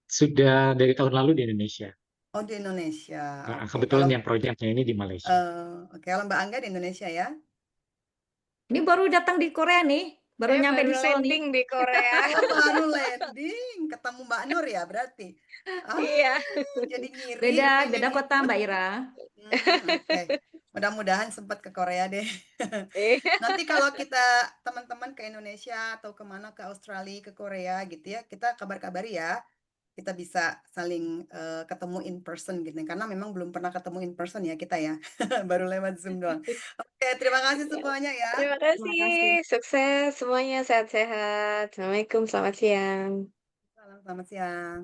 Speaker 3: Sudah dari tahun lalu di Indonesia.
Speaker 1: Oh, di Indonesia.
Speaker 3: Nah,
Speaker 1: Oke.
Speaker 3: kebetulan yang proyeknya ini di Malaysia.
Speaker 1: Oke, kalau Mbak Angga di Indonesia ya?
Speaker 2: Ini baru datang di Korea nih. Baru
Speaker 4: Saya
Speaker 2: nyampe
Speaker 4: baru
Speaker 2: di Seoul nih.
Speaker 4: landing di Korea.
Speaker 1: Oh, baru landing. Ketemu Mbak Nur ya berarti?
Speaker 4: Iya.
Speaker 1: Jadi ngiri
Speaker 2: Beda
Speaker 1: pengen
Speaker 2: kota
Speaker 1: ikut.
Speaker 2: Mbak Ira.
Speaker 1: Oke. Mudah-mudahan sempat ke Korea deh.
Speaker 4: Iya.
Speaker 1: Nanti kalau kita teman-teman ke Indonesia atau kemana, ke Australia, ke Korea gitu ya, kita kabar-kabari ya. Kita bisa saling ketemu in person gitu. Karena memang belum pernah ketemu in person ya kita ya. Baru lewat Zoom doang. Oke, terima kasih semuanya ya.
Speaker 4: Terima
Speaker 2: Terima kasih.
Speaker 4: kasih. Sukses semuanya, sehat-sehat. Assalamualaikum, selamat siang.
Speaker 1: Salam, selamat siang.